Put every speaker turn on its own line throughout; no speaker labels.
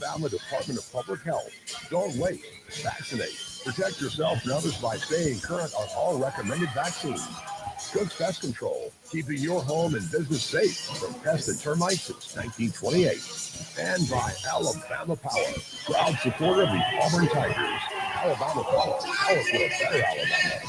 Alabama Department of Public Health. Don't wait. Vaccinate. Protect yourself and others by staying current on all recommended vaccines. Cook's Pest Control, keeping your home and business safe from pests and termites since 1928. And by Alabama Power, proud supporter of the Auburn Tigers. Alabama Power, power for a better Alabama.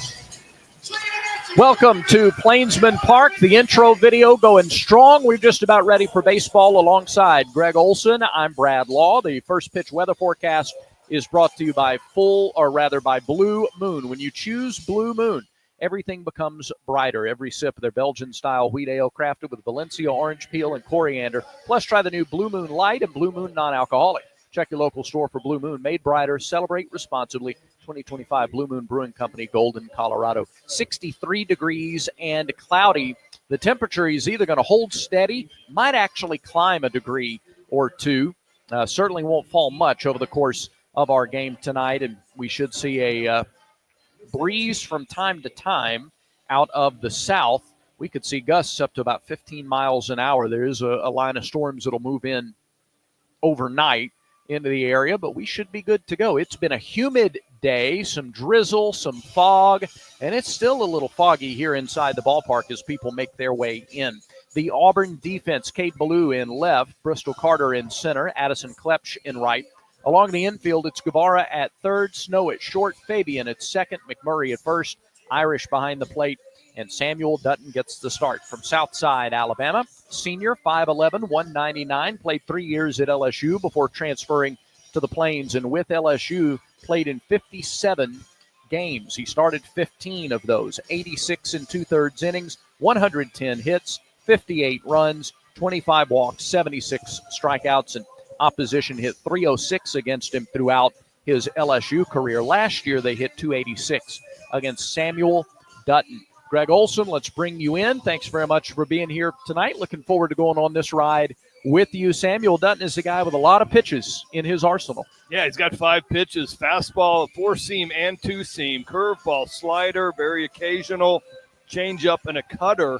Welcome to Plainsman Park. The intro video going strong. We're just about ready for baseball alongside Greg Olson. I'm Brad Law. The first pitch weather forecast is brought to you by Blue Moon. When you choose Blue Moon, everything becomes brighter. Every sip of their Belgian-style wheat ale crafted with Valencia orange peel and coriander. Plus, try the new Blue Moon Light and Blue Moon Non-Alcoholic. Check your local store for Blue Moon. Made brighter. Celebrate responsibly. 2025 Blue Moon Brewing Company, Golden, Colorado. 63 degrees and cloudy. The temperature is either going to hold steady, might actually climb a degree or two. Certainly won't fall much over the course of our game tonight, and we should see a breeze from time to time out of the south. We could see gusts up to about 15 miles an hour. There is a line of storms that'll move in overnight into the area, but we should be good to go. It's been a humid day, some drizzle, some fog, and it's still a little foggy here inside the ballpark as people make their way in. The Auburn defense, Cade Ballou in left, Bristol Carter in center, Addison Klepsch in right. Along the infield, it's Guevara at third, Snow at short, Fabian at second, McMurray at first, Irish behind the plate, and Samuel Dutton gets the start. From Southside, Alabama, senior, 5'11", 199, played 3 years at LSU before transferring to the Plains, and with LSU, played in 57 games. He started 15 of those, 86 and two-thirds innings, 110 hits, 58 runs, 25 walks, 76 strikeouts, and opposition hit 306 against him throughout his LSU career. Last year, they hit 286 against Samuel Dutton. Greg Olson, let's bring you in. Thanks very much for being here tonight. Looking forward to going on this ride with you. Samuel Dutton is a guy with a lot of pitches in his arsenal.
Yeah, he's got 5 pitches, fastball, 4-seam, and 2-seam, curveball, slider, very occasional, changeup, and a cutter.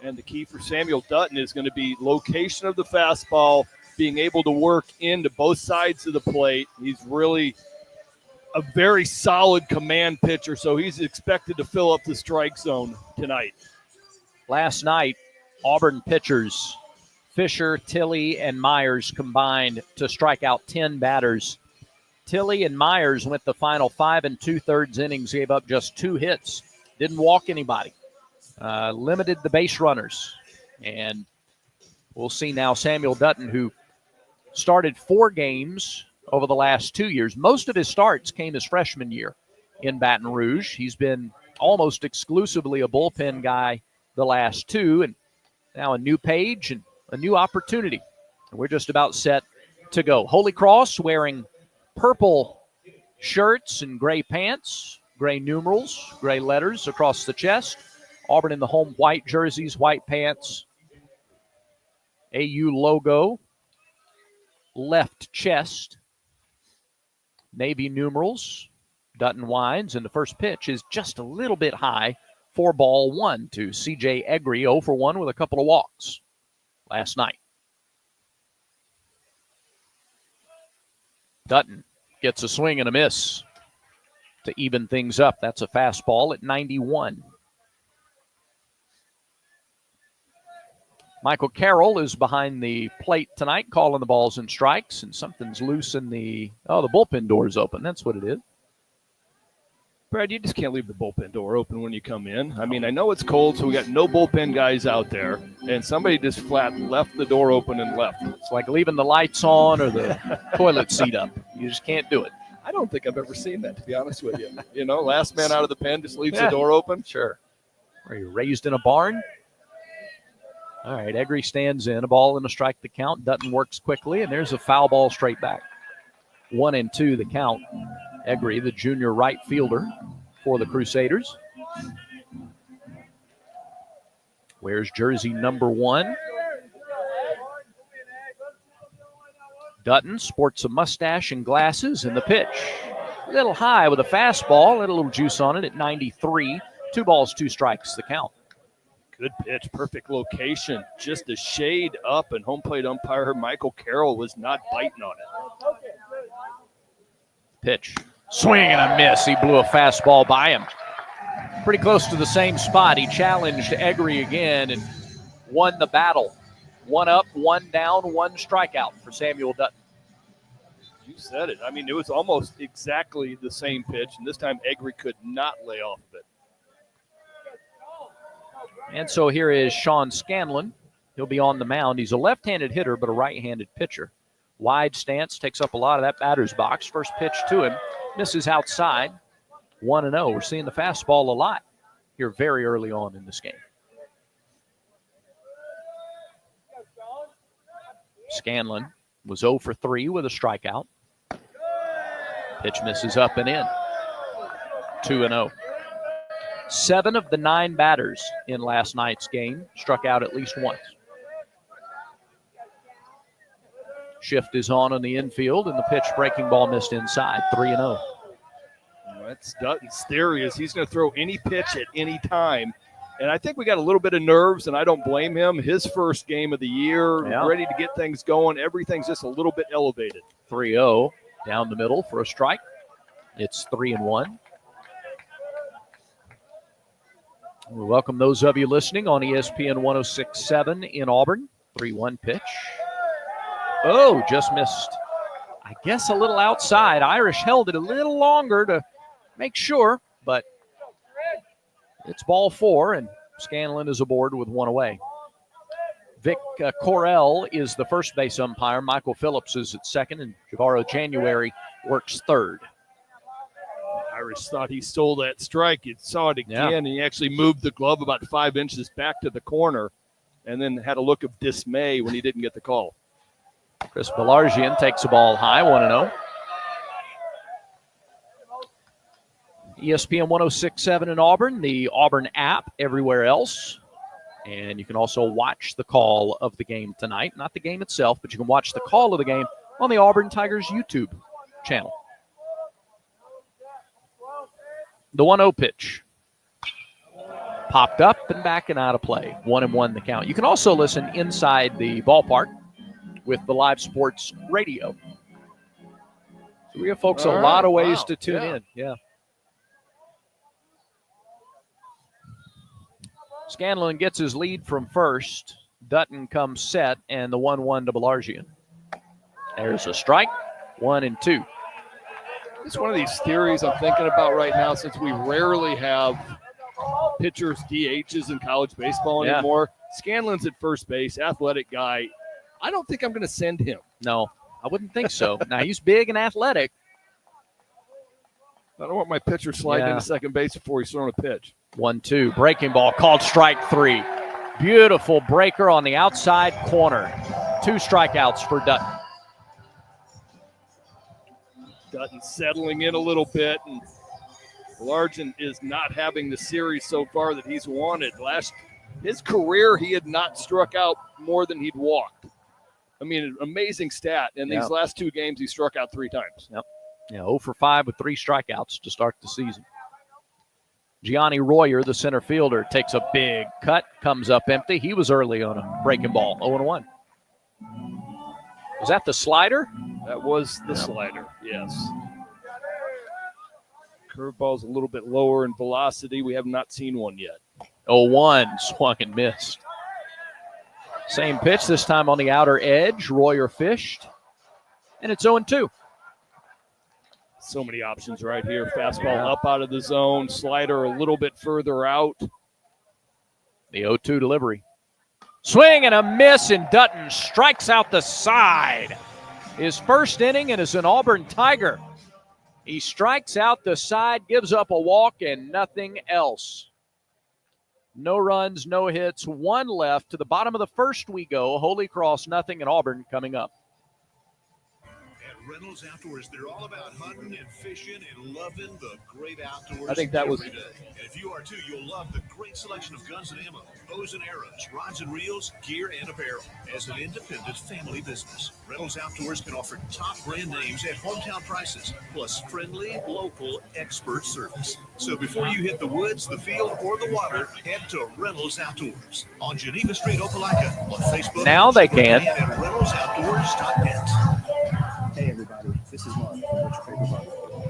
And the key for Samuel Dutton is going to be location of the fastball, being able to work into both sides of the plate. He's really a very solid command pitcher, so he's expected to fill up the strike zone tonight.
Last night, Auburn pitchers Fisher, Tilley, and Myers combined to strike out 10 batters. Tilley and Myers went the final 5 2/3 innings, gave up just 2 hits, didn't walk anybody, limited the base runners. And we'll see now Samuel Dutton, who started 4 games over the last 2 years. Most of his starts came his freshman year in Baton Rouge. He's been almost exclusively a bullpen guy the last 2, and now a new page and a new opportunity. We're just about set to go. Holy Cross wearing purple shirts and gray pants, gray numerals, gray letters across the chest. Auburn in the home white jerseys, white pants. AU logo, left chest. Navy numerals, Dutton winds, and the first pitch is just a little bit high. 4-1 to C.J. Egri, 0 for 1 with a couple of walks last night. Dutton gets a swing and a miss to even things up. That's a fastball at 91. Michael Carroll is behind the plate tonight, calling the balls and strikes, and something's loose in the bullpen door's open. That's what it is.
Brad, you just can't leave the bullpen door open when you come in. I mean, I know it's cold, so we got no bullpen guys out there, and somebody just flat left the door open and left.
It's like leaving the lights on or the toilet seat up. You just can't do it.
I don't think I've ever seen that, to be honest with you. You know, last man out of the pen just leaves the door open.
Sure. Are you raised in a barn? All right, Egri stands in, a ball and a strike to count. Dutton works quickly, and there's a foul ball straight back. 1-2 the count. Egri, the junior right fielder for the Crusaders. Wears jersey number 1. Dutton sports a mustache and glasses, and the pitch. A little high with a fastball, and a little juice on it at 93. 2 balls, 2 strikes the count.
Good pitch, perfect location, just a shade up, and home plate umpire Michael Carroll was not biting on it.
Pitch. Swing and a miss. He blew a fastball by him. Pretty close to the same spot. He challenged Egri again and won the battle. 1 up, 1 down, 1 strikeout for Samuel Dutton.
You said it. I mean, it was almost exactly the same pitch, and this time Egri could not lay off of it.
And so here is Sean Scanlon. He'll be on the mound. He's a left-handed hitter, but a right-handed pitcher. Wide stance, takes up a lot of that batter's box. First pitch to him, misses outside. 1-0. We're seeing the fastball a lot here very early on in this game. Scanlon was 0 for 3 with a strikeout. Pitch misses up and in. 2-0. 7 of the 9 batters in last night's game struck out at least once. Shift is on the infield, and the pitch breaking ball missed inside. 3-0.
That's Dutton's theory is he's going to throw any pitch at any time. And I think we got a little bit of nerves, and I don't blame him. His first game of the year, ready to get things going. Everything's just a little bit elevated.
3-0 down the middle for a strike. It's 3-1. We welcome those of you listening on ESPN 106.7 in Auburn. 3-1 pitch. Oh, just missed. I guess a little outside. Irish held it a little longer to make sure, but it's ball 4, and Scanlon is aboard with 1 away. Vic Correll is the first base umpire. Michael Phillips is at second, and Javaro January works third.
Irish thought he stole that strike. He saw it again, and he actually moved the glove about 5 inches back to the corner and then had a look of dismay when he didn't get the call.
Chris Belargian takes a ball high, 1-0. ESPN 106.7 in Auburn, the Auburn app everywhere else. And you can also watch the call of the game tonight. Not the game itself, but you can watch the call of the game on the Auburn Tigers YouTube channel. The 1-0 pitch. Popped up and back and out of play. 1-1 the count. You can also listen inside the ballpark with the live sports radio. So we have folks a lot of ways to tune in. Yeah. Scanlon gets his lead from first. Dutton comes set, and the 1-1 to Belargian. There's a strike, 1-2.
It's one of these theories I'm thinking about right now, since we rarely have pitchers DHs in college baseball anymore. Scanlon's at first base, athletic guy. I don't think I'm going to send him.
No, I wouldn't think so. Now, he's big and athletic.
I don't want my pitcher sliding into second base before he's throwing a pitch.
1-2, breaking ball called strike 3. Beautiful breaker on the outside corner. 2 strikeouts for Dutton.
Dutton settling in a little bit, and Belargian is not having the series so far that he's wanted. His career, he had not struck out more than he'd walked. I mean, an amazing stat. In these last 2 games, he struck out 3 times.
Yep. 0 for 5 with 3 strikeouts to start the season. Gianni Royer, the center fielder, takes a big cut, comes up empty. He was early on a breaking ball, 0-1. Was that the slider?
That was the slider, yes. Curveball's a little bit lower in velocity. We have not seen one yet.
0-1, swung and missed. Same pitch, this time on the outer edge. Royer fished, and it's 0-2.
So many options right here. Fastball up out of the zone. Slider a little bit further out.
The 0-2 delivery. Swing and a miss, and Dutton strikes out the side. His first inning and is an Auburn Tiger. He strikes out the side, gives up a walk, and nothing else. No runs, no hits, 1 left. To the bottom of the first we go. Holy Cross, nothing, and Auburn coming up.
Reynolds Outdoors, they're all about hunting and fishing and loving the great outdoors.
I think that was.
And if you are too, you'll love the great selection of guns and ammo, bows and arrows, rods and reels, gear and apparel. As an independent family business, Reynolds Outdoors can offer top brand names at hometown prices, plus friendly, local, expert service. So before you hit the woods, the field, or the water, head to Reynolds Outdoors on Geneva Street, Opelika, on Facebook.
Now they can.
And at ReynoldsOutdoors.net.
Hey everybody, this is Mark from Rich Paper Barber.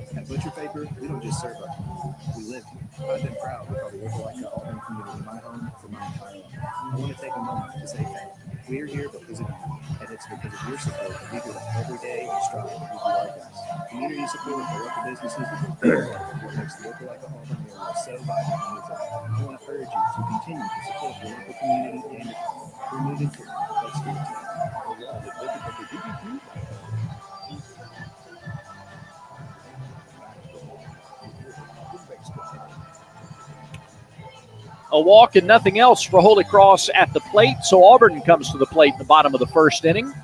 serve up. We live here. I've been proud to call the Opelika Auburn community my home for my entire life. I want to take a moment to say thank you. We are here because of you, and it's because of your support that we get up every day and strive to give you our best. Community support for local businesses is a big part of what makes the Opelika Auburn area so vibrant and resilient. I want to urge you to continue to support your local community and your family. We're moving forward. Let's do it together.
A walk and nothing else for Holy Cross at the plate. So Auburn comes to the plate in the bottom of the first inning.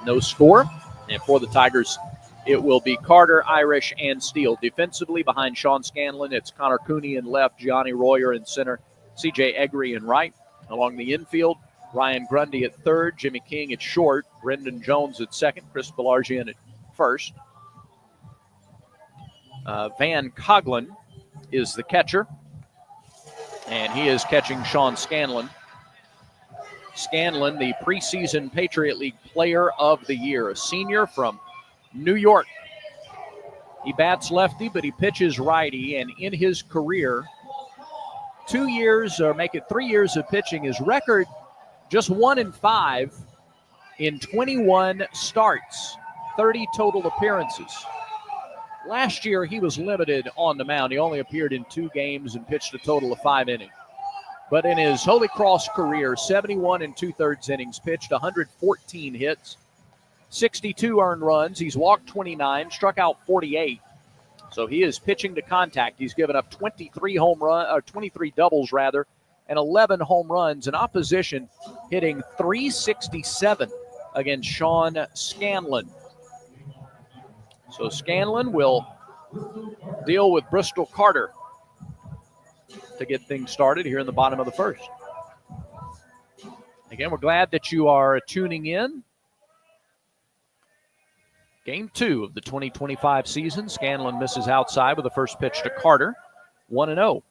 No score. And for the Tigers, it will be Carter, Irish, and Steele. Defensively, behind Sean Scanlon, it's Connor Cooney in left, Gianni Royer in center, C.J. Eggery in right. Along the infield, Ryan Grundy at third, Jimmy King at short, Brendan Jones at second, Chris Belargian at first. Van Coughlin is the catcher, and he is catching Sean Scanlon. Scanlon, the preseason Patriot League Player of the Year, a senior from New York. He bats lefty, but he pitches righty, and in his career, 2 years, or make it 3 years of pitching, his record just 1-5 in 21 starts, 30 total appearances. Last year, he was limited on the mound. He only appeared in 2 games and pitched a total of 5 innings. But in his Holy Cross career, 71 2/3 innings pitched, 114 hits, 62 earned runs. He's walked 29, struck out 48. So he is pitching to contact. He's given up 23 doubles rather, and 11 home runs. In opposition, hitting .367 against Sean Scanlon. So Scanlon will deal with Bristol Carter to get things started here in the bottom of the first. Again, we're glad that you are tuning in. Game 2 of the 2025 season. Scanlon misses outside with the first pitch to Carter. 1-0.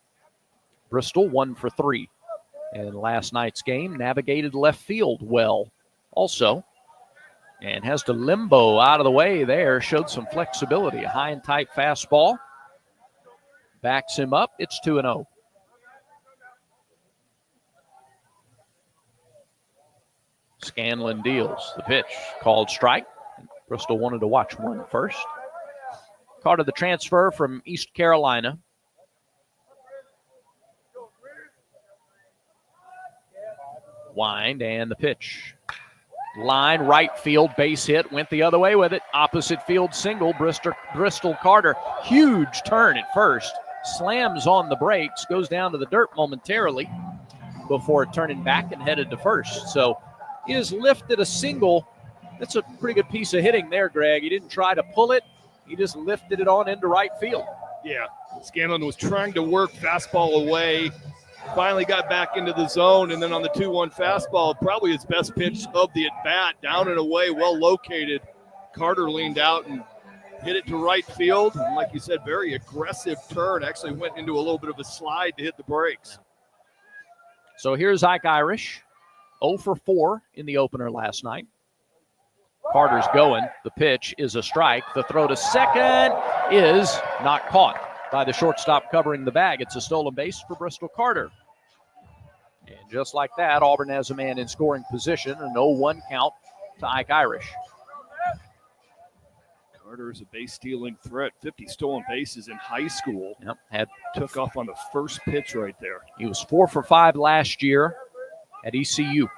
Bristol 1 for 3. And last night's game navigated left field well also. And has to limbo out of the way there. Showed some flexibility. A high and tight fastball. Backs him up. It's 2-0. Scanlon deals the pitch. Called strike. Bristol wanted to watch one first. Carter, the transfer from East Carolina. Wind and the pitch. Line, right field, base hit. Went the other way with it. Opposite field single. Bristol Carter. Huge turn at first. Slams on the brakes. Goes down to the dirt momentarily before turning back and headed to first. So he has lifted a single. That's a pretty good piece of hitting there, Greg. He didn't try to pull it. He just lifted it on into right field.
Yeah, Scanlon was trying to work fastball away. Finally got back into the zone, and then on the 2-1 fastball, probably his best pitch of the at-bat, down and away, well located. Carter leaned out and hit it to right field. And like you said, very aggressive turn. Actually went into a little bit of a slide to hit the brakes.
So here's Ike Irish, 0 for 4 in the opener last night. Carter's going. The pitch is a strike. The throw to second is not caught by the shortstop covering the bag. It's a stolen base for Bristol Carter. And just like that, Auburn has a man in scoring position. An 0-1 count to Ike Irish.
Carter is a base-stealing threat. 50 stolen bases in high school.
Yep,
took off on the first pitch right there.
He was 4 for 5 last year at ECU.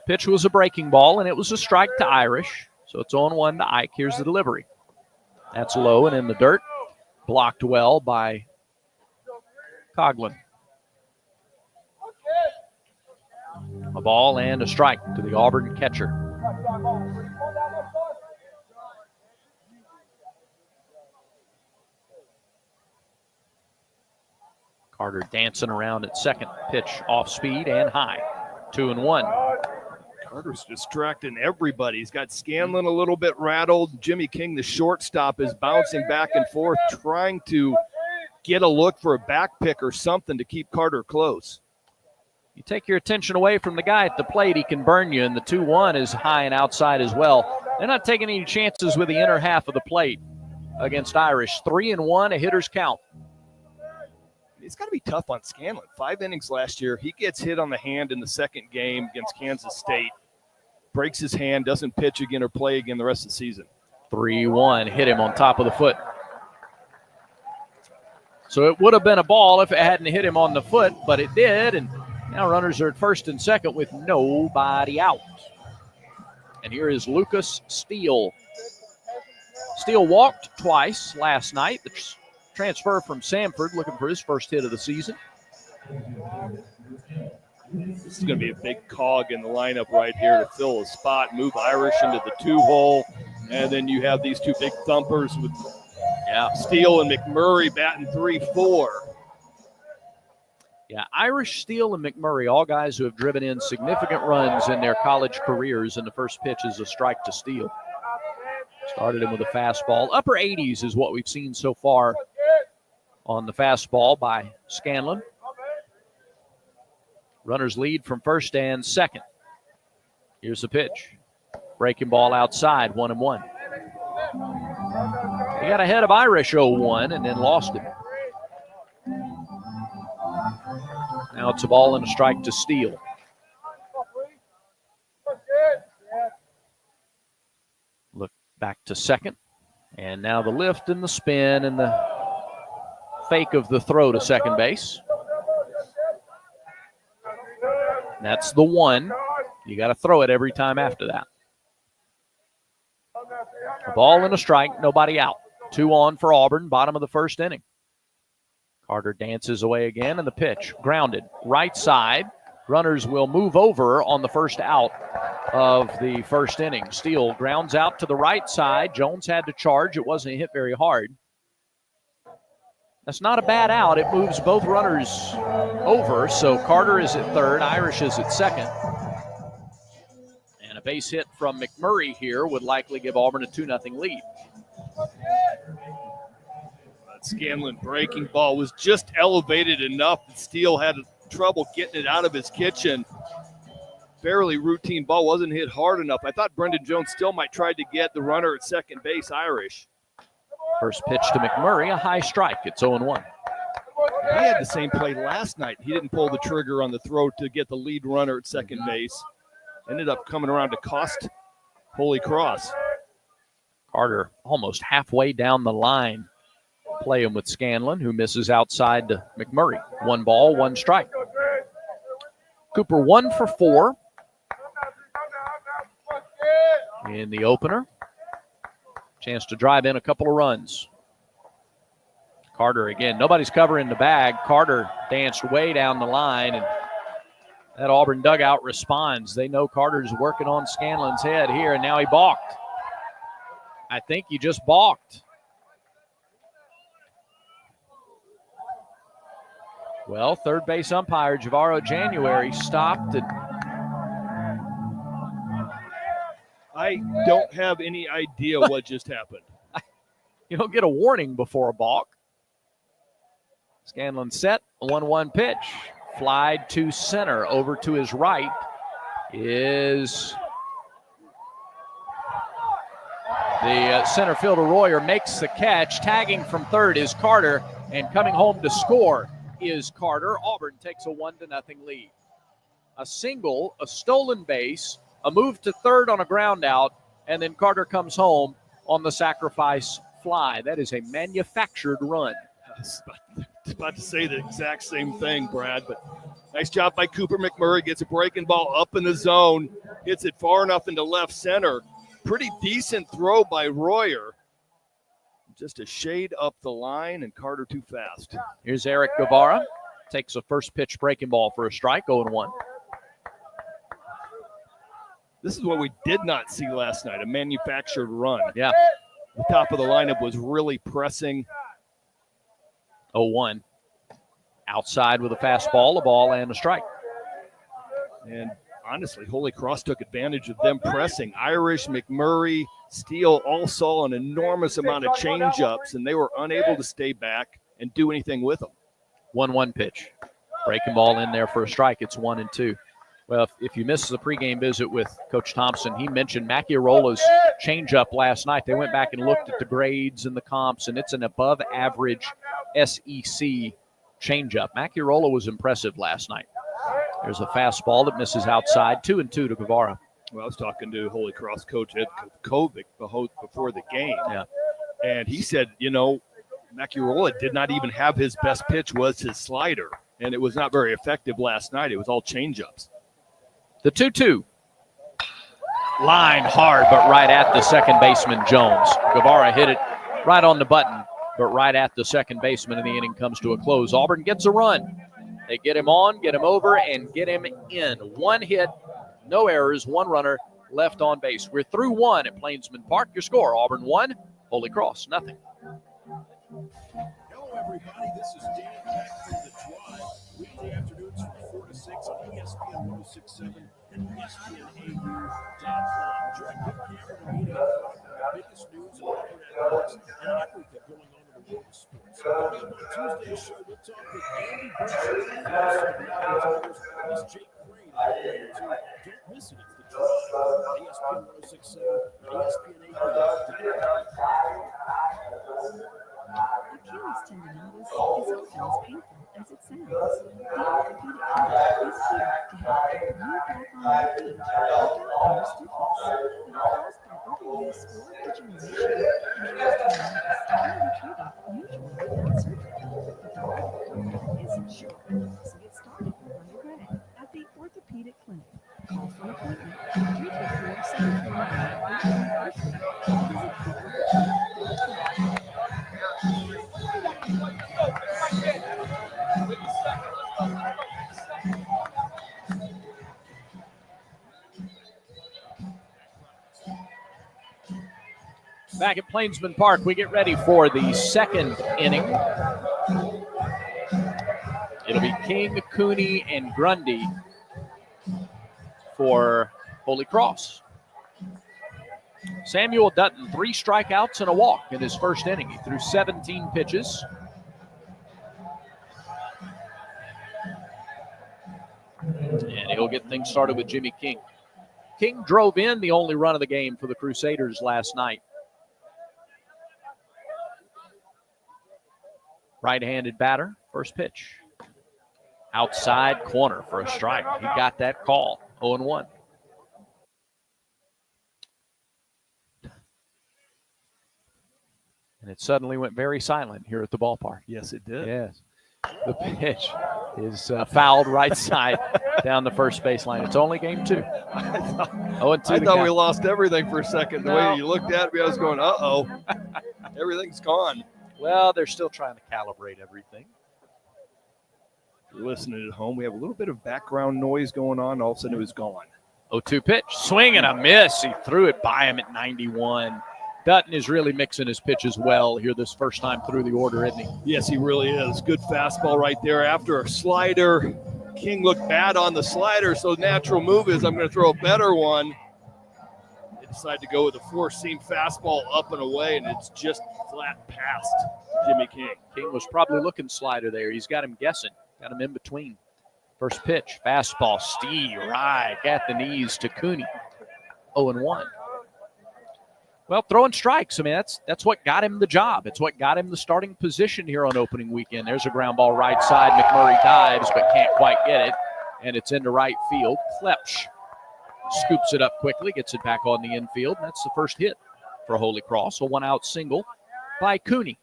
Pitch was a breaking ball, and it was a strike to Irish. So it's 0-1 to Ike. Here's the delivery. That's low and in the dirt. Blocked well by Coughlin. A ball and a strike to the Auburn catcher. Carter dancing around at second. Pitch off speed and high. 2-1.
Carter's distracting everybody. He's got Scanlon a little bit rattled. Jimmy King, the shortstop, is bouncing back and forth, trying to get a look for a back pick or something to keep Carter close.
You take your attention away from the guy at the plate, he can burn you, and the 2-1 is high and outside as well. They're not taking any chances with the inner half of the plate. against Irish. 3-1, a hitter's count.
It's got to be tough on Scanlon. 5 innings last year. He gets hit on the hand in the second game against Kansas State. Breaks his hand, doesn't pitch again or play again the rest of the season.
3-1, hit him on top of the foot. So it would have been a ball if it hadn't hit him on the foot, but it did, and now runners are at first and second with nobody out. And here is Lucas Steele. Steele walked twice last night. The transfer from Samford, looking for his first hit of the season.
This is going to be a big cog in the lineup right here to fill a spot, move Irish into the 2-hole, and then you have these two big thumpers with Steele and McMurray batting 3-4.
Yeah, Irish, Steele, and McMurray, all guys who have driven in significant runs in their college careers, and the first pitch is a strike to Steele. Started him with a fastball. Upper 80s is what we've seen so far on the fastball by Scanlon. Runners lead from first and second. Here's the pitch. Breaking ball outside, 1-1. He got ahead of Irish 0-1 and then lost him. Now it's a ball and a strike to Steele. Look back to second. And now the lift and the spin and the fake of the throw to second base. That's the 1. You got to throw it every time after that. A ball and a strike, nobody out. 2 on for Auburn, bottom of the first inning. Carter dances away again, and the pitch grounded right side. Runners will move over on the first out of the first inning. Steele grounds out to the right side. Jones had to charge. It wasn't hit very hard. That's not a bad out. It moves both runners over, so Carter is at third, Irish is at second. And a base hit from McMurray here would likely give Auburn a 2-0 lead.
That Scanlon breaking ball was just elevated enough that Steele had trouble getting it out of his kitchen. Fairly routine ball, wasn't hit hard enough. I thought Brendan Jones still might try to get the runner at second base, Irish.
First pitch to McMurray, a high strike. It's 0-1.
He had the same play last night. He didn't pull the trigger on the throw to get the lead runner at second base. Ended up coming around to cost Holy Cross.
Carter almost halfway down the line playing with Scanlon, who misses outside to McMurray. 1 ball, 1 strike. Cooper 1 for 4 in the opener. Chance to drive in a couple of runs. Carter again. Nobody's covering the bag. Carter danced way down the line, and that Auburn dugout responds. They know Carter's working on Scanlon's head here, and now he balked. I think he just balked. Well, third base umpire Javaro January stopped and
I don't have any idea what just happened.
you don't get a warning before a balk. Scanlon set, a 1-1 pitch. Flied to center. Over to his right is the center fielder Royer makes the catch. Tagging from third is Carter, and coming home to score is Carter. Auburn takes a 1-0 lead. A single, a stolen base, a move to third on a ground out, and then Carter comes home on the sacrifice fly. That is a manufactured run.
I was about to say the exact same thing, Brad, but nice job by Cooper McMurray. Gets a breaking ball up in the zone, hits it far enough into left center. Pretty decent throw by Royer. Just a shade up the line, and Carter too fast.
Here's Eric Guevara. Takes a first pitch breaking ball for a strike, 0-1.
This is what we did not see last night, a manufactured run.
Yeah.
The top of the lineup was really pressing.
0-1. Outside with a fastball, a ball, and a strike.
And honestly, Holy Cross took advantage of them pressing. Irish, McMurray, Steele all saw an enormous amount of change-ups, and they were unable to stay back and do anything with them.
1-1 pitch. Breaking ball in there for a strike. It's 1-2. Well, if you missed the pregame visit with Coach Thompson, he mentioned Macchiarola's changeup last night. They went back and looked at the grades and the comps, and it's an above-average SEC changeup. Macchiarola was impressive last night. There's a fastball that misses outside, 2-2 to Guevara.
Well, I was talking to Holy Cross coach Ed Kovic before the game, and he said, Macchiarola did not even have his best pitch was his slider, and it was not very effective last night. It was all changeups.
The 2-2. Line hard, but right at the second baseman, Jones. Guevara hit it right on the button, but right at the second baseman, and the inning comes to a close. Auburn gets a run. They get him on, get him over, and get him in. One hit, no errors, one runner left on base. We're through one at Plainsman Park. Your score, Auburn 1, Holy Cross, nothing.
Hello, everybody. This is Dan back from the Drive. Weekday afternoons from 4 to 6 on ESPN 1067 and ESPNAU.com. Join Rick Cameron and media for the biggest news and Auburn athletics and everything going on in the world of sports. Coming up on Tuesday's show, we'll talk with Andy Butcher, Miss Jake Crane, Don't miss it. It's the Drive. ESPN 1067 and ESPNAU.com.
Achilles tendonitis is often as painful as it sounds. The orthopedic clinic is here to help get you back on your feet without more stiffness. When caused by overuse or degeneration, Achilles tendonitis can be treated usually without surgery. But the orthopedic isn't sure, so get started with Wonder Greg at the orthopedic clinic. Call for an appointment 324-739-1833. Visit theorthopedic.com.
Back at Plainsman Park, we get ready for the second inning. It'll be King, Cooney, and Grundy for Holy Cross. Samuel Dutton, 3 strikeouts and a walk in his first inning. He threw 17 pitches. And he'll get things started with Jimmy King. King drove in the only run of the game for the Crusaders last night. Right-handed batter, first pitch. Outside corner for a strike. He got that call, 0-1. And it suddenly went very silent here at the ballpark.
Yes, it did.
Yes. The pitch is fouled right side down the first baseline. It's only game 2.
I thought we lost everything for a second. The way you looked at me, I was going, uh-oh. Everything's gone.
Well, they're still trying to calibrate everything.
If you're listening at home, we have a little bit of background noise going on. All of a sudden, it was gone.
0-2 pitch. Swing and a miss. He threw it by him at 91. Dutton is really mixing his pitches well here this first time through the order, isn't he?
Yes, he really is. Good fastball right there after a slider. King looked bad on the slider, so natural move is I'm going to throw a better one. They decide to go with a 4-seam fastball up and away, and it's just flat past Jimmy King.
King was probably looking slider there. He's got him guessing, got him in between. First pitch, fastball, Steve right at the knees to Cooney. 0-1. Well, throwing strikes, I mean, that's what got him the job. It's what got him the starting position here on opening weekend. There's a ground ball right side. McMurray dives but can't quite get it, and it's into right field. Klepsch scoops it up quickly, gets it back on the infield, and that's the first hit for Holy Cross. A 1-out single by Cooney.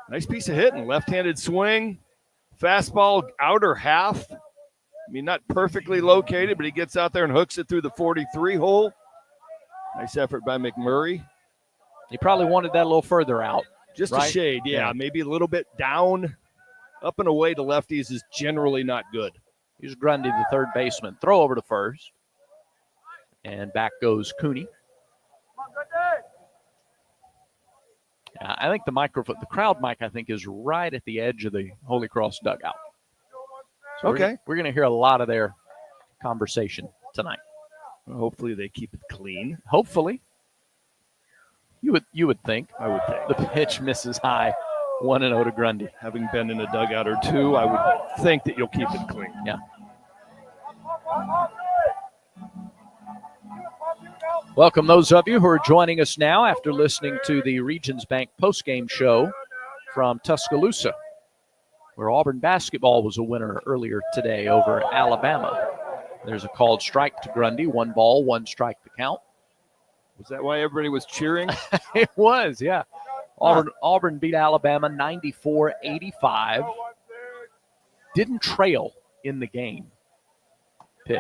Nice piece of hitting. Left-handed swing. Fastball outer half. I mean, not perfectly located, but he gets out there and hooks it through the 43 hole. Nice effort by McMurray.
He probably wanted that a little further out.
Just
right?
a shade, yeah. Maybe a little bit down. Up and away to lefties is generally not good.
Here's Grundy, the third baseman. Throw over to first. And back goes Cooney. I think the microphone, the crowd mic, I think, is right at the edge of the Holy Cross dugout. So
okay.
We're going to hear a lot of their conversation tonight.
Well, hopefully they keep it clean.
Hopefully. You would think.
I would think.
The pitch misses high 1-0 to Grundy.
Having been in a dugout or two, I would think that you'll keep it clean.
Yeah. Welcome those of you who are joining us now after listening to the Regions Bank postgame show from Tuscaloosa, where Auburn basketball was a winner earlier today over Alabama. There's a called strike to Grundy. 1 ball, 1 strike to count.
Was that why everybody was cheering?
It was, yeah. Auburn beat Alabama 94-85. Didn't trail in the game. Pitch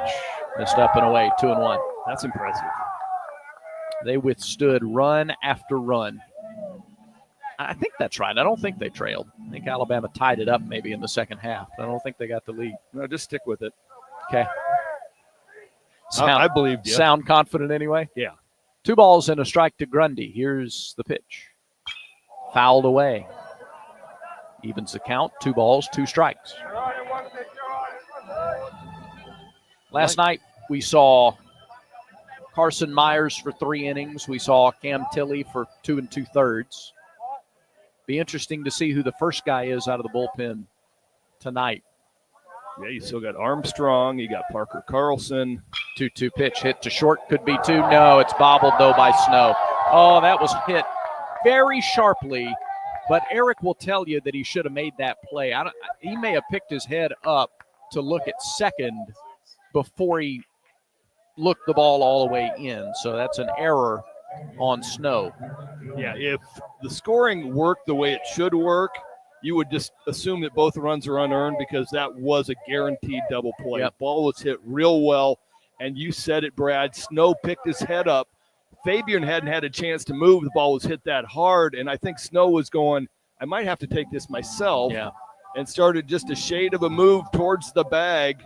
missed up and away, 2-1.
That's impressive.
They withstood run after run. I think that's right. I don't think they trailed. I think Alabama tied it up maybe in the second half. I don't think they got the lead.
No, just stick with it.
Okay.
I believe you.
Sound confident anyway?
Yeah.
2 balls and a strike to Grundy. Here's the pitch. Fouled away. Evens the count. 2 balls, 2 strikes. Last night we saw Carson Myers for 3 innings. We saw Cam Tilley for 2 2/3. Be interesting to see who the first guy is out of the bullpen tonight.
Yeah, you still got Armstrong. You got Parker Carlson.
2-2 pitch hit to short. Could be 2. No, it's bobbled, though, by Snow. Oh, that was hit very sharply. But Eric will tell you that he should have made that play. He may have picked his head up to look at second before he looked the ball all the way in. So that's an error on Snow.
Yeah, if the scoring worked the way it should work, you would just assume that both runs are unearned because that was a guaranteed double play.
Yep.
Ball was hit real well, and you said it, Brad. Snow picked his head up. Fabian hadn't had a chance to move. The ball was hit that hard, and I think Snow was going, I might have to take this myself, and started just a shade of a move towards the bag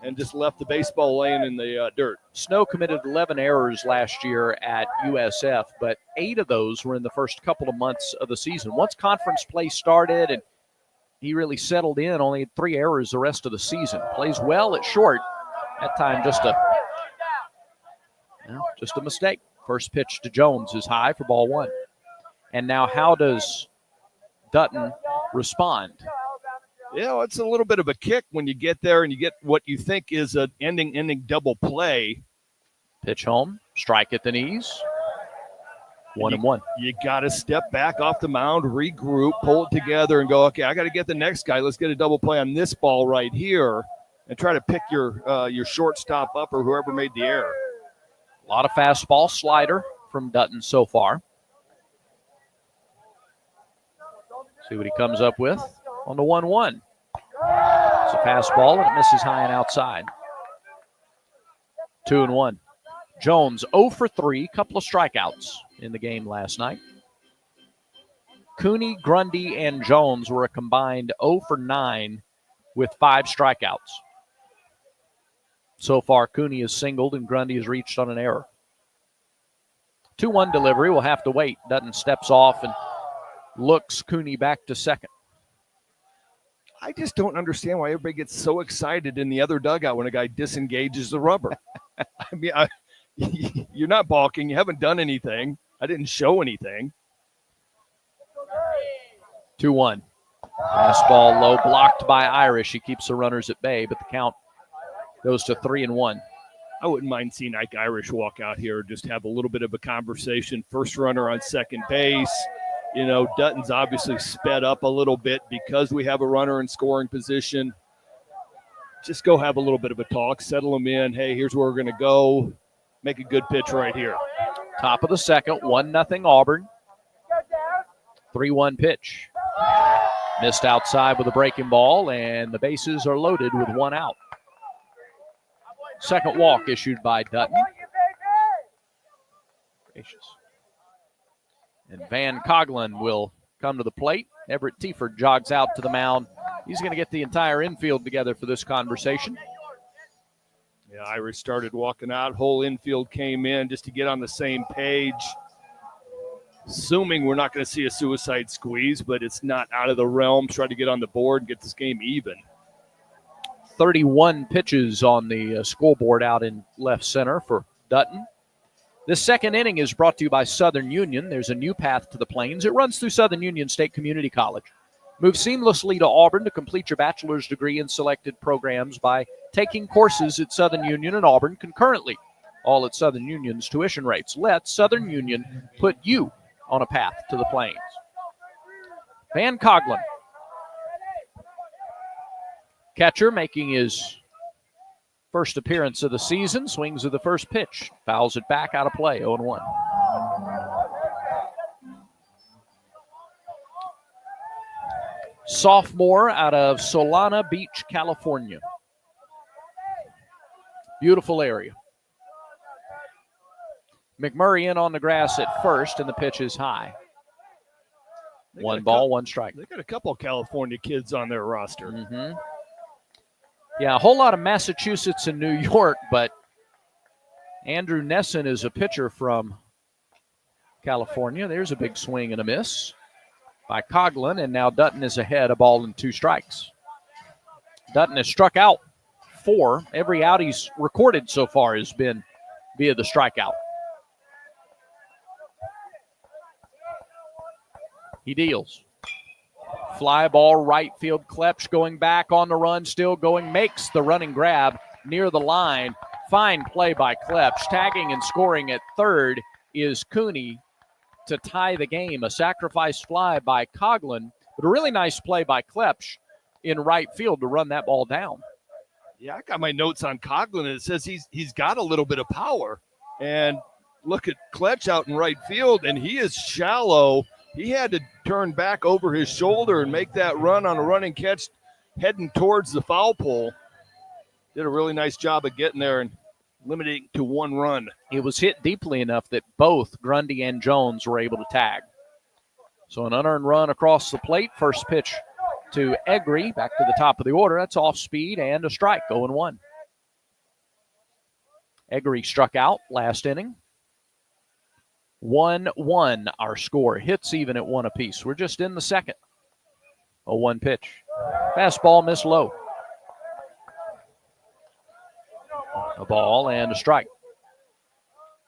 and just left the baseball laying in the dirt.
Snow committed 11 errors last year at USF, but 8 of those were in the first couple of months of the season. Once conference play started and he really settled in, only had 3 errors the rest of the season. Plays well at short. That time just a mistake. First pitch to Jones is high for ball 1. And now how does Dutton respond?
Yeah, it's a little bit of a kick when you get there and you get what you think is an ending double play.
Pitch home, strike at the knees. 1-1.
You got to step back off the mound, regroup, pull it together, and go, okay, I got to get the next guy. Let's get a double play on this ball right here and try to pick your shortstop up or whoever made the error.
A lot of fastball slider from Dutton so far. See what he comes up with on the 1-1. It's a fastball, and it misses high and outside. 2-1. Jones 0 for 3, couple of strikeouts in the game last night. Cooney, Grundy, and Jones were a combined 0 for 9 with 5 strikeouts. So far, Cooney has singled and Grundy has reached on an error. 2-1 delivery. We'll have to wait. Dutton steps off and looks Cooney back to second.
I just don't understand why everybody gets so excited in the other dugout when a guy disengages the rubber. I mean, you're not balking. You haven't done anything. I didn't show anything.
2-1. Fastball low, blocked by Irish. He keeps the runners at bay, but the count goes to 3-1.
I wouldn't mind seeing Ike Irish walk out here, just have a little bit of a conversation. First runner on second base. You know, Dutton's obviously sped up a little bit because we have a runner in scoring position. Just go have a little bit of a talk, settle him in. Hey, here's where we're going to go. Make a good pitch right here.
Top of the second, 1-0 Auburn. 3-1 pitch. Missed outside with a breaking ball, and the bases are loaded with 1 out. Second walk issued by Dutton. Gracious. And Van Coughlin will come to the plate. Everett Tieford jogs out to the mound. He's going to get the entire infield together for this conversation.
Yeah, Irish started walking out. Whole infield came in just to get on the same page. Assuming we're not going to see a suicide squeeze, but it's not out of the realm. Try to get on the board and get this game even. 31
pitches on the scoreboard out in left center for Dutton. This second inning is brought to you by Southern Union. There's a new path to the Plains. It runs through Southern Union State Community College. Move seamlessly to Auburn to complete your bachelor's degree in selected programs by taking courses at Southern Union and Auburn concurrently, all at Southern Union's tuition rates. Let Southern Union put you on a path to the Plains. Van Coughlin, catcher, making his first appearance of the season, swings at the first pitch, fouls it back out of play, 0-1. Sophomore out of Solana Beach, California. Beautiful area. McMurray in on the grass at first, and the pitch is high. One ball, one strike.
They got a couple of California kids on their roster.
Mm-hmm. Yeah, a whole lot of Massachusetts and New York, but Andrew Nesson is a pitcher from California. There's a big swing and a miss by Coughlin, and now Dutton is ahead, a ball and 2 strikes. Dutton has struck out 4. Every out he's recorded so far has been via the strikeout. He deals. Fly ball right field. Klepsch going back on the run, still going, makes the running grab near the line. Fine play by Klepsch. Tagging and scoring at third is Cooney to tie the game. A sacrifice fly by Coughlin, but a really nice play by Klepsch in right field to run that ball down.
Yeah, I got my notes on Coughlin, and it says he's got a little bit of power. And look at Klepsch out in right field, and he is shallow. He had to turn back over his shoulder and make that run on a running catch heading towards the foul pole. Did a really nice job of getting there and limiting to 1 run.
It was hit deeply enough that both Grundy and Jones were able to tag. So an unearned run across the plate. First pitch to Egri, back to the top of the order. That's off speed and a strike, 0-1. Egri struck out last inning. 1-1 our score. Hits even at 1 apiece. We're just in the second. 0-1 pitch. Fastball missed low. A ball and a strike.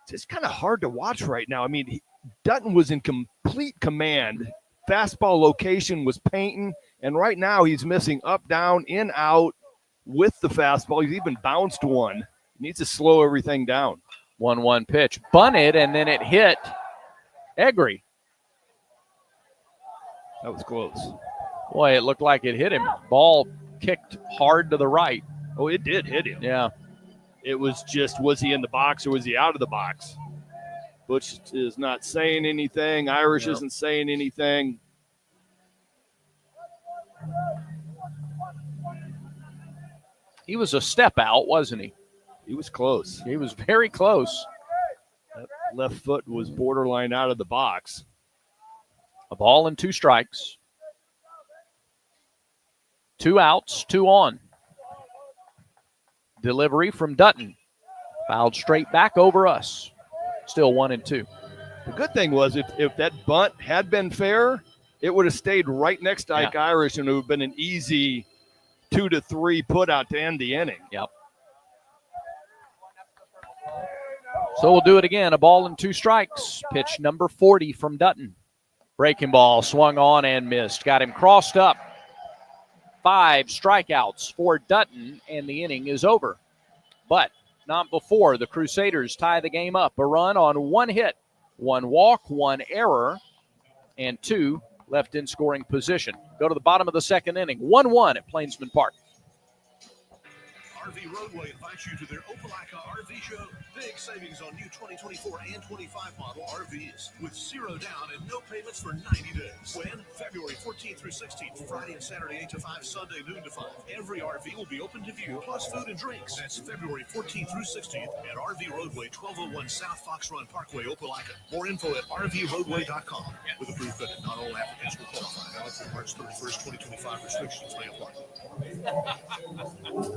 It's kind of hard to watch right now. I mean, Dutton was in complete command. Fastball location was painting, and right now he's missing up, down, in, out with the fastball. He's even bounced one. He needs to slow everything down.
1-1 pitch. Bunted, and then it hit Egri.
That was close.
Boy, it looked like it hit him. Ball kicked hard to the right.
Oh, it did hit him.
Yeah.
It was just, was he in the box or was he out of the box? Butch is not saying anything. Irish isn't saying anything.
He was a step out, wasn't he?
He was close.
He was very close.
That left foot was borderline out of the box.
A ball and 2 strikes. 2 outs, 2 on. Delivery from Dutton. Fouled straight back over us. Still 1-2.
The good thing was if that bunt had been fair, it would have stayed right next to Ike Irish, and it would have been an easy 2-3 put out to end the inning.
Yep. So we'll do it again. A ball and 2 strikes. Pitch number 40 from Dutton. Breaking ball swung on and missed. Got him crossed up. 5 strikeouts for Dutton, and the inning is over. But not before the Crusaders tie the game up. A run on 1 hit, 1 walk, 1 error, and 2 left in scoring position. Go to the bottom of the second inning. 1-1 at Plainsman Park.
RV Roadway invites you to their Opelika RV show. Big savings on new 2024 and 25 model RVs with 0 down and no payments for 90 days. When? February 14th through 16th, Friday and Saturday 8 to 5, Sunday noon to 5. Every RV will be open to view, plus food and drinks. That's February 14th through 16th at RV Roadway, 1201 South Fox Run Parkway, Opelika. More info at rvroadway.com. With a brief credit, not all applicants will qualify. Valid through March 31st, 2025. Restrictions may apply.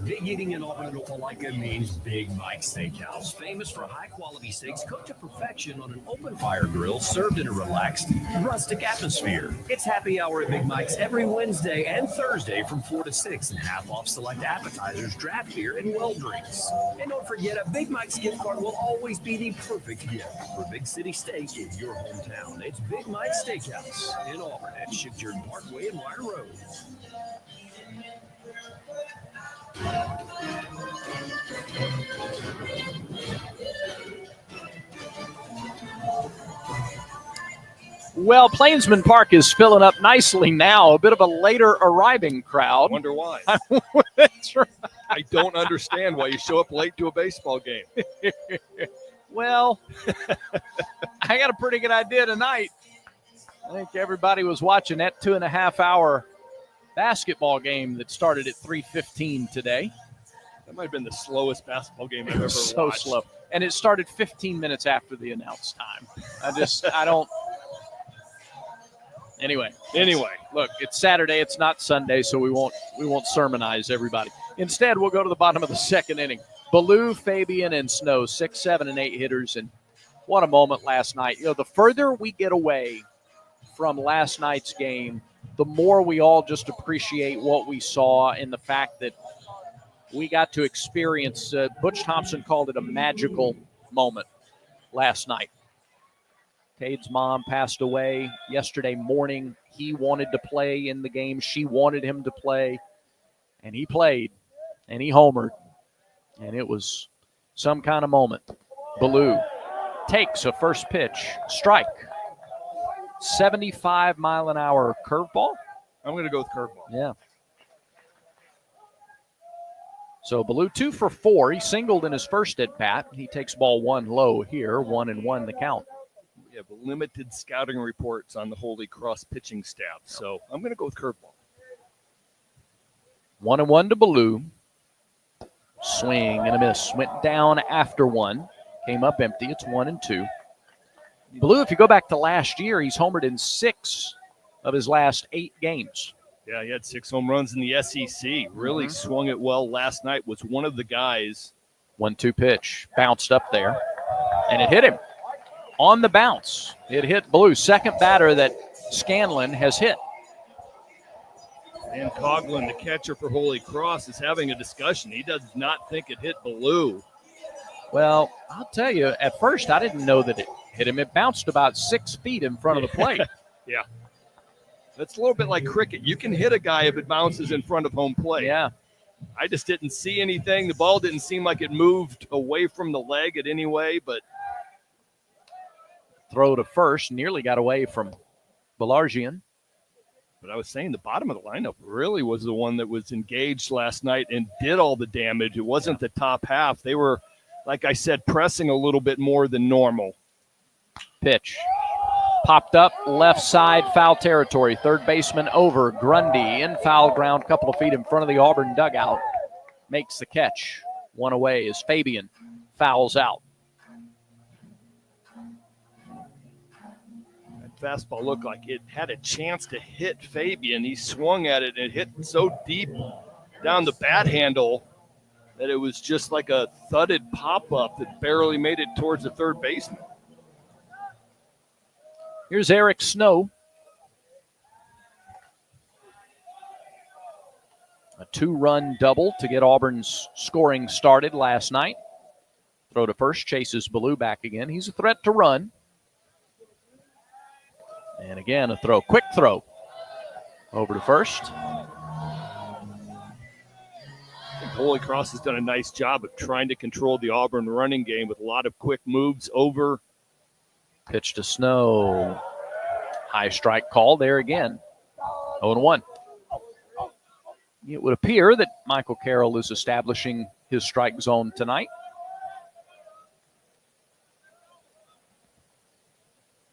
Big Eating in Auburn and Opelika means Big Mike's Steakhouse, famous for high-quality steaks cooked to perfection on an open-fire grill served in a relaxed, rustic atmosphere. It's happy hour at Big Mike's every Wednesday and Thursday from 4 to 6 and half off select appetizers, draft beer, and well drinks. And don't forget, a Big Mike's gift card will always be the perfect gift for Big City Steak in your hometown. It's Big Mike's Steakhouse in Auburn at Shipyard Parkway and Wire Road.
Well, Plainsman Park is filling up nicely now. A bit of a later arriving crowd.
Wonder why.
That's right.
I don't understand why you show up late to a baseball game.
Well, I got a pretty good idea tonight. I think everybody was watching that 2.5-hour basketball game that started at 3:15 today.
That might have been the slowest basketball game I've ever
So
watched.
slow. And it started 15 minutes after the announced time. I don't. Anyway, look, it's Saturday. It's not Sunday, so we won't sermonize everybody. Instead, we'll go to the bottom of the second inning. Ballou, Fabian, and Snow, 6, 7, and 8 hitters, and what a moment last night. You know, the further we get away from last night's game, the more we all just appreciate what we saw and the fact that we got to experience. Butch Thompson called it a magical moment last night. Cade's mom passed away yesterday morning. He wanted to play in the game. She wanted him to play. And he played. And he homered. And it was some kind of moment. Ballou takes a first pitch. Strike. 75-mile-an-hour curveball.
I'm going to go with curveball.
Yeah. So Ballou 2 for 4. He singled in his first at-bat. He takes ball 1 low here. 1-1 the count.
We have limited scouting reports on the Holy Cross pitching staff, so I'm going to go with curveball.
1-1 to Ballou. Swing and a miss. Went down after 1. Came up empty. It's 1-2. Ballou, if you go back to last year, he's homered in 6 of his last 8 games.
Yeah, he had 6 home runs in the SEC. Really swung it well last night. Was one of the guys.
1-2 pitch. Bounced up there. And it hit him. On the bounce. It hit Ballou. Second batter that Scanlon has hit.
Dan Coughlin, the catcher for Holy Cross, is having a discussion. He does not think it hit Ballou.
Well, I'll tell you, at first I didn't know that it hit him. It bounced about 6 feet in front of the plate.
Yeah. That's a little bit like cricket. You can hit a guy if it bounces in front of home plate.
Yeah.
I just didn't see anything. The ball didn't seem like it moved away from the leg in any way, but
throw to first, nearly got away from Belargian.
But I was saying the bottom of the lineup really was the one that was engaged last night and did all the damage. It wasn't the top half. They were, like I said, pressing a little bit more than normal.
Pitch. Popped up, left side, foul territory. Third baseman over. Grundy in foul ground, couple of feet in front of the Auburn dugout. Makes the catch. 1 away as Fabian fouls out.
Fastball looked like it had a chance to hit Fabian. He swung at it and it hit so deep down the bat handle that it was just like a thudded pop-up that barely made it towards the third baseman.
Here's Eric Snow. A 2-run double to get Auburn's scoring started last night. Throw to first, chases Ballou back again. He's a threat to run. And again, a throw. Quick throw. Over to first.
I think Holy Cross has done a nice job of trying to control the Auburn running game with a lot of quick moves over.
Pitch to Snow. High strike call there again. 0-1. It would appear that Michael Carroll is establishing his strike zone tonight.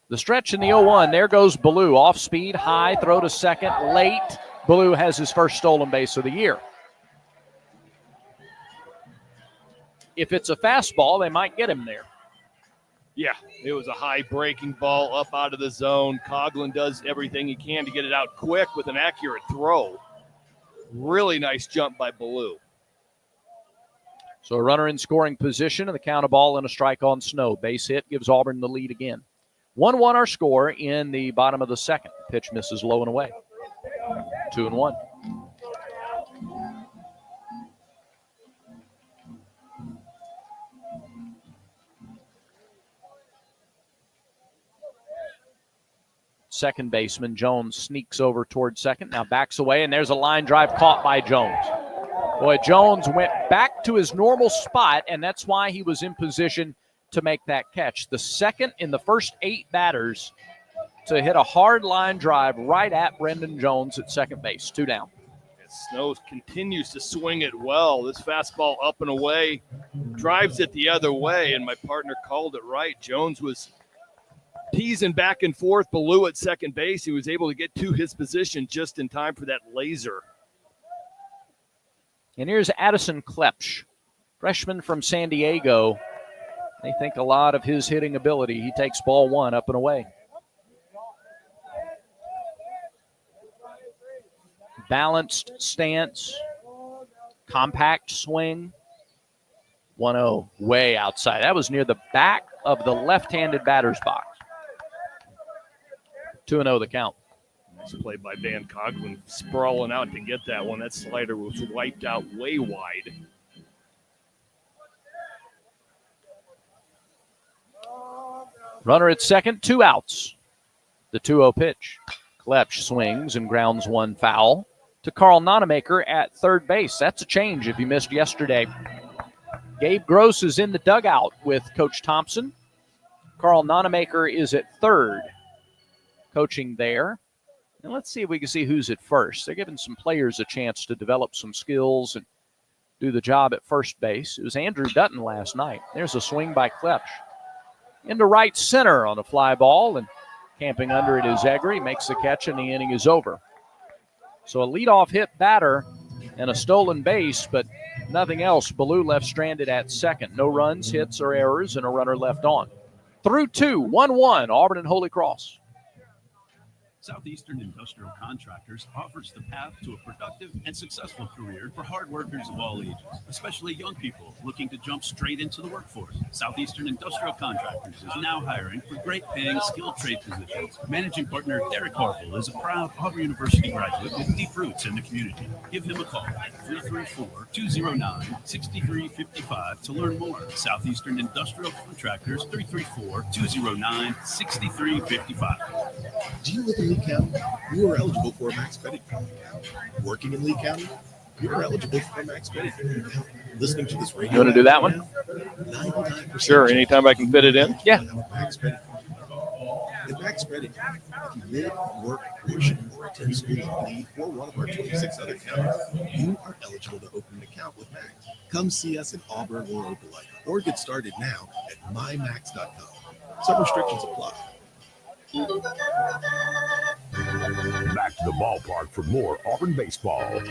The stretch in the 0-1. There goes Ballou. Off speed, high, throw to second, late. Ballou has his first stolen base of the year. If it's a fastball, they might get him there.
Yeah, it was a high breaking ball up out of the zone. Coughlin does everything he can to get it out quick with an accurate throw. Really nice jump by Ballou.
So a runner in scoring position, and the count of ball and a strike on Snow. Base hit gives Auburn the lead again. 1-1 our score in the bottom of the second. Pitch misses low and away. 2-1. Second baseman Jones sneaks over towards second, now backs away, and there's a line drive caught by Jones. Boy, Jones went back to his normal spot, and that's why he was in position to make that catch. The second in the first 8 batters to hit a hard line drive right at Brendan Jones at second base. 2 down.
Snow continues to swing it well. This fastball up and away, drives it the other way, and my partner called it right. Jones was teasing back and forth below at second base. He was able to get to his position just in time for that laser.
And here's Addison Klepsch, freshman from San Diego. They think a lot of his hitting ability. He takes ball 1 up and away. Balanced stance, compact swing. 1-0, way outside. That was near the back of the left-handed batter's box. 2-0 the count.
Nice play by Van Coughlin, sprawling out to get that one. That slider was wiped out way wide.
Runner at second, 2 outs. The 2-0 pitch. Klepsch swings and grounds 1 foul to Carl Nonemaker at third base. That's a change if you missed yesterday. Gabe Gross is in the dugout with Coach Thompson. Carl Nonemaker is at third, coaching there. And let's see if we can see who's at first. They're giving some players a chance to develop some skills and do the job at first base. It was Andrew Dutton last night. There's a swing by Klepsch into right center on a fly ball, and camping under it is Egri. Makes the catch, and the inning is over. So a leadoff hit batter and a stolen base, but nothing else. Ballou left stranded at second. No runs, hits, or errors, and a runner left on. Through 2, 1-1, Auburn and Holy Cross.
Southeastern Industrial Contractors offers the path to a productive and successful career for hard workers of all ages, especially young people looking to jump straight into the workforce. Southeastern Industrial Contractors is now hiring for great-paying skilled trade positions. Managing partner Derek Harville is a proud Auburn University graduate with deep roots in the community. Give him a call at 334-209-6355 to learn more. Southeastern Industrial Contractors, 334-209-6355.
Do you live in Lee County? You are eligible for a Max Petty card. Working in Lee County? You are eligible for a Max Petty card. Listening to this radio.
You want to do that one?
99%
Sure, anytime I can fit it in.
Yeah.
Max Petty card. With Max Petty, if you live, work, worship, or attend school in Lee or one of our 26 other counties, you are eligible to open an account with Max. Come see us in Auburn or Opelika, or get started now at mymax.com. Some restrictions apply.
Back to the ballpark for more Auburn baseball.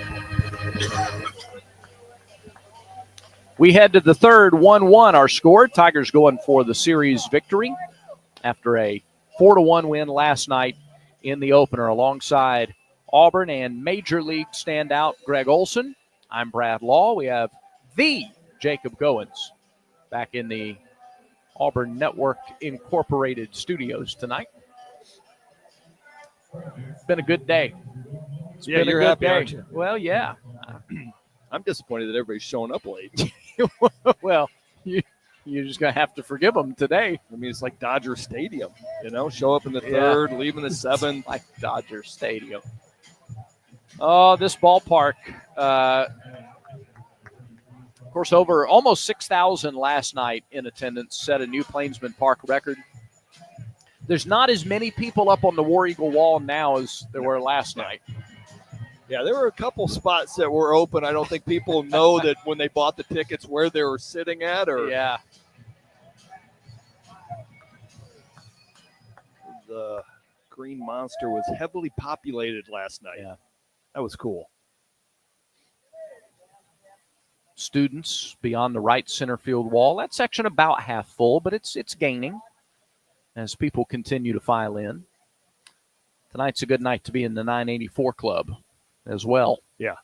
We head to the third, 1-1 our score. Tigers going for the series victory after a 4-1 win last night in the opener alongside Auburn and Major League standout Greg Olson. I'm Brad Law. We have the Jacob Goins back in the Auburn Network Incorporated studios tonight. It's been a good day. It's
Yeah,
been
you're
a good
happy,
day.
aren't you?
Well, yeah.
I'm disappointed that everybody's showing up late.
Well, you're just going to have to forgive them today.
I mean, it's like Dodger Stadium, show up in the third, leave in the seventh.
Like Dodger Stadium. Oh, this ballpark, of course, over almost 6,000 last night in attendance, set a new Plainsman Park record. There's not as many people up on the War Eagle wall now as there were last night.
Yeah, there were a couple spots that were open. I don't think people know that when they bought the tickets where they were sitting at.
Yeah.
The Green Monster was heavily populated last night.
Yeah.
That was cool.
Students beyond the right center field wall. That section about half full, but it's gaining as people continue to file in. Tonight's a good night to be in the 984 club as well.
Yeah.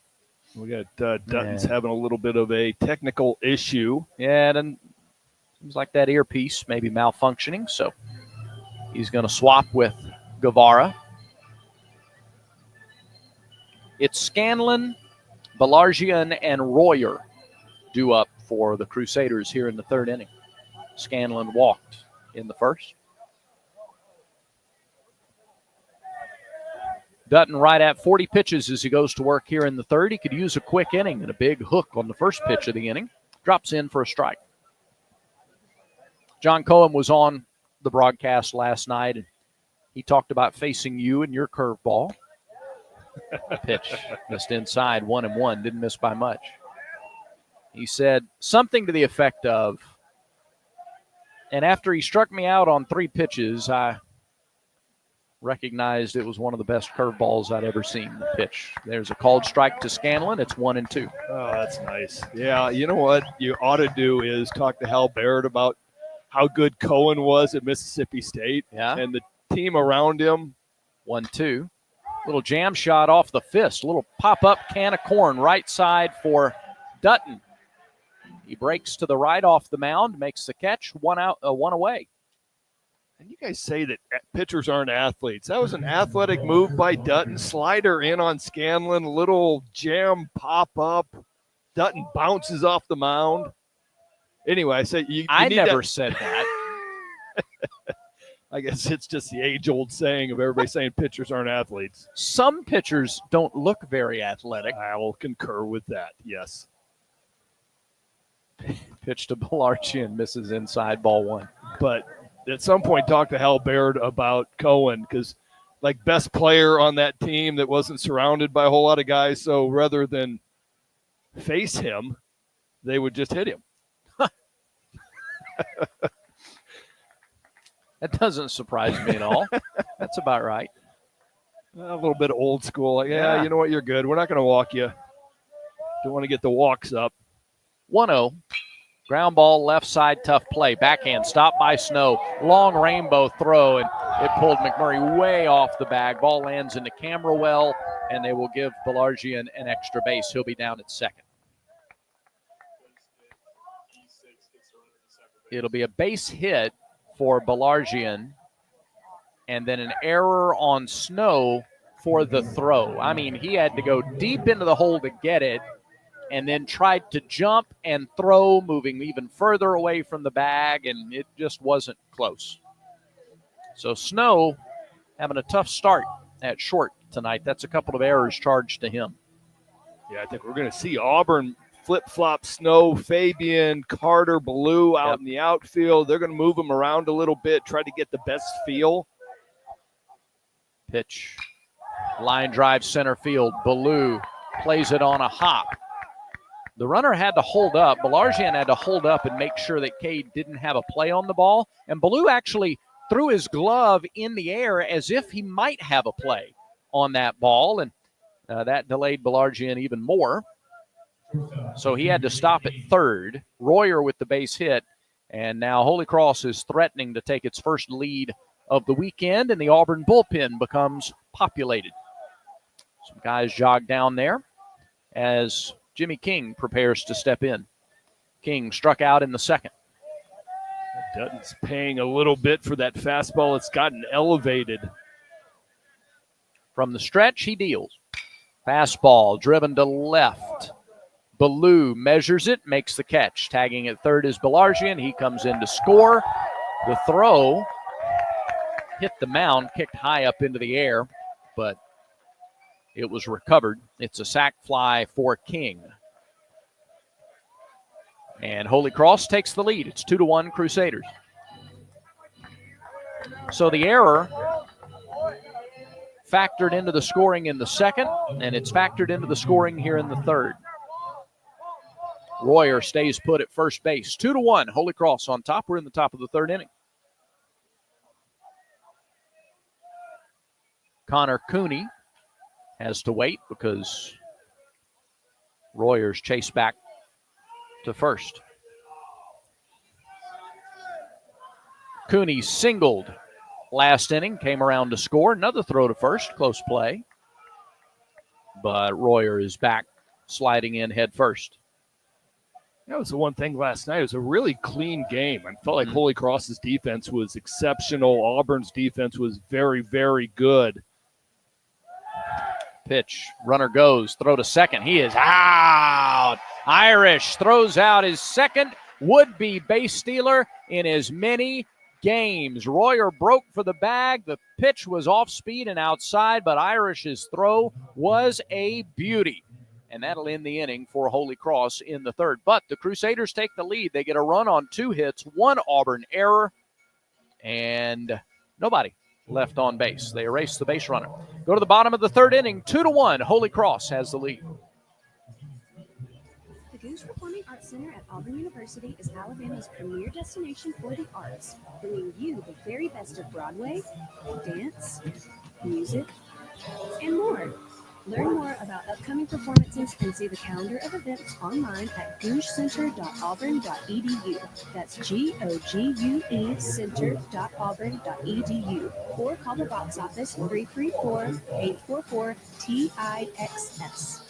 We got Dutton's having a little bit of a technical issue.
Yeah, and seems like that earpiece may be malfunctioning, so he's going to swap with Guevara. It's Scanlon, Belargian, and Royer due up for the Crusaders here in the third inning. Scanlon walked in the first. Dutton right at 40 pitches as he goes to work here in the third. He could use a quick inning and a big hook on the first pitch of the inning. Drops in for a strike. John Cohen was on the broadcast last night, and he talked about facing you and your curveball. Pitch just inside, 1-1, didn't miss by much. He said something to the effect of, and after he struck me out on 3 pitches, I recognized it was one of the best curveballs I'd ever seen. The pitch. There's a called strike to Scanlon. It's 1-2.
Oh, that's nice. Yeah, you know what you ought to do is talk to Hal Barrett about how good Cohen was at Mississippi State.
Yeah.
And the team around him.
1-2. Little jam shot off the fist. Little pop-up can of corn right side for Dutton. He breaks to the right off the mound, makes the catch, 1 out, 1 away.
And you guys say that pitchers aren't athletes. That was an athletic move by Dutton. Slider in on Scanlon, little jam pop-up. Dutton bounces off the mound. Anyway, I said
I never said that.
I guess it's just the age-old saying of everybody saying pitchers aren't athletes.
Some pitchers don't look very athletic.
I will concur with that, yes.
Pitch to Belargian, misses inside, ball 1.
But at some point, talk to Hal Baird about Cohen, because like best player on that team that wasn't surrounded by a whole lot of guys, so rather than face him, they would just hit him.
That doesn't surprise me at all. That's about right.
A little bit old school. Like,
Yeah.
You know what? You're good. We're not going to walk you. Don't want to get the walks up.
1-0. Ground ball, left side, tough play. Backhand, stopped by Snow. Long rainbow throw, and it pulled McMurray way off the bag. Ball lands into camera well, and they will give Belargian an extra base. He'll be down at second. It'll be a base hit for Belargian, and then an error on Snow for the throw. I mean, he had to go deep into the hole to get it, and then tried to jump and throw, moving even further away from the bag, and it just wasn't close. So Snow having a tough start at short tonight. That's a couple of errors charged to him.
Yeah, I think we're going to see Auburn flip-flop Snow, Fabian, Carter, Ballou out in the outfield. They're going to move them around a little bit, try to get the best feel.
Pitch. Line drive center field. Ballou plays it on a hop. The runner had to hold up. Belargian had to hold up and make sure that Cade didn't have a play on the ball. And Ballou actually threw his glove in the air as if he might have a play on that ball. And that delayed Belargian even more. So he had to stop at third. Royer with the base hit. And now Holy Cross is threatening to take its first lead of the weekend, and the Auburn bullpen becomes populated. Some guys jog down there as Jimmy King prepares to step in. King struck out in the second.
Dutton's paying a little bit for that fastball. It's gotten elevated.
From the stretch, he deals. Fastball driven to left. Ballou measures it, makes the catch. Tagging at third is Belargian. He comes in to score. The throw hit the mound, kicked high up into the air, but it was recovered. It's a sac fly for King. And Holy Cross takes the lead. It's 2-1 Crusaders. So the error factored into the scoring in the second, and it's factored into the scoring here in the third. Royer stays put at first base. 2-1, Holy Cross on top. We're in the top of the third inning. Connor Cooney has to wait because Royer's chased back to first. Cooney singled last inning, came around to score. Another throw to first, close play. But Royer is back sliding in head first.
That was the one thing last night. It was a really clean game. I felt like Holy Cross's defense was exceptional. Auburn's defense was very, very good.
Pitch, runner goes, throw to second. He is out. Irish throws out his second would-be base stealer in as many games. Royer broke for the bag. The pitch was off speed and outside, but Irish's throw was a beauty. And that'll end the inning for Holy Cross in the third. But the Crusaders take the lead. They get a run on 2 hits, 1 Auburn error, and nobody left on base. They erase the base runner. Go to the bottom of the third inning, 2-1. Holy Cross has the lead.
The Goose Performing Arts Center at Auburn University is Alabama's premier destination for the arts, bringing you the very best of Broadway, dance, music, and more. Learn more about upcoming performances and see the calendar of events online at gougecenter.auburn.edu. That's GOGUE center.auburn.edu. Or call the box office 334-844-TIXS.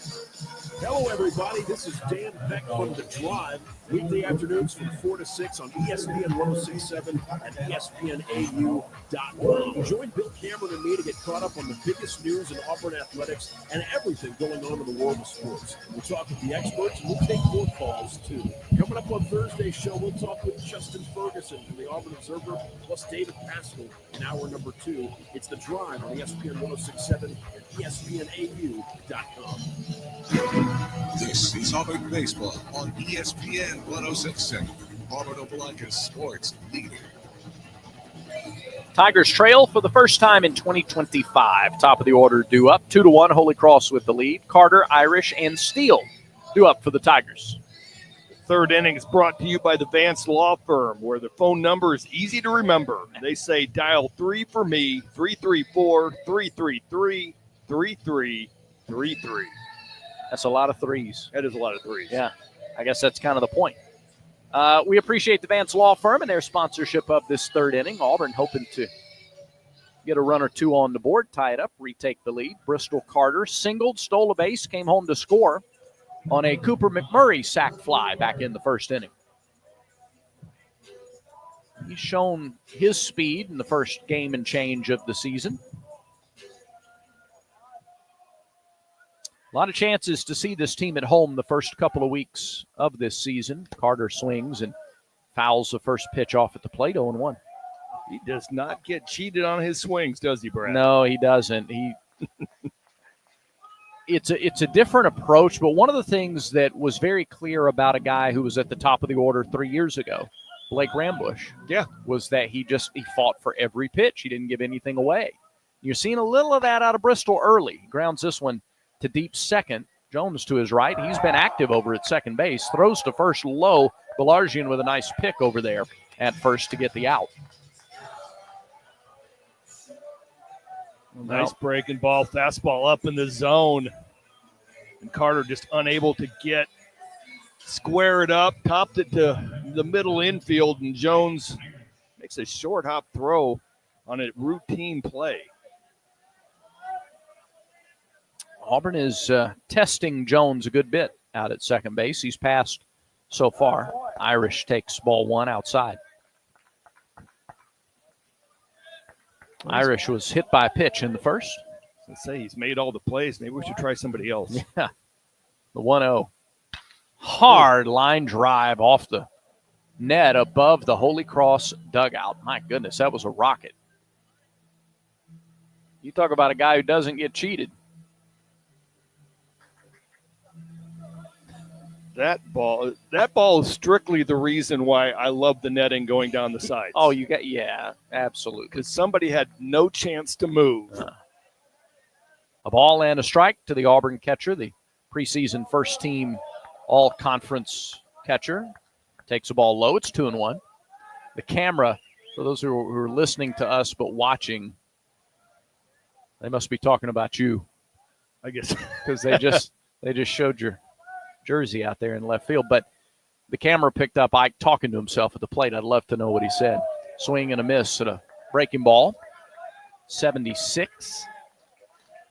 Hello, everybody. This is Dan Beck from The Drive. Weekday afternoons from 4 to 6 on ESPN 1067 and ESPNAU.com. Join Bill Cameron and me to get caught up on the biggest news in Auburn athletics and everything going on in the world of sports. We'll talk with the experts and we'll take more calls, too. Coming up on Thursday's show, we'll talk with Justin Ferguson from the Auburn Observer, plus David Pascal in hour number 2. It's The Drive on ESPN 1067 and ESPNAU.com.
This is Auburn Baseball on ESPN 1067. Auburn Opelika's sports leader.
Tigers trail for the first time in 2025. Top of the order due up. 2-1. Holy Cross with the lead. Carter, Irish, and Steele due up for the Tigers.
Third inning is brought to you by the Vance Law Firm, where the phone number is easy to remember. They say dial 3 for me, 334-333-3333.
That's a lot of threes.
That is a lot of threes.
Yeah, I guess that's kind of the point. We appreciate the Vance Law Firm and their sponsorship of this third inning. Auburn hoping to get a run or 2 on the board, tie it up, retake the lead. Bristol Carter singled, stole a base, came home to score on a Cooper McMurray sac fly back in the first inning. He's shown his speed in the first game and change of the season. A lot of chances to see this team at home the first couple of weeks of this season. Carter swings and fouls the first pitch off at the plate, 0-1.
He does not get cheated on his swings, does he, Brad?
No, he doesn't. It's a different approach, but one of the things that was very clear about a guy who was at the top of the order 3 years ago, Blake Rambush, was that he fought for every pitch. He didn't give anything away. You're seeing a little of that out of Bristol early. He grounds this one to deep second. Jones to his right. He's been active over at second base. Throws to first low. Belargian with a nice pick over there at first to get the out.
Nice breaking ball. Fastball up in the zone. And Carter just unable to square it up. Topped it to the middle infield. And Jones makes a short hop throw on a routine play.
Auburn is testing Jones a good bit out at second base. He's passed so far. Irish takes ball 1 outside. Irish was hit by a pitch in the first.
I say he's made all the plays. Maybe we should try somebody else.
Yeah. The 1-0. Hard line drive off the net above the Holy Cross dugout. My goodness, that was a rocket. You talk about a guy who doesn't get cheated.
That ball is strictly the reason why I love the netting going down the sides.
Oh, yeah, absolutely.
Because somebody had no chance to move.
A ball and a strike to the Auburn catcher, the preseason first team all-conference catcher. Takes the ball low. It's 2-1. The camera, for those who are listening to us but watching, they must be talking about you.
I guess.
Because they just showed your jersey out there in left field. But the camera picked up Ike talking to himself at the plate. I'd love to know what he said. Swing and a miss and a breaking ball. 76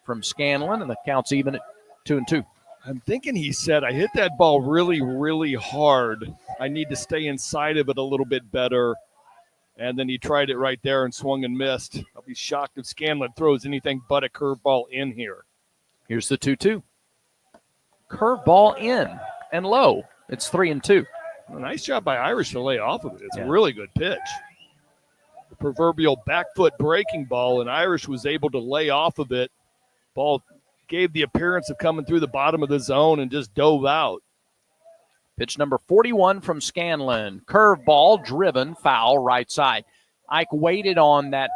from Scanlon, and the count's even at 2-2.
I'm thinking he said, I hit that ball really, really hard. I need to stay inside of it a little bit better. And then he tried it right there and swung and missed. I'll be shocked if Scanlon throws anything but a curveball in here.
Here's the 2-2. Curveball in and low. It's 3-2.
A nice job by Irish to lay off of it. It's a really good pitch. The proverbial back foot breaking ball, and Irish was able to lay off of it. Ball gave the appearance of coming through the bottom of the zone and just dove out.
Pitch number 41 from Scanlon. Curveball, driven, foul, right side. Ike waited on that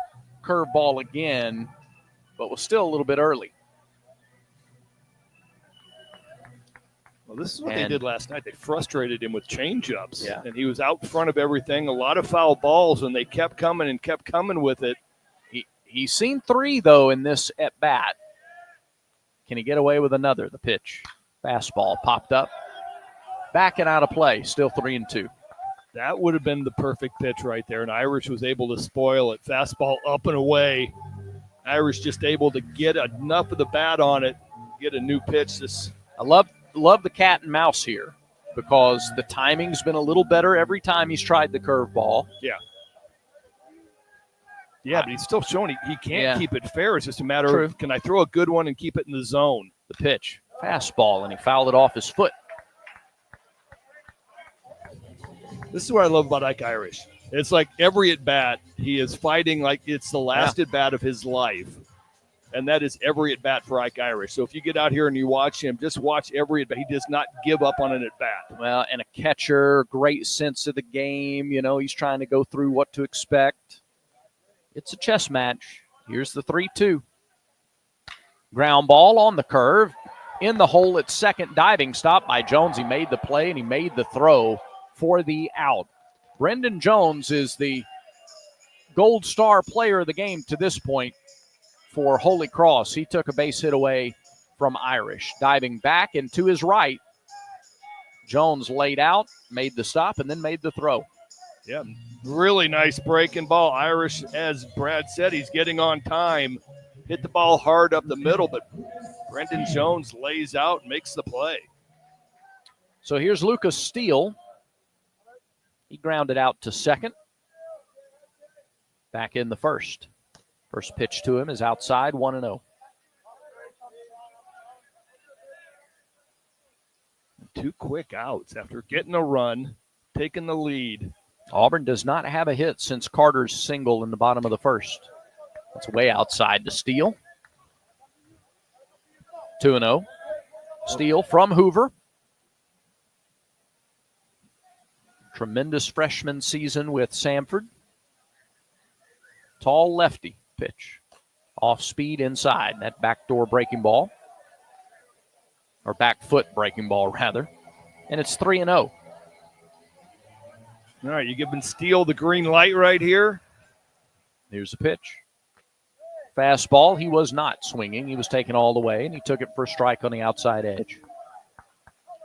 curveball again, but was still a little bit early.
Well, this is what they did last night. They frustrated him with changeups, and he was out in front of everything. A lot of foul balls, and they kept coming and kept coming with it.
He's seen 3, though, in this at-bat. Can he get away with another? The pitch. Fastball popped up. Back and out of play, still 3-2.
That would have been the perfect pitch right there, and Irish was able to spoil it. Fastball up and away. Irish just able to get enough of the bat on it, get a new pitch.
I love the cat and mouse here because the timing's been a little better every time he's tried the curveball.
Yeah, but he's still showing he can't keep it fair. It's just a matter of, can I throw a good one and keep it in the zone?
The pitch, fastball, and he fouled it off his foot.
This is what I love about Ike Irish. It's like every at-bat, he is fighting like it's the last at-bat of his life. And that is every at-bat for Ike Irish. So if you get out here and you watch him, just watch every at-bat. He does not give up on an at-bat.
Well, and a catcher, great sense of the game. You know, he's trying to go through what to expect. It's a chess match. Here's the 3-2. Ground ball on the curve. In the hole at second, diving stop by Jones. He made the play and he made the throw for the out. Brendan Jones is the Gold Star player of the game to this point for Holy Cross. He took a base hit away from Irish. Diving back and to his right, Jones laid out, made the stop, and then made the throw.
Yeah, really nice breaking ball. Irish, as Brad said, he's getting on time. Hit the ball hard up the middle, but Brendan Jones lays out and makes the play.
So here's Lucas Steele. He grounded out to second. Back in the first. First pitch to him is outside, 1-0.
2 quick outs after getting a run, taking the lead.
Auburn does not have a hit since Carter's single in the bottom of the first. That's way outside to Steele. 2-0. Steele from Hoover. Tremendous freshman season with Samford. Tall lefty pitch. Off speed inside. That backdoor breaking ball. Or back foot breaking ball, rather. And it's 3-0.
All right, you giving Steele the green light right here?
Here's the pitch. Fastball. He was not swinging. He was taken all the way, and he took it for a strike on the outside edge.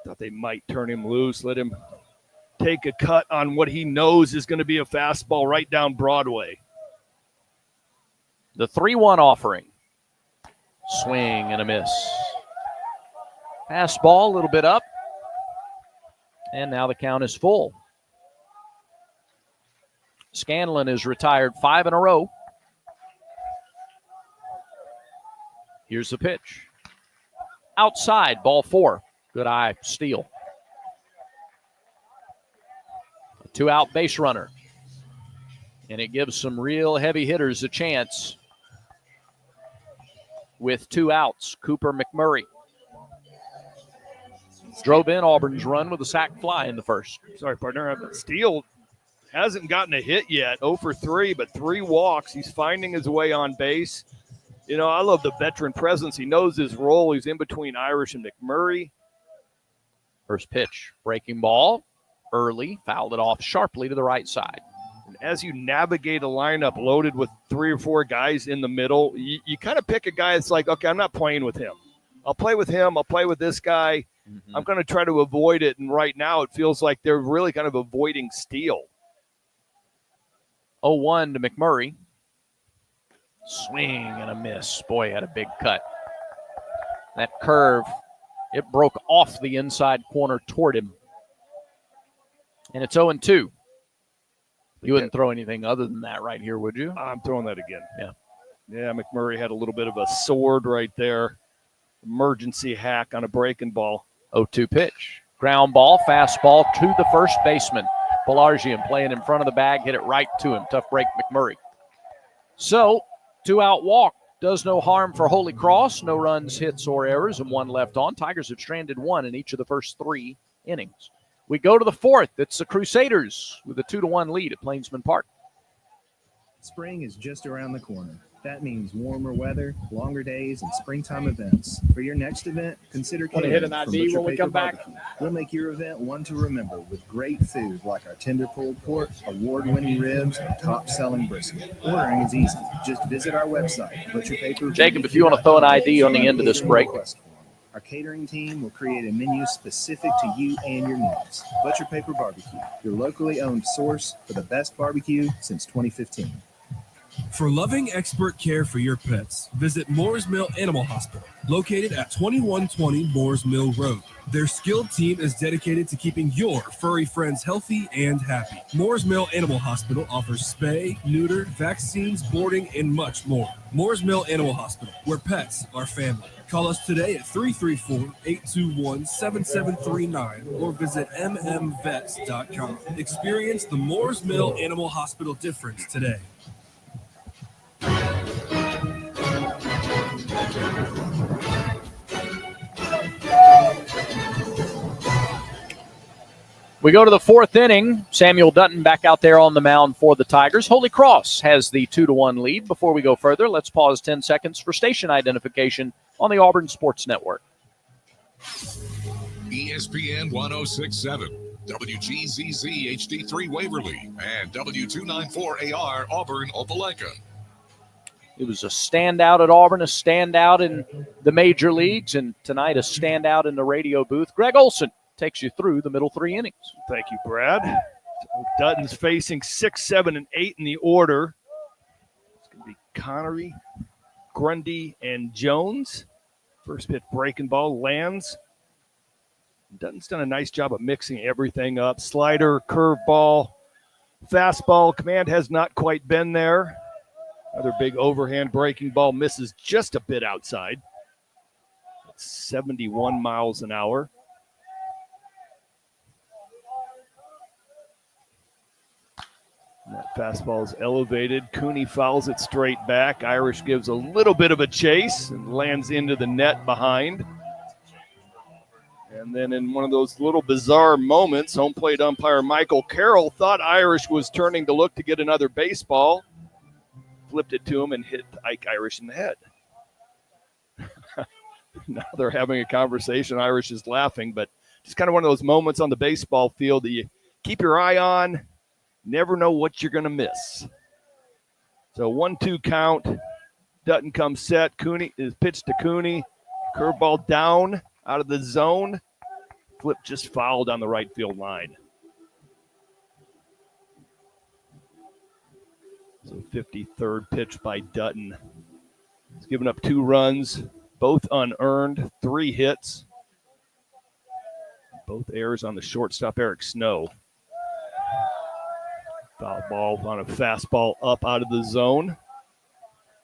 Thought they might turn him loose, let him take a cut on what he knows is going to be a fastball right down Broadway.
The 3-1 offering. Swing and a miss. Fastball, a little bit up. And now the count is full. Scanlon is retired 5 in a row. Here's the pitch. Outside, ball 4. Good eye, Steele. A 2-out base runner. And it gives some real heavy hitters a chance. With 2 outs, Cooper McMurray drove in Auburn's run with a sac fly in the first.
Sorry, partner. Steele hasn't gotten a hit yet, 0 for 3, but 3 walks. He's finding his way on base. You know, I love the veteran presence. He knows his role. He's in between Irish and McMurray.
First pitch, breaking ball, early, fouled it off sharply to the right side.
And as you navigate a lineup loaded with 3 or 4 guys in the middle, you kind of pick a guy that's like, okay, I'm not playing with him. I'll play with him. I'll play with this guy. I'm going to try to avoid it. And right now it feels like they're really kind of avoiding Steele.
0-1 to McMurray. Swing and a miss. Boy, had a big cut. That curve It broke off the inside corner toward him. And it's 0-2. You wouldn't throw anything other than that right here, would you?
I'm throwing that again.
Yeah.
Yeah, McMurray had a little bit of a sword right there. Emergency hack on a breaking ball.
0-2 pitch. Ground ball, fastball to the first baseman. Pelargian playing in front of the bag, hit it right to him. Tough break, McMurray. So, 2-out walk does no harm for Holy Cross. No runs, hits, or errors, and 1 left on. Tigers have stranded 1 in each of the first 3 innings. We go to the 4th. It's the Crusaders with a 2-1 lead at Plainsman Park.
Spring is just around the corner. That means warmer weather, longer days, and springtime events. For your next event, consider
Want to
catering
hit an
from
ID
Butcher
when we
Paper
come back?
Barbecue. We'll make your event one to remember with great food like our tender pulled pork, award-winning ribs, and top-selling brisket. Ordering is easy. Just visit our website, butcherpaper.
Jacob, if you want to throw an ID on the end of this break.
Our catering team will create a menu specific to you and your needs. Butcher Paper Barbecue, your locally owned source for the best barbecue since 2015.
For loving expert care for your pets, visit Moores Mill Animal Hospital, located at 2120 Moores Mill Road. Their skilled team is dedicated to keeping your furry friends healthy and happy. Moores Mill Animal Hospital offers spay, neuter, vaccines, boarding, and much more. Moores Mill Animal Hospital, where pets are family. Call us today at 334-821-7739 or visit mmvets.com. Experience the Moores Mill Animal Hospital difference today.
We go to the 4th inning. Samuel Dutton back out there on the mound for the Tigers. Holy Cross has the 2-1 lead. Before we go further, let's pause 10 seconds for station identification on the Auburn Sports Network.
ESPN 1067, WGZZ HD3 Waverly, and W294AR Auburn Opelika.
It was a standout at Auburn, a standout in the major leagues, and tonight a standout in the radio booth. Greg Olson takes you through the middle 3 innings.
Thank you, Brad. Dutton's facing 6, 7, and 8 in the order. It's going to be Connery, Grundy, and Jones. First pitch breaking ball lands. Dutton's done a nice job of mixing everything up. Slider, curveball, fastball. Command has not quite been there. Another big overhand breaking ball misses just a bit outside. 71 miles an hour. And that fastball is elevated. Cooney fouls it straight back. Irish gives a little bit of a chase and lands into the net behind. And then in one of those little bizarre moments, home plate umpire Michael Carroll thought Irish was turning to look to get another baseball. Flipped it to him and hit Ike Irish in the head. Now they're having a conversation. Irish is laughing, but just kind of one of those moments on the baseball field that you keep your eye on. Never know what you're going to miss. So 1-2 count. Dutton comes set. Cooney is pitched to Cooney. Curveball down out of the zone. Flip just fouled on the right field line. So 53rd pitch by Dutton. He's given up 2 runs, both unearned, 3 hits. Both errors on the shortstop, Eric Snow. Foul ball on a fastball up out of the zone.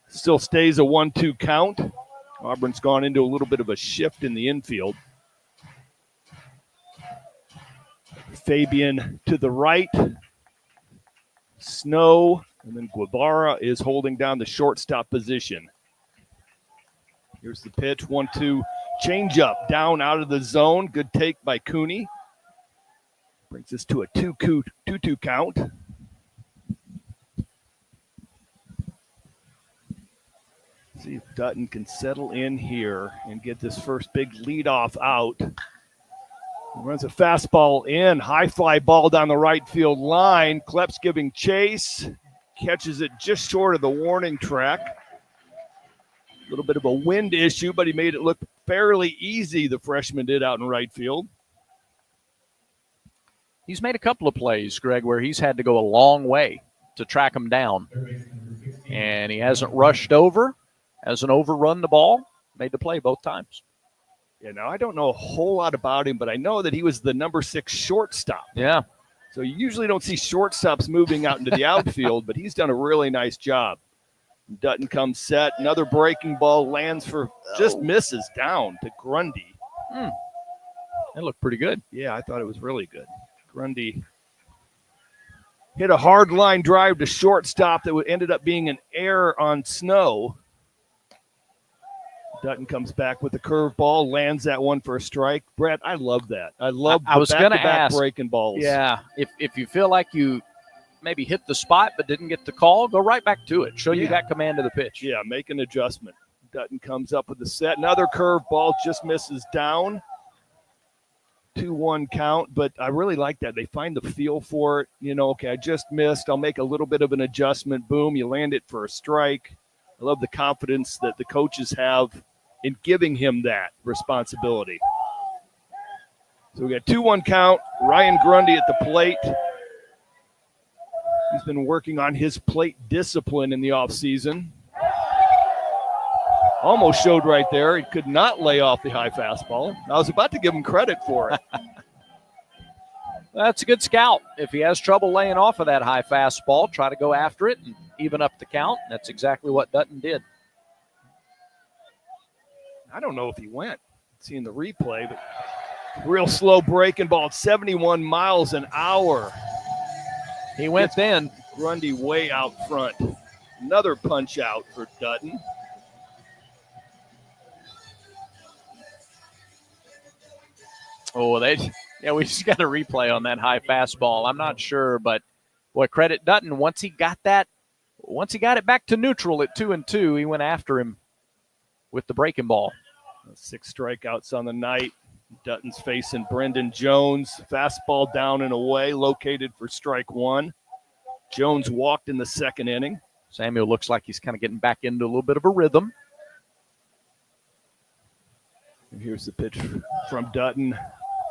Still stays a 1-2 count. Auburn's gone into a little bit of a shift in the infield. Fabian to the right. Snow, and then Guevara is holding down the shortstop position. Here's the pitch, 1-2, changeup down out of the zone. Good take by Cooney. Brings us to a 2-2 count. See if Dutton can settle in here and get this first big leadoff out. He runs a fastball in, high fly ball down the right field line. Klepp's giving chase, catches it just short of the warning track. A little bit of a wind issue, but he made it look fairly easy, the freshman did out in right field.
He's made a couple of plays, Greg, where he's had to go a long way to track him down. And he hasn't rushed over, hasn't overrun the ball, made the play both times.
Yeah, now I don't know a whole lot about him, but I know that he was the number 6 shortstop.
Yeah.
So you usually don't see shortstops moving out into the outfield, but he's done a really nice job. Dutton comes set. Another breaking ball lands for just misses down to Grundy.
That looked pretty good.
Yeah, I thought it was really good. Grundy hit a hard line drive to shortstop that ended up being an error on Snow. Dutton comes back with the curveball, lands that one for a strike. Brett, I love that. I love
I was going to
back-to-back
ask,
breaking balls.
Yeah, if you feel like you maybe hit the spot but didn't get the call, go right back to it. Show you got command of the pitch.
Yeah, make an adjustment. Dutton comes up with the set. Another curveball just misses down. 2-1 count, but I really like that. They find the feel for it. You know, okay, I just missed. I'll make a little bit of an adjustment. Boom, you land it for a strike. I love the confidence that the coaches have in giving him that responsibility. So we got 2-1 count. Ryan Grundy at the plate. He's been working on his plate discipline in the offseason. Almost showed right there. He could not lay off the high fastball. I was about to give him credit for it.
That's a good scout. If he has trouble laying off of that high fastball, try to go after it and even up the count. That's exactly what Dutton did.
I don't know if he went. Seeing the replay, but real slow breaking ball at 71 miles an hour.
He went then.
Grundy way out front. Another punch out for Dutton.
Oh, we just got a replay on that high fastball. I'm not sure, but boy, credit Dutton. Once he got it back to neutral at 2-2, he went after him with the breaking ball.
6 strikeouts on the night. Dutton's facing Brendan Jones. Fastball down and away, located for strike 1. Jones walked in the second inning.
Samuel looks like he's kind of getting back into a little bit of a rhythm.
And here's the pitch from Dutton.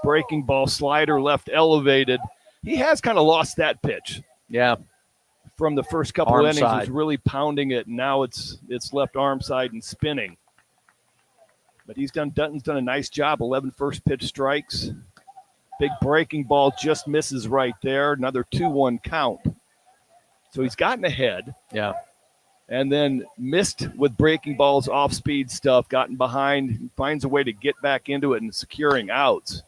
Breaking ball, slider left elevated. He has kind of lost that pitch.
Yeah.
From the first couple
Arm
innings,
side.
he was really pounding it. Now it's left arm side and spinning. But Dutton's done a nice job. 11 first pitch strikes. Big breaking ball just misses right there. Another 2-1 count. So he's gotten ahead.
Yeah.
And then missed with breaking balls, off-speed stuff, gotten behind, finds a way to get back into it and securing outs.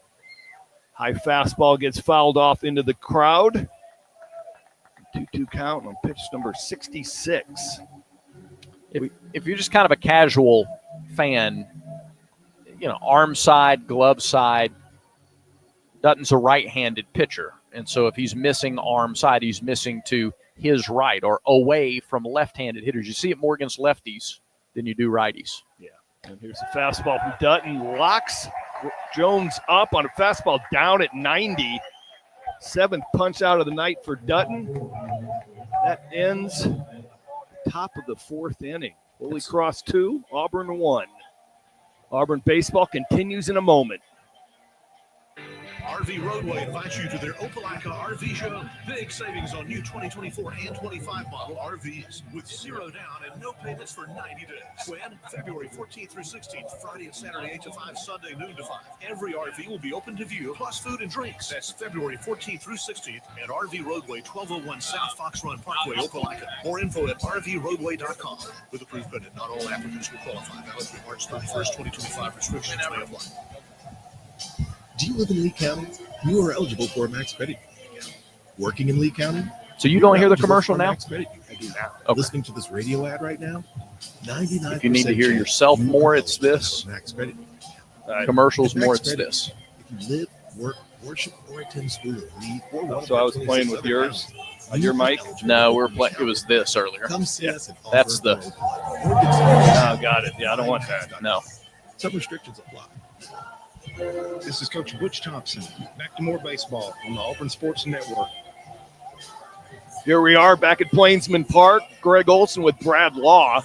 High fastball gets fouled off into the crowd. 2-2 count on pitch number 66.
If you're just kind of a casual fan, arm side, glove side, Dutton's a right-handed pitcher. And so if he's missing arm side, he's missing to his right or away from left-handed hitters. You see it more against lefties than you do righties.
Yeah. And here's a fastball from Dutton. Locks Jones up on a fastball down at 90. 7th punch out of the night for Dutton. That ends top of the 4th inning. Holy Cross 2, Auburn 1. Auburn baseball continues in a moment.
RV Roadway invites you to their Opelika RV show. Big savings on new 2024 and 25 model RVs with 0 down and no payments for 90 days. When? February 14th through 16th, Friday and Saturday 8 to 5, Sunday noon to 5. Every RV will be open to view, plus food and drinks. That's February 14th through 16th at RV Roadway, 1201 South Fox Run Parkway, Opelika. More info at rvroadway.com. With approved credit, not all applicants will qualify. Valid through March 31st, 2025. Restrictions may apply.
Do you live in Lee County? You are eligible for a Max Credit Union. Working in Lee County?
So you don't hear the
eligible
commercial
for a
now?
Max Credit Union. I do now.
Okay.
Listening to this radio ad right now? 99%.
If you need to hear yourself
chance
more,
you are
it's
eligible
this.
for a Max Credit Union.
Commercials
Max
more, it's
Credit
this.
If you live, work, worship, or attend school in Lee or one of
So I
our
was
26
playing with
other
yours
counties,
on your
you are
mic?
eligible
No,
for
it was this earlier.
Come see us at
That's
Auburn
the-
Opelika. Or get started.
Oh, got it. Yeah, I don't want that.
No.
Some restrictions apply.
This is Coach Butch Thompson. Back to more baseball on the Auburn Sports Network.
Here we are back at Plainsman Park. Greg Olson with Brad Law.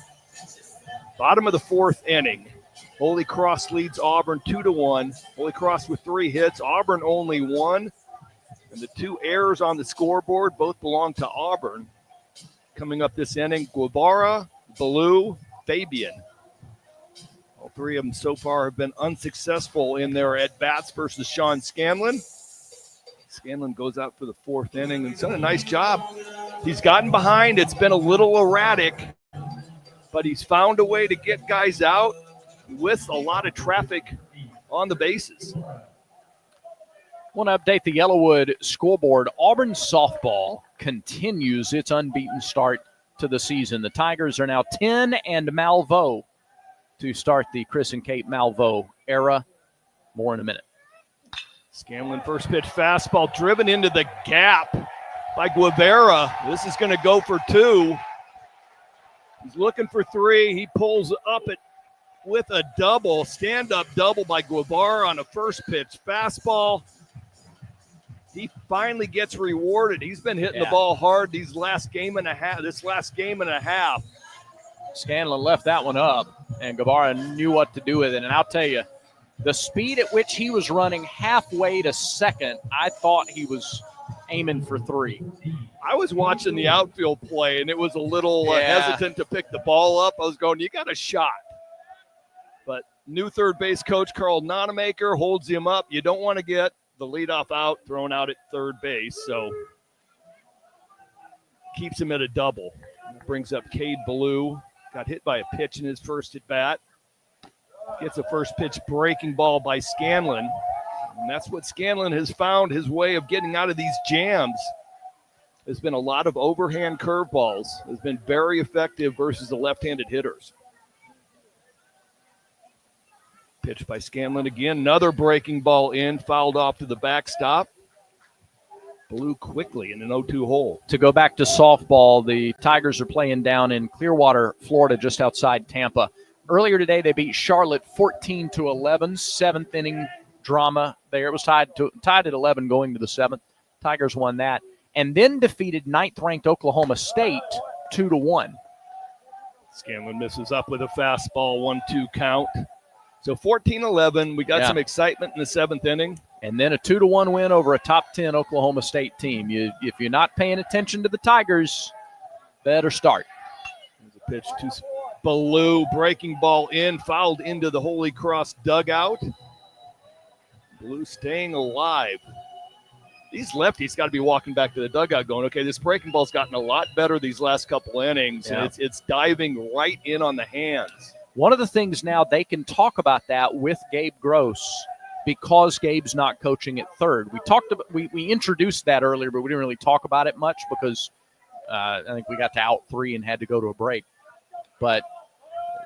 Bottom of the 4th inning. Holy Cross leads Auburn 2-1. Holy Cross with 3 hits. Auburn only 1. And the 2 errors on the scoreboard both belong to Auburn. Coming up this inning, Guevara, Ballou, Fabian. All three of them so far have been unsuccessful in their at-bats versus Sean Scanlon. Scanlon goes out for the fourth inning and done a nice job. He's gotten behind. It's been a little erratic, but he's found a way to get guys out with a lot of traffic on the bases.
Want to update the Yellowwood scoreboard. Auburn softball continues its unbeaten start to the season. The Tigers are now 10 and Malvo to start the Chris and Kate Malvo era. More in a minute.
Scanlon first pitch fastball driven into the gap by Guevara. This is going to go for 2. He's looking for 3. He pulls up it with a double, stand-up double by Guevara on a first pitch fastball. He finally gets rewarded. He's been hitting the ball hard this last game and a half.
Scanlon left that one up, and Guevara knew what to do with it. And I'll tell you, the speed at which he was running halfway to second, I thought he was aiming for 3.
I was watching the outfield play, and it was a little hesitant to pick the ball up. I was going, you got a shot. But new third base coach Carl Nonemaker holds him up. You don't want to get the leadoff out, thrown out at third base. So keeps him at a double. Brings up Cade Ballou. Got hit by a pitch in his first at bat. Gets a first pitch breaking ball by Scanlon. And that's what Scanlon has found his way of getting out of these jams. There's been a lot of overhand curveballs. Has been very effective versus the left-handed hitters. Pitch by Scanlon again. Another breaking ball in, fouled off to the backstop. Ballou quickly in an 0-2 hole.
To go back to softball, the Tigers are playing down in Clearwater, Florida, just outside Tampa. Earlier today, they beat Charlotte 14-11, 7th inning drama there. It was tied at 11 going to the 7th. Tigers won that. And then defeated 9th-ranked Oklahoma State 2-1.
Scanlon misses up with a fastball, 1-2 count. So 14-11, we got some excitement in the 7th inning.
And then a 2-1 win over a top 10 Oklahoma State team. If you're not paying attention to the Tigers, better start.
There's a pitch to Ballou, breaking ball in, fouled into the Holy Cross dugout. Ballou staying alive. These lefties got to be walking back to the dugout going, okay, this breaking ball's gotten a lot better these last couple innings.
Yeah.
And it's diving right in on the hands.
One of the things now, they can talk about that with Gabe Gross because Gabe's not coaching at third. We introduced that earlier, but we didn't really talk about it much because I think we got to out 3 and had to go to a break. But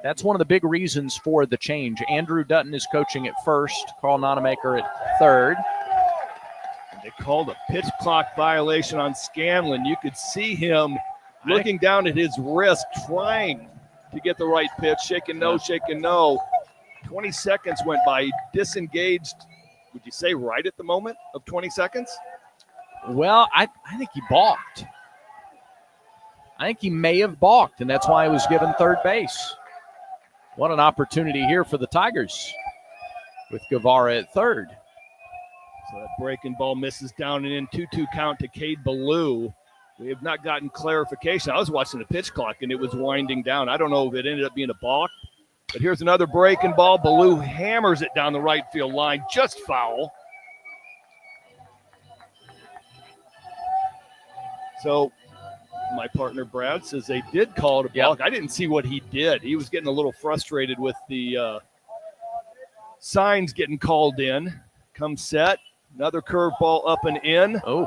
that's one of the big reasons for the change. Andrew Dutton is coaching at first, Carl Nonemaker at third.
They called a pitch clock violation on Scanlon. You could see him looking down at his wrist, trying to get the right pitch, shaking no. 20 seconds went by. He disengaged, would you say right at the moment of 20 seconds?
Well, I think he balked. I think he may have balked, and that's why he was given third base. What an opportunity here for the Tigers with Guevara at third.
So that breaking ball misses down and in, 2-2 count to Cade Ballou. We have not gotten clarification. I was watching the pitch clock, and it was winding down. I don't know if it ended up being a balk, but here's another breaking ball. Ballou hammers it down the right field line, just foul. So my partner Brad says they did call it a balk. I didn't see what he did. He was getting a little frustrated with the signs getting called in. Come set. Another curveball up and in.
Oh.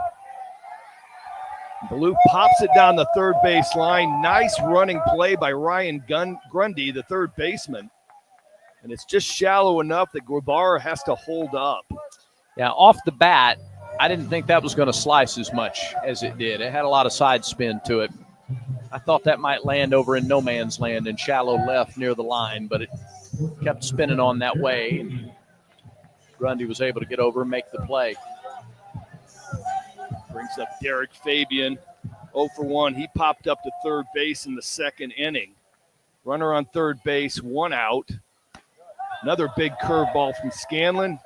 Ballou pops it down the third base line. Nice running play by Ryan Grundy, the third baseman. And it's just shallow enough that Guevara has to hold up.
Yeah, off the bat, I didn't think that was going to slice as much as it did. It had a lot of side spin to it. I thought that might land over in no man's land in shallow left near the line, but it kept spinning on that way. And Grundy was able to get over and make the play.
Brings up Derek Fabian, 0 for 1. He popped up to third base in the second inning. Runner on third base, 1 out. Another big curveball from Scanlon.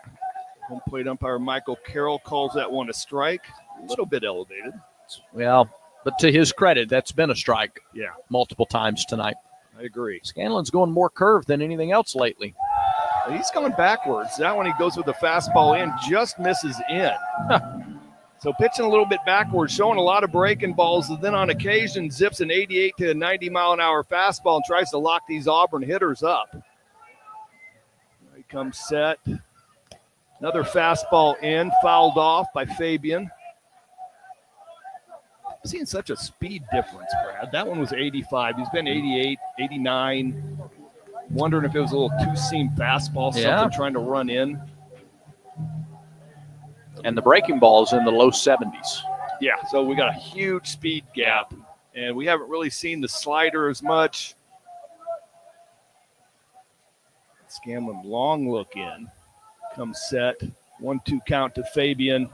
Home plate umpire Michael Carroll calls that one a strike. A little bit elevated.
Well, but to his credit, that's been a strike.
Yeah.
Multiple times tonight.
I agree.
Scanlon's going more curve than anything else lately.
He's going backwards. That one he goes with the fastball in, just misses in. So pitching a little bit backwards, showing a lot of breaking balls, and then on occasion zips an 88 to a 90-mile-an-hour fastball and tries to lock these Auburn hitters up. Here he comes set. Another fastball in, fouled off by Fabian. I'm seeing such a speed difference, Brad. That one was 85. He's been 88, 89. Wondering if it was a little two-seam fastball, something trying to run in.
And the breaking ball's in the low 70s.
Yeah, so we got a huge speed gap, and we haven't really seen the slider as much. Scanlon, long look in. Comes set. 1-2 count to Fabian.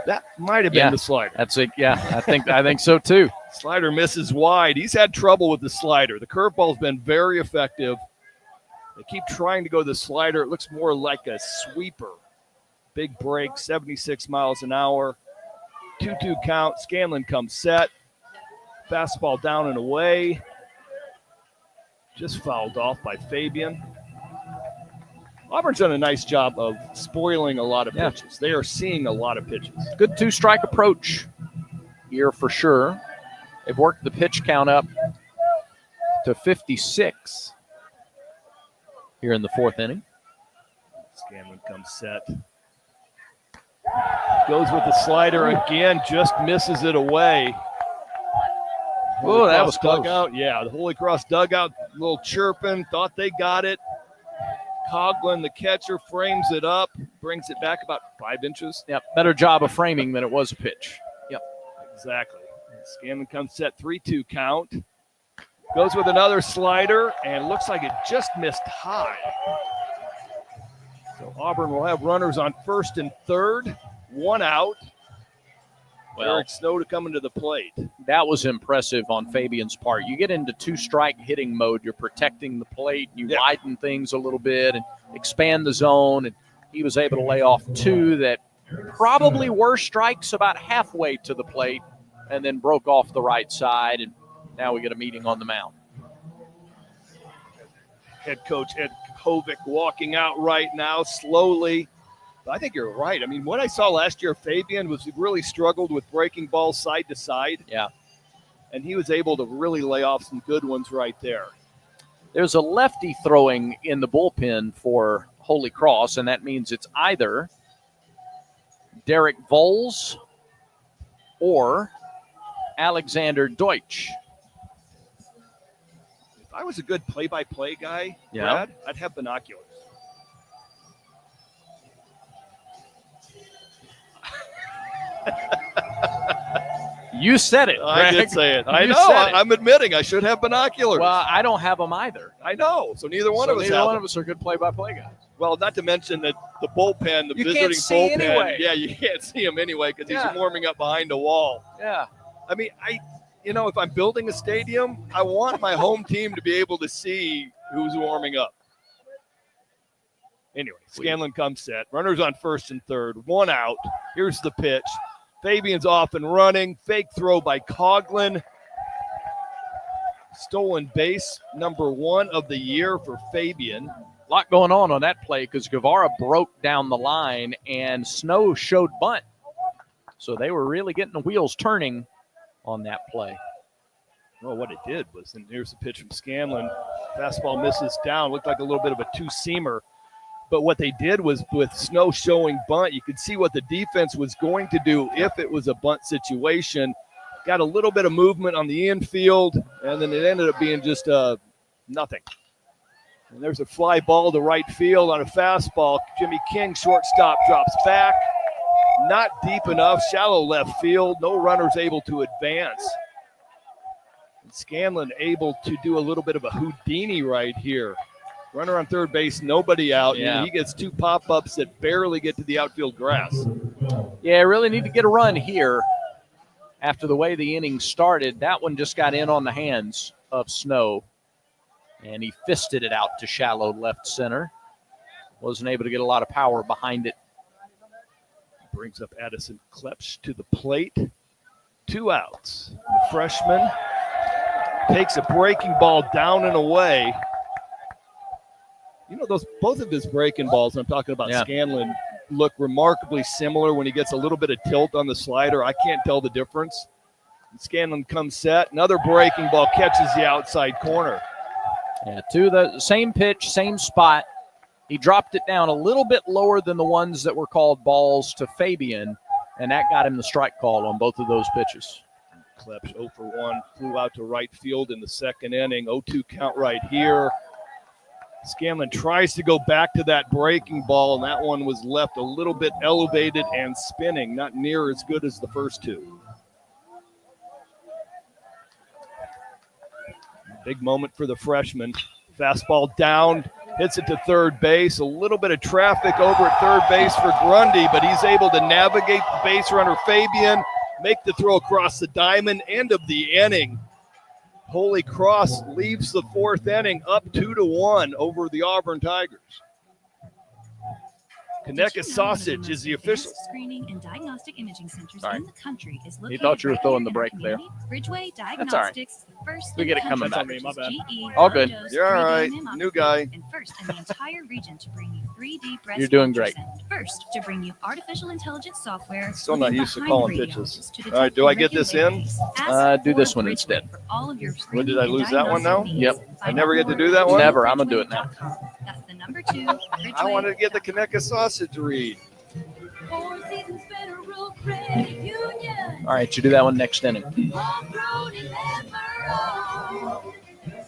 That might have been the slider.
That's it. Yeah, I think so too.
Slider misses wide. He's had trouble with the slider. The curveball's been very effective. They keep trying to go the slider. It looks more like a sweeper. Big break, 76 miles an hour. 2-2 count. Scanlon comes set. Fastball down and away. Just fouled off by Fabian. Auburn's done a nice job of spoiling a lot of pitches. They are seeing a lot of pitches.
Good two-strike approach here for sure. They've worked the pitch count up to 56 here in the fourth inning.
Scanlon comes set. Goes with the slider again, just misses it away.
Oh, that was close.
Dugout. Yeah, the Holy Cross dugout, a little chirping, thought they got it. Coughlin, the catcher, frames it up, brings it back about 5 inches.
Yep, better job of framing than it was a pitch. Yep.
Exactly. Scanlon comes set, 3-2 count. Goes with another slider, and looks like it just missed high. So Auburn will have runners on first and third, 1 out.
Well,
Eric Snow to come into the plate.
That was impressive on Fabian's part. You get into two-strike hitting mode, you're protecting the plate, you widen things a little bit and expand the zone, and he was able to lay off 2 that probably were strikes about halfway to the plate and then broke off the right side, and now we get a meeting on the mound.
Head coach Ed Kovic walking out right now slowly. I think you're right. I mean, what I saw last year, Fabian really struggled with breaking balls side to side.
Yeah.
And he was able to really lay off some good ones right there.
There's a lefty throwing in the bullpen for Holy Cross, and that means it's either Derek Voles or Alexander Deutsch.
If I was a good play-by-play guy,
Yeah.
Brad, I'd have binoculars.
You said it,
I
Greg.
did say it. I
You
know.
said it.
I'm admitting I should have binoculars.
Well, I don't have them either.
I know. So neither one of us
Neither
have
one
them.
of us are good play-by-play guys.
Well, not to mention that the bullpen, the
You
visiting
can't see
bullpen.
anyway.
Yeah, you can't see him anyway because
Yeah.
he's warming up behind a wall.
Yeah.
I mean, if I'm building a stadium, I want my home team to be able to see who's warming up. Anyway, Scanlon comes set. Runners on first and third. 1 out. Here's the pitch. Fabian's off and running. Fake throw by Coughlin. Stolen base number 1 of the year for Fabian.
A lot going on that play because Guevara broke down the line and Snow showed bunt. So they were really getting the wheels turning on that play.
Well, what it did was, and here's the pitch from Scanlon. Fastball misses down. Looked like a little bit of a two-seamer. But what they did was, with Snow showing bunt, you could see what the defense was going to do if it was a bunt situation. Got a little bit of movement on the infield, and then it ended up being just nothing. And there's a fly ball to right field on a fastball. Jimmy King, shortstop, drops back. Not deep enough, shallow left field. No runners able to advance. And Scanlon able to do a little bit of a Houdini right here. Runner on third base, nobody out.
Yeah.
And he gets 2 pop-ups that barely get to the outfield grass.
Yeah, really need to get a run here after the way the inning started. That one just got in on the hands of Snow, and he fisted it out to shallow left center. Wasn't able to get a lot of power behind it.
Brings up Addison Klepsch to the plate. 2 outs. The freshman takes a breaking ball down and away. You know, both of his breaking balls, I'm talking about Scanlon, look remarkably similar when he gets a little bit of tilt on the slider. I can't tell the difference. Scanlon comes set. Another breaking ball catches the outside corner.
Yeah, to the same pitch, same spot. He dropped it down a little bit lower than the ones that were called balls to Fabian, and that got him the strike call on both of those pitches.
Klepsch 0 for 1, flew out to right field in the second inning. 0-2 count right here. Scanlon tries to go back to that breaking ball, and that one was left a little bit elevated and spinning, not near as good as the first two. Big moment for the freshman. Fastball down, hits it to third base. A little bit of traffic over at third base for Grundy, but he's able to navigate the base runner Fabian, make the throw across the diamond. End of the inning. Holy Cross leaves the fourth inning up 2-1 over the Auburn Tigers. Conecuh Sausage is the official.
Screening and diagnostic imaging centers in the country is located.
He thought you were throwing the break there.
Bridgeway
That's all right.
Diagnostics, first
We get it coming back.
my bad.
All good.
You're all right. New guy.
And first in the entire region to bring you 3D breast.
You're doing great.
First to bring you artificial intelligence software.
Still not used to
behind
calling
radios
pitches.
to
All right, do I get this in?
irregularities. Ask
Do
for
this one
Bridgeway
instead.
for all of your
When did I
screening
lose
and
that one now?
diagnostic
Yep.
needs.
I never get to do that one?
Never. I'm going to do it now.
That's the number 2.
I wanted to get the Conecuh Sausage read.
Four Seasons Federal Credit Union.
All right, you do that one next inning.
Homegrown in Emerald.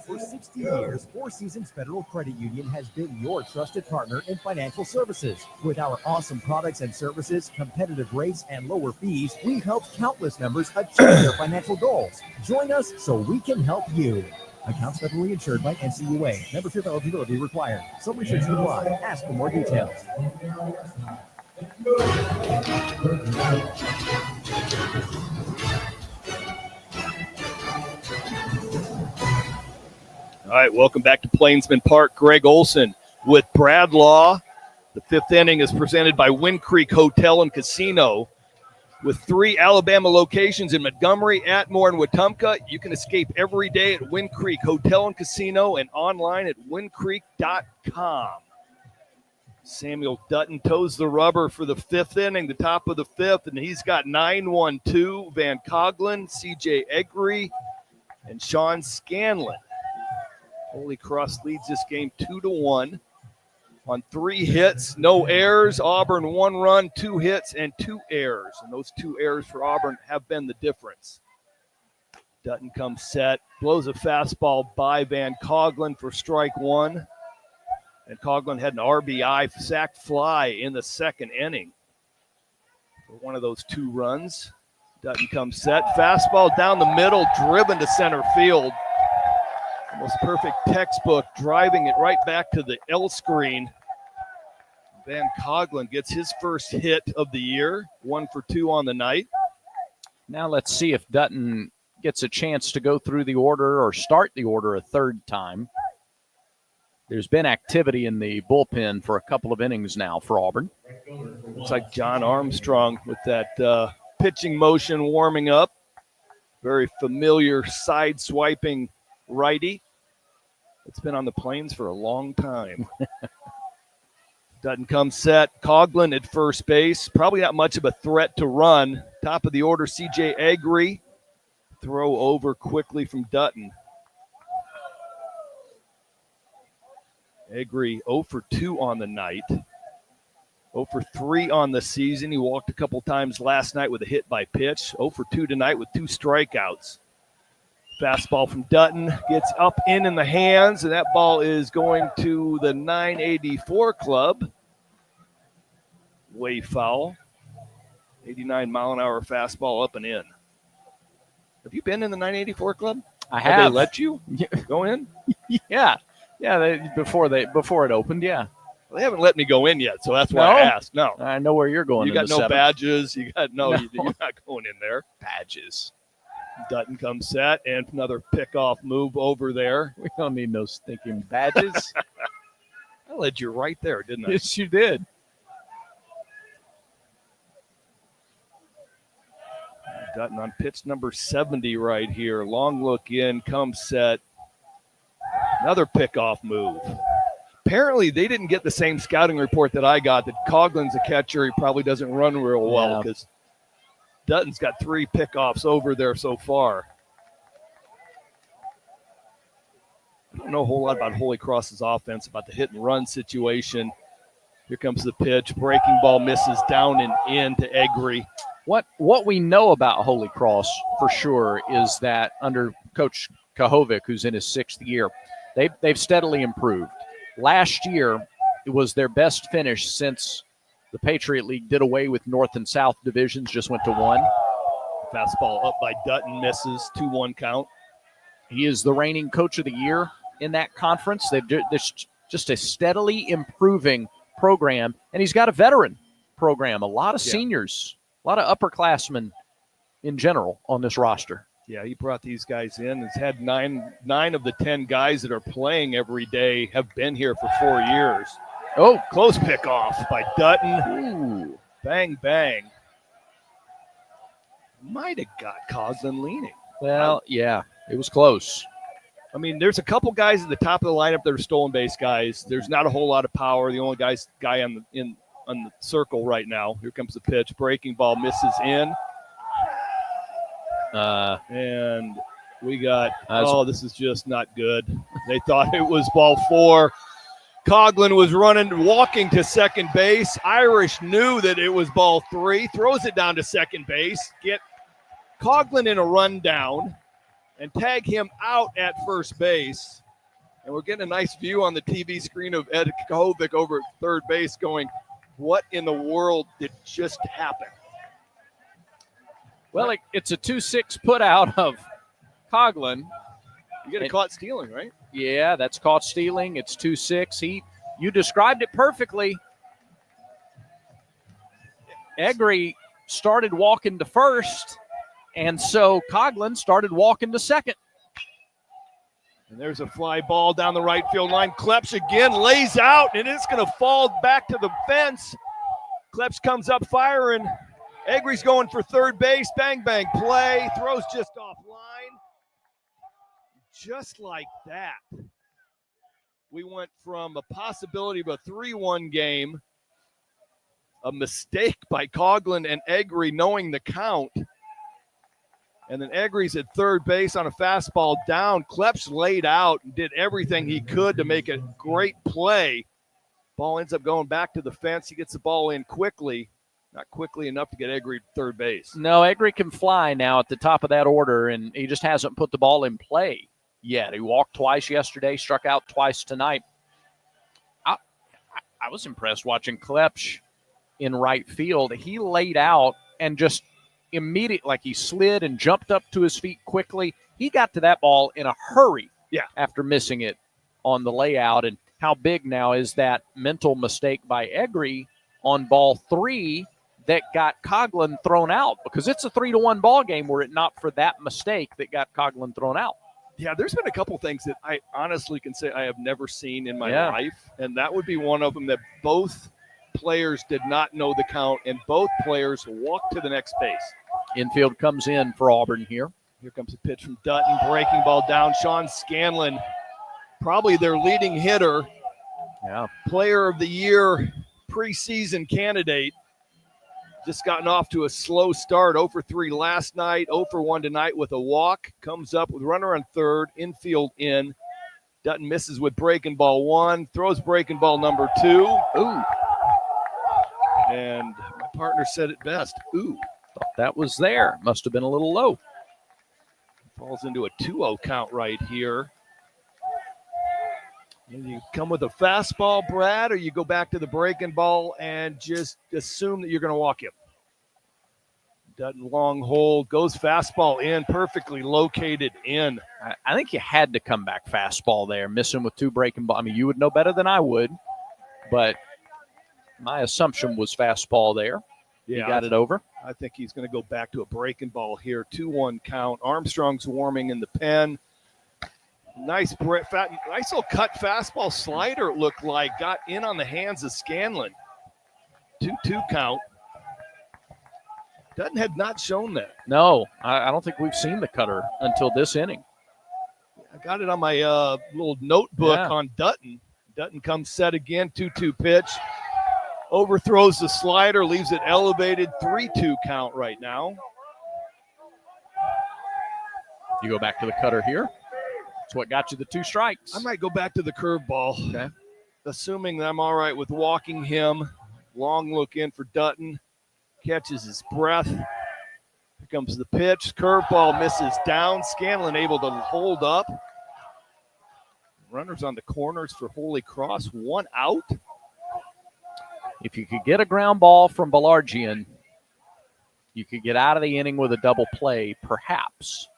For 60 years, Four Seasons Federal Credit Union has been your trusted partner in financial services. With our awesome products and services, competitive rates, and lower fees, we've helped countless members achieve their financial goals. Join us so we can help you. Accounts federally insured by NCUA. Membership eligibility required. Some restrictions apply. Ask for more details.
All right, welcome back to Plainsman Park. Greg Olson with Brad Law. The fifth inning is presented by Wind Creek Hotel and Casino. With 3 Alabama locations in Montgomery, Atmore, and Wetumpka, you can escape every day at Wind Creek Hotel and Casino and online at windcreek.com. Samuel Dutton toes the rubber for the fifth inning, the top of the fifth, and he's got 9-1-2, Van Coughlin, C.J. Egri, and Sean Scanlon. Holy Cross leads this game 2-1 on 3 hits, no errors. Auburn 1 run, 2 hits, and 2 errors. And those 2 errors for Auburn have been the difference. Dutton comes set, blows a fastball by Van Coughlin for strike 1. And Coughlin had an RBI sac fly in the second inning for one of those 2 runs. Dutton comes set, fastball down the middle, driven to center field. Almost perfect textbook, driving it right back to the L screen. Van Coughlin gets his first hit of the year, 1 for 2 on the night.
Now let's see if Dutton gets a chance to go through the order or start the order a third time. There's been activity in the bullpen for a couple of innings now for Auburn.
Looks like John Armstrong with that pitching motion warming up. Very familiar side-swiping righty. It's been on the Plains for a long time. Dutton comes set. Coughlin at first base. Probably not much of a threat to run. Top of the order, C.J. Egri. Throw over quickly from Dutton. Egri 0 for 2 on the night. 0 for 3 on the season. He walked a couple times last night with a hit by pitch. 0 for 2 tonight with 2 strikeouts. Fastball from Dutton gets up in the hands, and that ball is going to the 984 club. Way foul. 89-mile-an-hour fastball up and in. Have you been in the 984 club?
I
Have
have.
they let you go in?
Yeah. Yeah, before it opened, yeah.
Well, they haven't let me go in yet, so that's why I asked. No.
I know where you're going.
You got no badges. You're not going in there.
Badges.
Dutton comes set, and another pickoff move over there.
We don't need no stinking badges.
I led you right there, didn't I?
Yes, you did.
Dutton on pitch number 70 right here. Long look in, comes set. Another pickoff move. Apparently, they didn't get the same scouting report that I got, that Coughlin's a catcher. He probably doesn't run real well because Dutton's got 3 pickoffs over there so far. I don't know a whole lot about Holy Cross's offense, about the hit and run situation. Here comes the pitch. Breaking ball misses down and in to Egri.
What we know about Holy Cross for sure is that under Coach Kahovic, who's in his 6th year, they've steadily improved. Last year, it was their best finish since the Patriot League did away with North and South divisions, just went to 1.
Fastball up by Dutton, misses, 2-1 count.
He is the reigning Coach of the Year in that conference. There's just a steadily improving program, and he's got a veteran program, a lot of seniors, a lot of upperclassmen in general on this roster.
Yeah, he brought these guys in. He's had nine of the 10 guys that are playing every day have been here for 4 years. Oh, close pickoff by Dutton.
Ooh.
Bang, bang. Might have got Coughlin leaning.
Well, yeah, it was close.
I mean, there's a couple guys at the top of the lineup that are stolen base guys. There's not a whole lot of power. The only guy on the circle right now. Here comes the pitch. Breaking ball misses in. And we got, this is just not good. They thought it was ball 4. Coughlin was walking to second base. Irish knew that it was ball 3, throws it down to second base. Get Coughlin in a rundown and tag him out at first base. And we're getting a nice view on the TV screen of Ed Kahovic over at third base going, what in the world did just happen?
Well, it's a 2-6 put out of Coughlin.
You get caught stealing, right?
Yeah, that's caught stealing. It's 2-6. You described it perfectly. Egri started walking to first, and so Coughlin started walking to second.
And there's a fly ball down the right field line. Klepsch again lays out, and it's going to fall back to the fence. Klepsch comes up firing. Egri's going for third base. Bang, bang, play. Throws just off line. Just like that, we went from a possibility of a 3-1 game, a mistake by Coughlin and Egri knowing the count, and then Egri's at third base on a fastball down. Klepsch laid out and did everything he could to make a great play. Ball ends up going back to the fence. He gets the ball in quickly. Not quickly enough to get Egri to third base.
No, Egri can fly now at the top of that order, and he just hasn't put the ball in play yet. He walked twice yesterday, struck out twice tonight. I was impressed watching Klepsch in right field. He laid out and just immediately, like he slid and jumped up to his feet quickly. He got to that ball in a hurry after missing it on the layout. And how big now is that mental mistake by Egri on ball 3 that got Coughlin thrown out? Because it's a 3-1 ball game were it not for that mistake that got Coughlin thrown out.
Yeah, there's been a couple things that I honestly can say I have never seen in my life, and that would be one of them, that both players did not know the count, and both players walked to the next base.
Infield comes in for Auburn here.
Here comes a pitch from Dutton, breaking ball down. Sean Scanlon, probably their leading hitter, player of the year preseason candidate. Just gotten off to a slow start, 0 for 3 last night, 0 for 1 tonight with a walk. Comes up with runner on third, infield in. Dutton misses with breaking ball 1, throws breaking ball number 2.
Ooh.
And my partner said it best. Ooh.
Thought that was there. Must have been a little low.
Falls into a 2-0 count right here. And you come with a fastball, Brad, or you go back to the breaking ball and just assume that you're going to walk him. Dutton long hold, goes fastball in, perfectly located in.
I think you had to come back fastball there, missing with 2 breaking balls. I mean, you would know better than I would, but my assumption was fastball there.
Yeah,
he got it over.
I think he's going to go back to a breaking ball here. 2-1 count. Armstrong's warming in the pen. Nice little cut fastball slider, it looked like. Got in on the hands of Scanlon. 2-2 count. Dutton had not shown that.
No, I don't think we've seen the cutter until this inning.
I got it on my little notebook on Dutton. Dutton comes set again, 2-2 pitch. Overthrows the slider, leaves it elevated, 3-2 count right now.
You go back to the cutter here. That's what got you the 2 strikes.
I might go back to the curveball. Okay. Assuming that I'm all right with walking him. Long look in for Dutton. Catches his breath. Here comes the pitch. Curveball misses down. Scanlon able to hold up. Runners on the corners for Holy Cross. 1 out.
If you could get a ground ball from Belargian, you could get out of the inning with a double play, perhaps.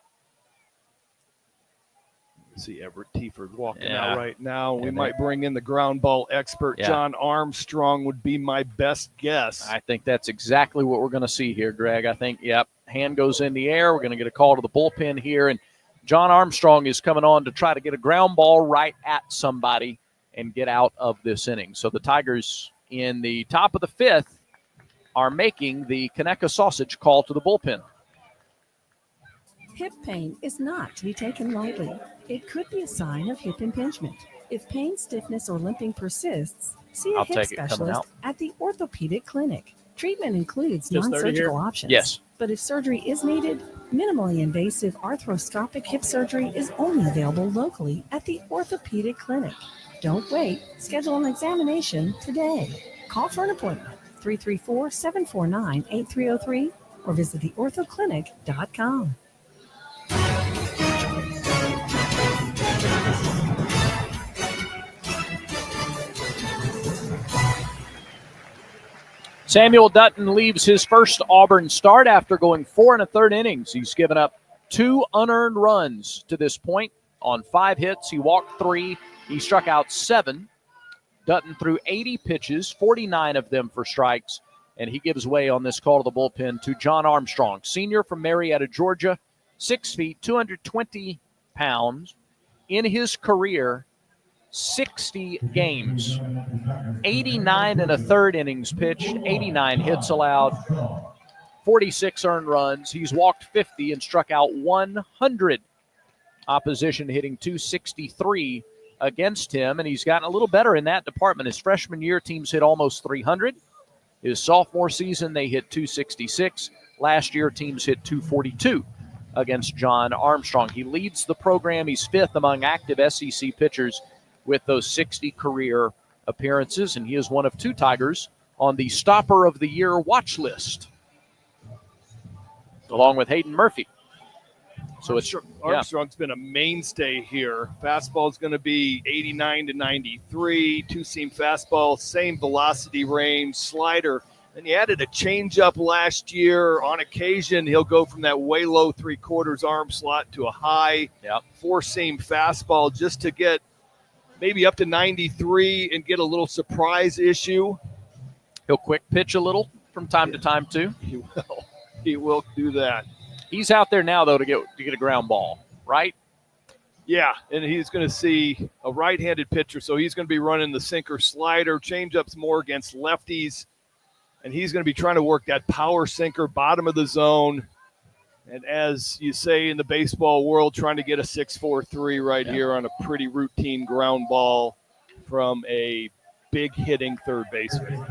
See Everett Tieford walking out right now. We might bring in the ground ball expert. John Armstrong would be my best guess.
I think that's exactly what we're going to see here, Greg. I think, hand goes in the air. We're going to get a call to the bullpen here, and John Armstrong is coming on to try to get a ground ball right at somebody and get out of this inning. So the Tigers in the top of the 5th are making the Conecuh sausage call to the bullpen.
Hip pain is not to be taken lightly. It could be a sign of hip impingement. If pain, stiffness, or limping persists, see a hip specialist at the orthopedic clinic. Treatment includes non-surgical options.
Yes.
But if surgery is needed, minimally invasive arthroscopic hip surgery is only available locally at the orthopedic clinic. Don't wait. Schedule an examination today. Call for an appointment, 334-749-8303, or visit theorthoclinic.com.
Samuel Dutton leaves his first Auburn start after going 4 1/3 innings. He's given up 2 unearned runs to this point. On 5 hits, he walked 3. He struck out 7. Dutton threw 80 pitches, 49 of them for strikes, and he gives way on this call to the bullpen to John Armstrong, senior from Marietta, Georgia, 6 feet, 220 pounds. In his career, 60 games, 89 1/3 innings pitched, 89 hits allowed, 46 earned runs. He's walked 50 and struck out 100. Opposition hitting 263 against him, and he's gotten a little better in that department. His freshman year, teams hit almost 300. His sophomore season, they hit 266. Last year, teams hit 242 against John Armstrong. He leads the program. He's 5th among active SEC pitchers with those 60 career appearances, and he is one of 2 Tigers on the Stopper of the Year watch list, along with Hayden Murphy. So
Armstrong's been a mainstay here. Fastball's going to be 89 to 93, 2-seam fastball, same velocity range, slider. And he added a changeup last year. On occasion, he'll go from that way low 3/4 arm slot to a high 4-seam fastball just to get maybe up to 93 and get a little surprise issue.
He'll quick pitch a little from time to time, too.
He will. He will do that.
He's out there now, though, to get a ground ball, right?
Yeah, and he's going to see a right-handed pitcher, so he's going to be running the sinker slider. Changeup's more against lefties, and he's going to be trying to work that power sinker, bottom of the zone. And as you say in the baseball world, trying to get a 6-4-3 right here on a pretty routine ground ball from a big hitting first baseman.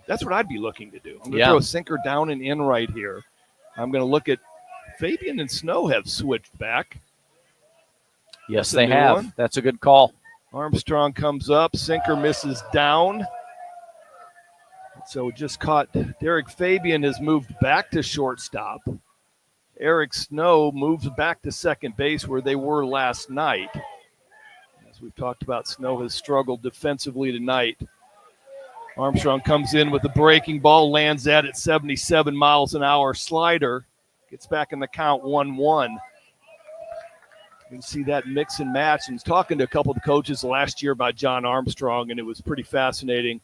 That's what I'd be looking to do. I'm going to throw a sinker down and in right here. I'm going to look at Fabian and Snow have switched back.
Yes, they have. That's a good call.
Armstrong comes up. Sinker misses down. So just caught Derek Fabian has moved back to shortstop. Eric Snow moves back to second base where they were last night. As we've talked about, Snow has struggled defensively tonight. Armstrong comes in with the breaking ball, lands that at 77 miles an hour slider. Gets back in the count 1-1. You can see that mix and match. And he's talking to a couple of the coaches last year about John Armstrong, and it was pretty fascinating.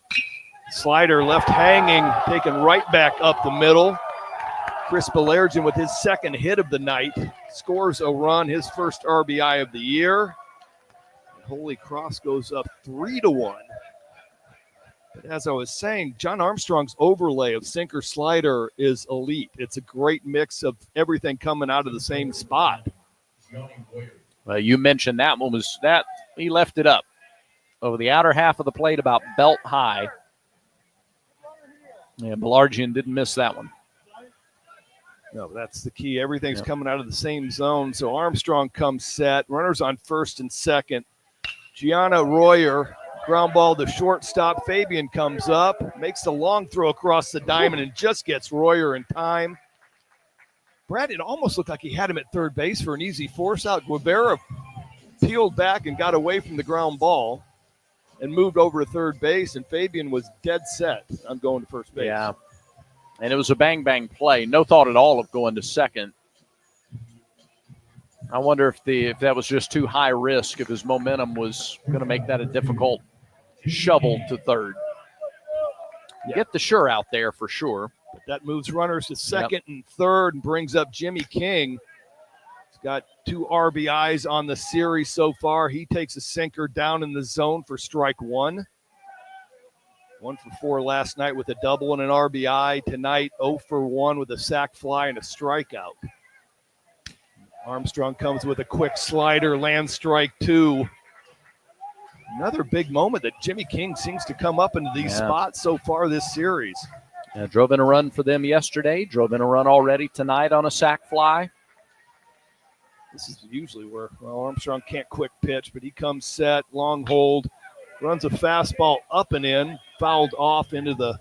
Slider left hanging, taken right back up the middle. Chris Belargian with his second hit of the night scores a run, his first RBI of the year. And Holy Cross goes up 3-1. As I was saying, John Armstrong's overlay of sinker slider is elite. It's a great mix of everything coming out of the same spot.
Well, you mentioned that one was that he left it up over the outer half of the plate about belt high. And Belargian didn't miss that one.
No, that's the key. Everything's coming out of the same zone. So Armstrong comes set. Runners on first and second. Gianna Royer, ground ball to shortstop. Fabian comes up, makes the long throw across the diamond and just gets Royer in time. Brad, it almost looked like he had him at third base for an easy force out. Guevara peeled back and got away from the ground ball and moved over to third base, and Fabian was dead set on going to first base.
Yeah. And it was a bang-bang play. No thought at all of going to second. I wonder if that was just too high risk, if his momentum was going to make that a difficult shovel to third. Get the sure out there for sure.
But that moves runners to second and third and brings up Jimmy King. He's got 2 RBIs on the series so far. He takes a sinker down in the zone for strike 1. 1 for 4 last night with a double and an RBI. Tonight, 0 for 1 with a sac fly and a strikeout. Armstrong comes with a quick slider, lands strike 2. Another big moment that Jimmy King seems to come up into these spots so far this series.
Drove in a run for them yesterday. Drove in a run already tonight on a sac fly.
This is usually where Armstrong can't quick pitch, but he comes set, long hold, runs a fastball up and in, fouled off into the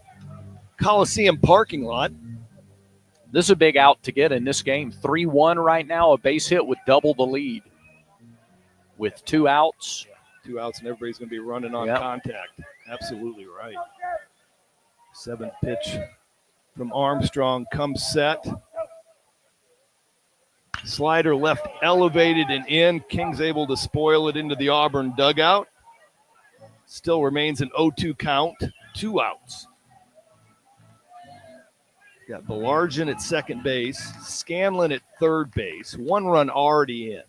Coliseum parking lot.
This is a big out to get in this game. 3-1 right now, a base hit would double the lead. With 2 outs.
2 outs, and everybody's going to be running on contact. Absolutely right. 7th pitch from Armstrong comes set. Slider left elevated and in. King's able to spoil it into the Auburn dugout. Still remains an 0-2 count. 2 outs. Got Belargin at second base. Scanlon at third base. 1 run already in.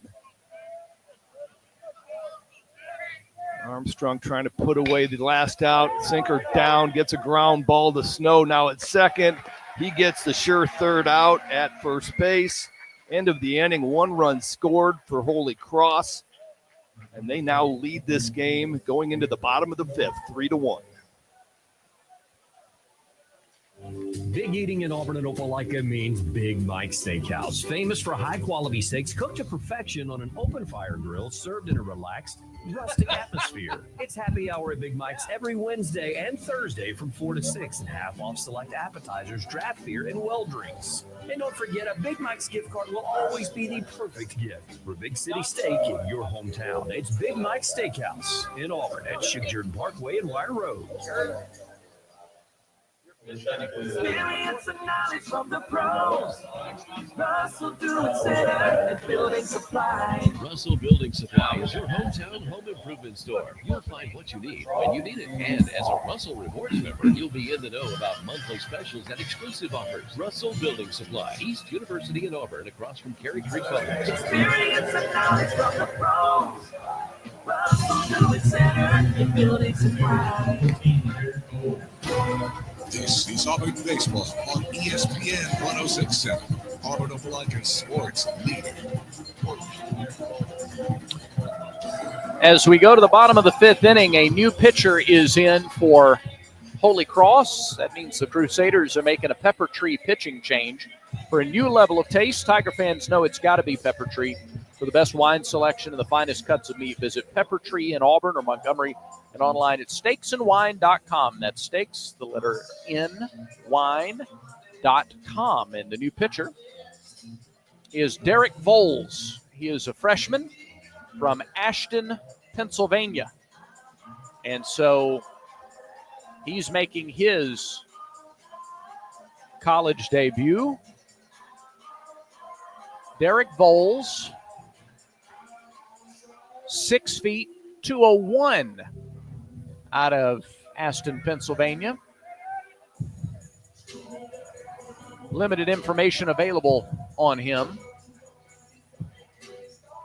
Armstrong trying to put away the last out. Sinker down, gets a ground ball to Snow now at second. He gets the sure third out at first base. End of the inning, 1 run scored for Holy Cross. And they now lead this game going into the bottom of the 5th, 3-1.
Big eating in Auburn and Opelika means Big Mike Steakhouse. Famous for high-quality steaks cooked to perfection on an open fire grill served in a relaxed, rustic atmosphere. It's happy hour at Big Mike's every Wednesday and Thursday from 4 to 6 and half off select appetizers, draft beer, and well drinks. And don't forget, a Big Mike's gift card will always be the perfect gift for Big City Steak in your hometown. It's Big Mike's Steakhouse in Auburn at Shigjordan Parkway and Wire Road.
Experience and knowledge from the pros. Russell Doing Center and Building Supply.
Russell Building Supply is your hometown home improvement store. You'll find what you need when you need it. And as a Russell Rewards member, you'll be in the know about monthly specials and exclusive offers. Russell Building Supply, East University in Auburn, across from Cary Creek Public.
Experience and knowledge from the pros. Russell Doing Center and Building Supply.
This is Auburn Baseball on ESPN 106.7. Auburn Opelika Sports Leader.
As we go to the bottom of the 5th inning, a new pitcher is in for Holy Cross. That means the Crusaders are making a Pepper Tree pitching change. For a new level of taste, Tiger fans know it's got to be Pepper Tree. For the best wine selection and the finest cuts of meat, visit Pepper Tree in Auburn or Montgomery and online at steaksandwine.com. That's steaks, the letter N, wine.com. And the new pitcher is Derek Voles. He is a freshman from Ashton, Pennsylvania. And so he's making his college debut. Derek Voles, 6 feet 201 out of Ashton, Pennsylvania. Limited information available on him.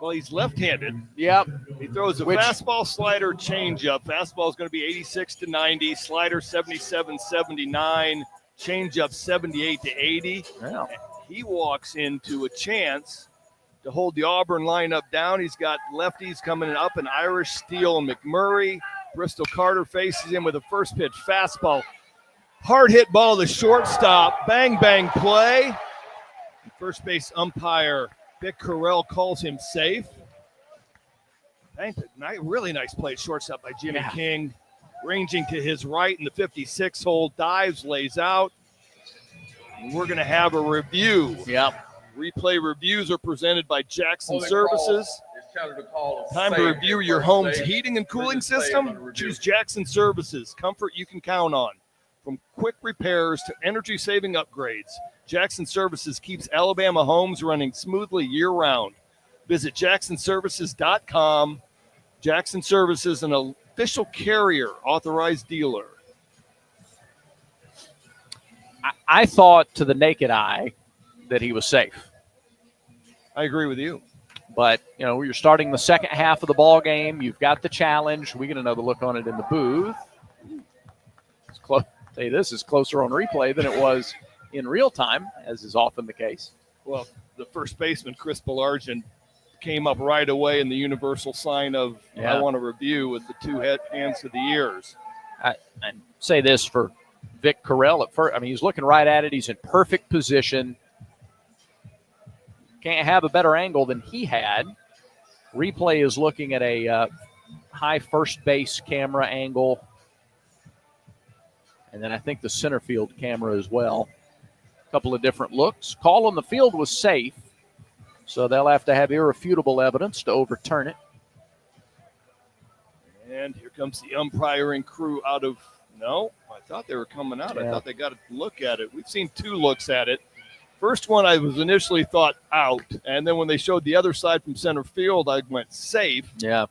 Well, he's left-handed.
Yep.
He throws a fastball, slider, changeup. Fastball is going to be 86 to 90. Slider 77, 79. Changeup 78 to 80.
Yeah.
He walks into a chance to hold the Auburn lineup down. He's got lefties coming up, and Irish, Steele, and McMurray. Bristol Carter faces him with a first pitch fastball. Hard hit ball to shortstop. Bang, bang play. First base umpire Vic Carell calls him safe. Really nice play at shortstop by Jimmy King. Ranging to his right in the 56 hole. Dives, lays out. And we're going to have a review.
Yep.
Replay reviews are presented by Jackson Services. Time to review your home's heating and cooling system? Choose Jackson Services. Comfort you can count on. From quick repairs to energy-saving upgrades, Jackson Services keeps Alabama homes running smoothly year-round. Visit jacksonservices.com. Jackson Services, an official carrier, authorized dealer.
I thought to the naked eye that he was safe.
I agree with you.
But, you're starting the second half of the ball game. You've got the challenge. We get another look on it in the booth. It's close. Say this is closer on replay than it was in real time, as is often the case.
Well, the first baseman, Chris Belargin, came up right away in the universal sign of I want to review with the two hands to the ears.
I say this for Vic Carell at first. I mean, he's looking right at it. He's in perfect position. Can't have a better angle than he had. Replay is looking at a high first base camera angle. And then I think the center field camera as well. A couple of different looks. Call on the field was safe, so they'll have to have irrefutable evidence to overturn it.
And here comes the umpiring crew out of – no, I thought they were coming out. I thought they got a look at it. We've seen two looks at it. First one I was initially thought out, and then when they showed the other side from center field, I went safe.
Yeah.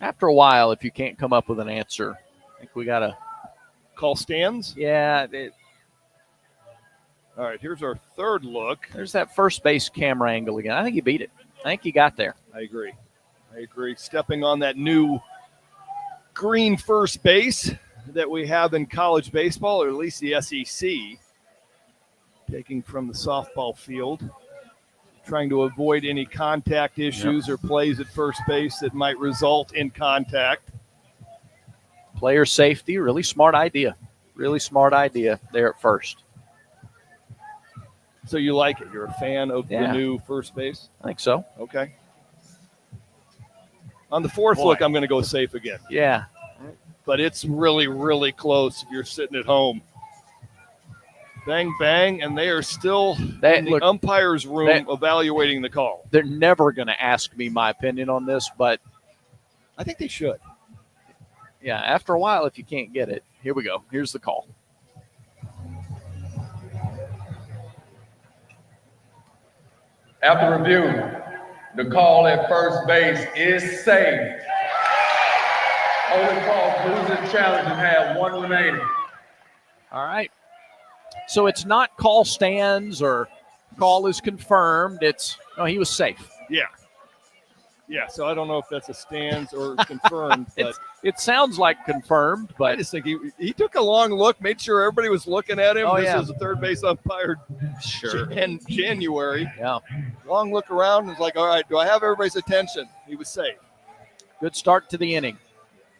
After a while, if you can't come up with an answer, I think we got to –
call stands?
Yeah.
All right, here's our third look.
There's that first base camera angle again. I think he beat it. I think he got there.
I agree. Stepping on that new green first base that we have in college baseball, or at least the SEC, taking from the softball field, trying to avoid any contact issues or plays at first base that might result in contact.
Player safety, really smart idea. Really smart idea there at first.
So you like it? You're a fan of the new first base?
I think so.
Okay. On the fourth look, I'm going to go safe again.
Yeah.
But it's really, really close if you're sitting at home. Bang, bang, and they are still in the umpire's room evaluating the call.
They're never going to ask me my opinion on this, but
I think they should.
Yeah, after a while, if you can't get it, here we go. Here's the call.
After review, the call at first base is safe. Only call losing challenge and have one remaining.
All right. So it's not call stands or call is confirmed. He was safe.
Yeah, so I don't know if that's a stands or confirmed. But
it sounds like confirmed, but
I just think he took a long look, made sure everybody was looking at him.
Oh,
this is a third base umpire in January.
Yeah.
Long look around and was like, all right, do I have everybody's attention? He was safe.
Good start to the inning.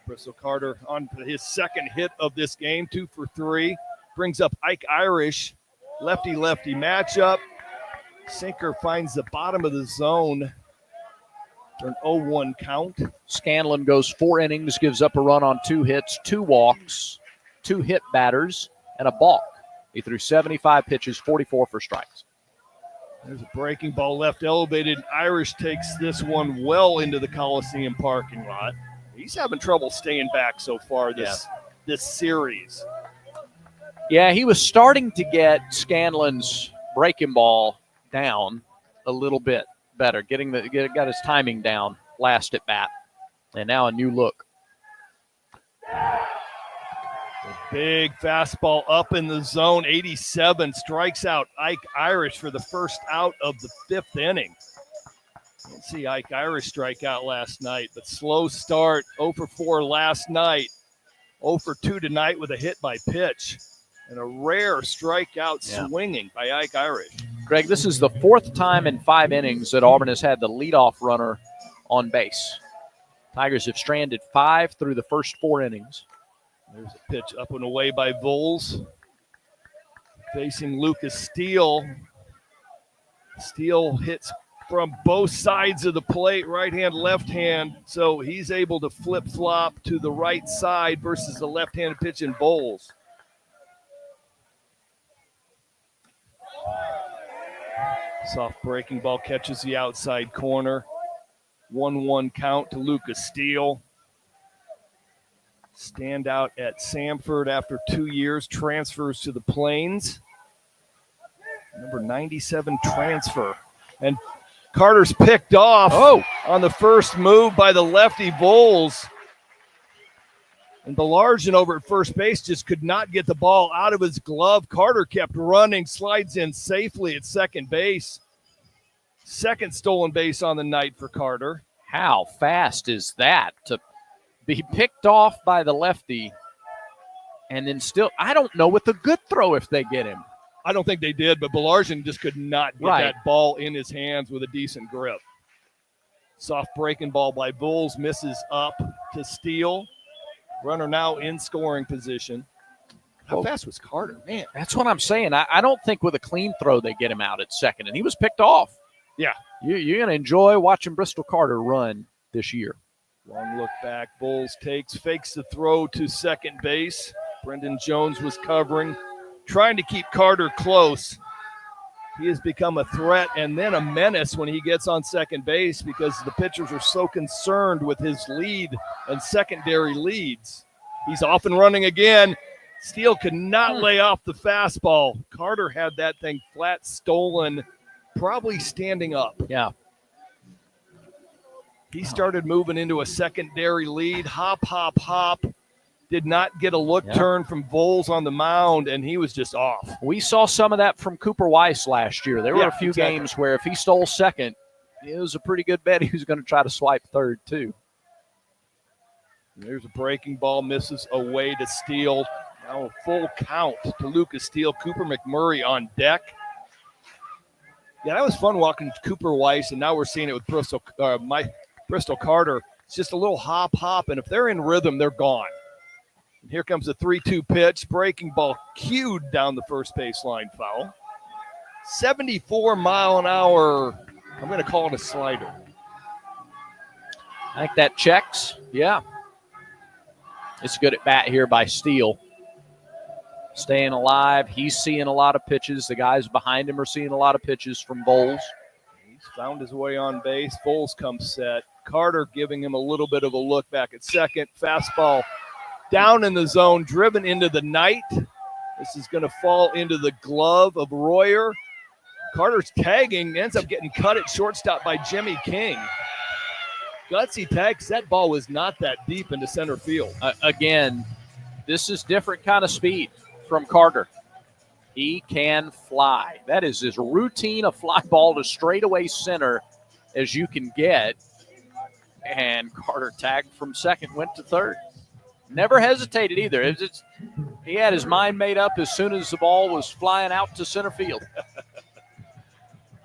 Bristol Carter on his second hit of this game, 2 for 3. Brings up Ike Irish, lefty-lefty matchup. Sinker finds the bottom of the zone. For an 0-1 count.
Scanlon goes 4 innings, gives up a run on 2 hits, 2 walks, 2 hit batters, and a balk. He threw 75 pitches, 44 for strikes.
There's a breaking ball left elevated. Irish takes this one well into the Coliseum parking lot. He's having trouble staying back so far this series.
Yeah, he was starting to get Scanlon's breaking ball down a little bit better, got his timing down last at bat, and now a new look.
The big fastball up in the zone, 87, strikes out Ike Irish for the first out of the 5th inning. Didn't see Ike Irish strike out last night, but slow start. 0 for 4 last night. 0 for 2 tonight with a hit by pitch. And a rare strikeout swinging by Ike Irish.
Greg, this is the 4th time in 5 innings that Auburn has had the leadoff runner on base. Tigers have stranded 5 through the first 4 innings.
There's a pitch up and away by Voles. Facing Lucas Steele. Steele hits from both sides of the plate, right hand, left hand. So he's able to flip-flop to the right side versus the left-handed pitch in Voles. Soft breaking ball catches the outside corner. 1-1 count to Lucas Steele. Standout at Samford after 2 years, transfers to the Plains. Number 97 transfer. And Carter's picked off on the first move by the lefty Voles. And Belargin over at first base just could not get the ball out of his glove. Carter kept running, slides in safely at second base. Second stolen base on the night for Carter.
How fast is that to be picked off by the lefty and then still, I don't know with the good throw if they get him.
I don't think they did, but Belargin just could not get that ball in his hands with a decent grip. Soft breaking ball by Voles misses up to Steele. Runner now in scoring position. How fast was Carter? Man.
That's what I'm saying. I don't think with a clean throw they get him out at second, and he was picked off.
Yeah.
You're going to enjoy watching Bristol Carter run this year.
Long look back. Voles fakes the throw to second base. Brendan Jones was covering, trying to keep Carter close. He has become a threat and then a menace when he gets on second base because the pitchers are so concerned with his lead and secondary leads. He's off and running again. Steele could not lay off the fastball. Carter had that thing flat stolen, probably standing up.
Yeah.
He started moving into a secondary lead. Hop, hop, hop. Did not get a look turn from Voles on the mound, and he was just off.
We saw some of that from Cooper Weiss last year. There were a few games where if he stole second, it was a pretty good bet he was going to try to swipe third, too.
There's a breaking ball, misses away to Steele. Now a full count to Lucas Steele. Cooper McMurray on deck. Yeah, that was fun walking Cooper Weiss, and now we're seeing it with Bristol Carter. It's just a little hop, hop, and if they're in rhythm, they're gone. And here comes a 3-2 pitch. Breaking ball cued down the first baseline foul. 74-mile-an-hour. I'm going to call it a slider.
I think that checks. Yeah. It's good at bat here by Steele. Staying alive. He's seeing a lot of pitches. The guys behind him are seeing a lot of pitches from Voles.
He's found his way on base. Voles comes set. Carter giving him a little bit of a look back at second. Fastball down in the zone, driven into the night. This is going to fall into the glove of Royer. Carter's tagging, ends up getting cut at shortstop by Jimmy King. Gutsy tags. That ball was not that deep into center field.
Again, this is different kind of speed from Carter. He can fly. That is as routine a fly ball to straightaway center as you can get. And Carter tagged from second, went to third. Never hesitated either. He had his mind made up as soon as the ball was flying out to center field.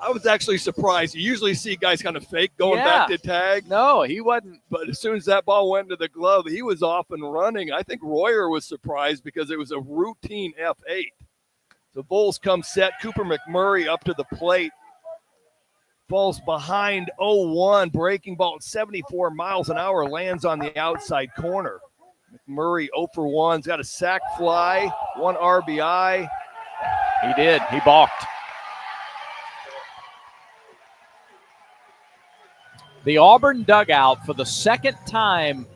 I was actually surprised. You usually see guys kind of fake going back to tag.
No, he wasn't.
But as soon as that ball went to the glove, he was off and running. I think Royer was surprised because it was a routine F8. The Voles come set. Cooper McMurray up to the plate. Falls behind 0-1. Breaking ball at 74 miles an hour. Lands on the outside corner. McMurray 0 for 1. He's got a sac fly. 1 RBI.
He did. He balked. The Auburn dugout for the second time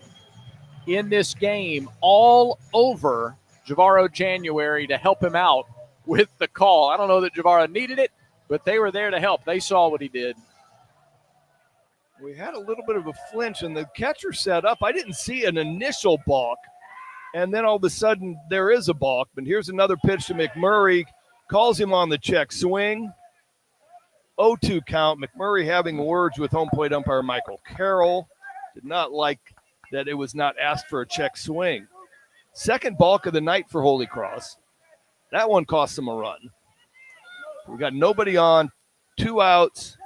in this game all over Javaro January to help him out with the call. I don't know that Javaro needed it, but they were there to help. They saw what he did.
We had a little bit of a flinch, and the catcher set up. I didn't see an initial balk, and then all of a sudden there is a balk. But here's another pitch to McMurray. Calls him on the check swing. 0-2 count. McMurray having words with home plate umpire Michael Carroll. Did not like that it was not asked for a check swing. Second balk of the night for Holy Cross. That one cost them a run. We got nobody on, 2 outs.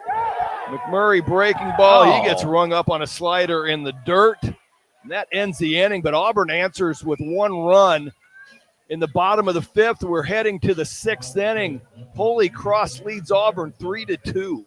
McMurray breaking ball. He gets rung up on a slider in the dirt. And that ends the inning, but Auburn answers with 1 run in the bottom of the 5th. We're heading to the 6th inning. Holy Cross leads Auburn 3-2.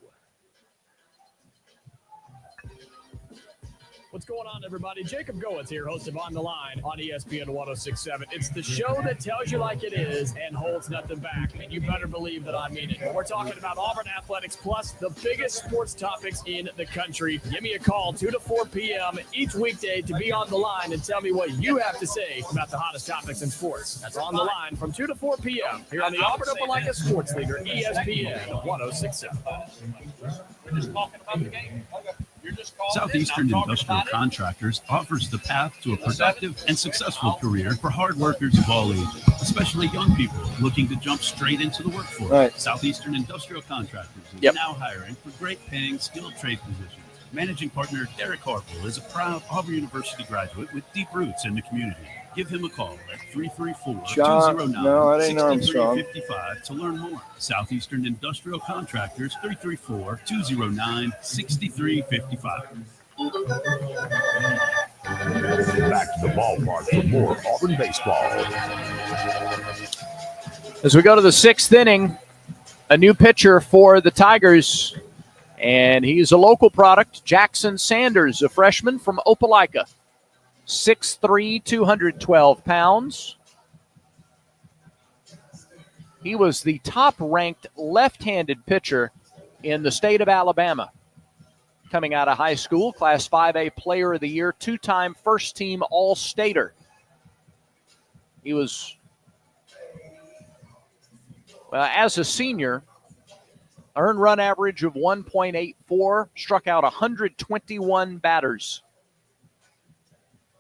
What's going on, everybody? Jacob Goetz here, host of On the Line on ESPN 1067. It's the show that tells you like it is and holds nothing back, and you better believe that I mean it. We're talking about Auburn athletics plus the biggest sports topics in the country. Give me a call 2 to 4 p.m. each weekday to be on the line and tell me what you have to say about the hottest topics in sports. That's On the Line from 2 to 4 p.m. here on the Auburn Opelika Sports Leader, ESPN 1067.
We're just talking about the game.
Southeastern Industrial Contractors offers the path to a productive and successful career for hard workers of all ages, especially young people looking to jump straight into the workforce.
Right.
Southeastern Industrial Contractors is now hiring for great paying skilled trade positions. Managing partner Derek Harville is a proud Auburn University graduate with deep roots in the community. Give him a call at 334-209-6355 to learn more. Southeastern Industrial Contractors, 334-209-6355.
Back to the ballpark for more Auburn baseball.
As we go to the 6th inning, a new pitcher for the Tigers, and he's a local product, Jackson Sanders, a freshman from Opelika. 6'3", 212 pounds. He was the top-ranked left-handed pitcher in the state of Alabama. Coming out of high school, Class 5A Player of the Year, 2-time first-team All-Stater. He was, as a senior, earned run average of 1.84, struck out 121 batters.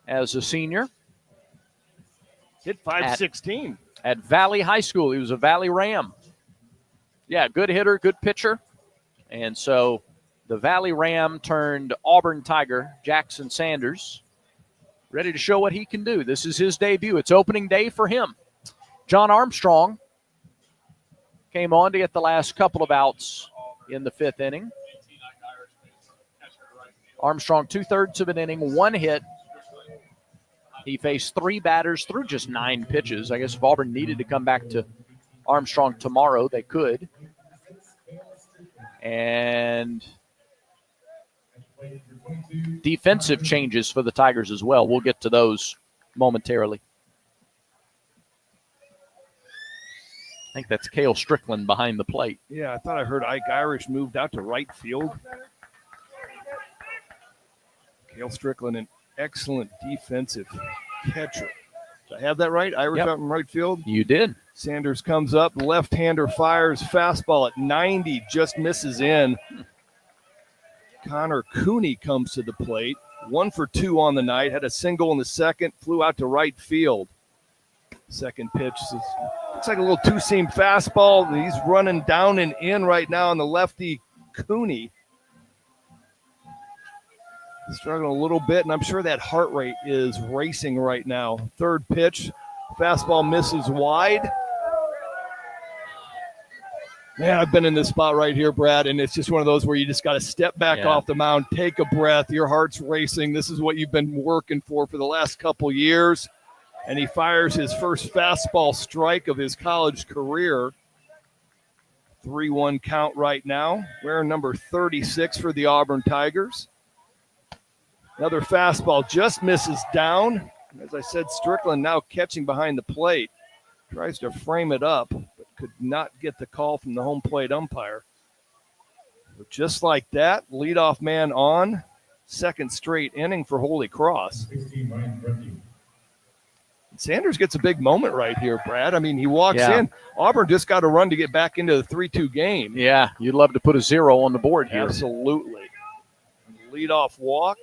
As a senior.
Hit 516.
At Valley High School. He was a Valley Ram. Yeah, good hitter, good pitcher. And so the Valley Ram turned Auburn Tiger, Jackson Sanders, ready to show what he can do. This is his debut. It's opening day for him. John Armstrong came on to get the last couple of outs in the 5th inning. Armstrong, 2/3 of an inning, 1 hit. He faced 3 batters through just 9 pitches. I guess if Auburn needed to come back to Armstrong tomorrow, they could. And defensive changes for the Tigers as well. We'll get to those momentarily. I think that's Cale Strickland behind the plate.
Yeah, I thought I heard Ike Irish moved out to right field. Cale Strickland, an excellent defensive catcher. Did I have that right? Irish out in right field?
You did.
Sanders comes up, left-hander fires, fastball at 90, just misses in. Connor Cooney comes to the plate. 1 for 2 on the night, had a single in the 2nd, flew out to right field. Second pitch looks like a little 2-seam fastball. He's running down and in right now on the lefty Cooney. Struggling a little bit, and I'm sure that heart rate is racing right now. Third pitch, fastball misses wide. Man, I've been in this spot right here, Brad, and it's just one of those where you just got to step back off the mound, take a breath. Your heart's racing. This is what you've been working for the last couple years. And he fires his first fastball strike of his college career. 3-1 count right now. Wearing number 36 for the Auburn Tigers. Another fastball just misses down. As I said, Strickland now catching behind the plate. Tries to frame it up, but could not get the call from the home plate umpire. But just like that, leadoff man on. Second straight inning for Holy Cross. Sanders gets a big moment right here, Brad. I mean, he walks in. Auburn just got a run to get back into the 3-2 game.
Yeah, you'd love to put a 0 on the board here.
Absolutely. Leadoff walk.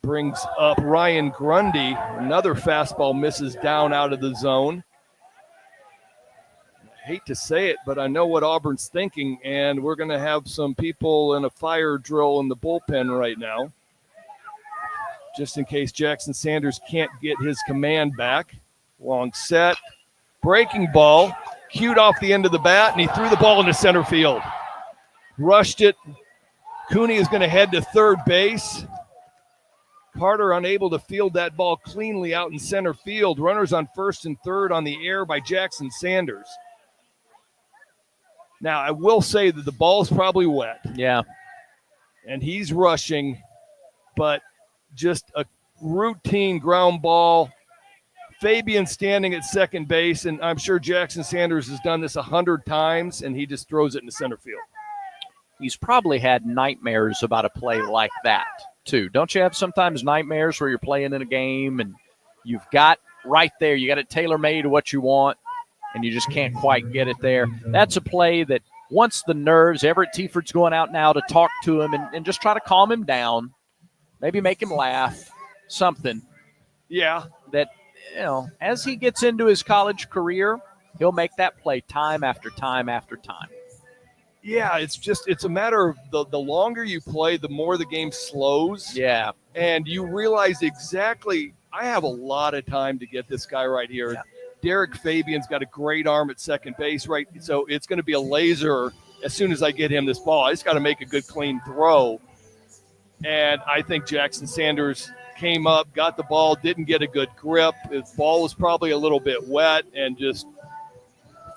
Brings up Ryan Grundy. Another fastball misses down out of the zone. hate to say it, but I know what Auburn's thinking, and we're going to have some people in a fire drill in the bullpen right now, just in case Jackson Sanders can't get his command back. Long set, breaking ball, cued off the end of the bat, and he threw the ball into center field. Rushed it. Cooney is going to head to third base. Carter unable to field that ball cleanly out in center field. Runners on first and third on the air by Jackson Sanders. Now, I will say that the ball's probably wet.
Yeah.
And he's rushing, but just a routine ground ball. Fabian standing at second base, and I'm sure Jackson Sanders has done this 100 times, and he just throws it into center field.
He's probably had nightmares about a play like that, too. Don't you have sometimes nightmares where you're playing in a game and you've got right there, you got it tailor-made to what you want, and you just can't quite get it there? That's a play that once the nerves, Everett Tieford's going out now to talk to him and just try to calm him down, maybe make him laugh, something.
Yeah.
That, as he gets into his college career, he'll make that play time after time after time.
Yeah, it's a matter of the longer you play, the more the game slows.
Yeah.
And you realize exactly, I have a lot of time to get this guy right here. Yeah. Derek Fabian's got a great arm at second base, right? So it's going to be a laser as soon as I get him this ball. I just got to make a good, clean throw. And I think Jackson Sanders came up, got the ball, didn't get a good grip. His ball was probably a little bit wet and just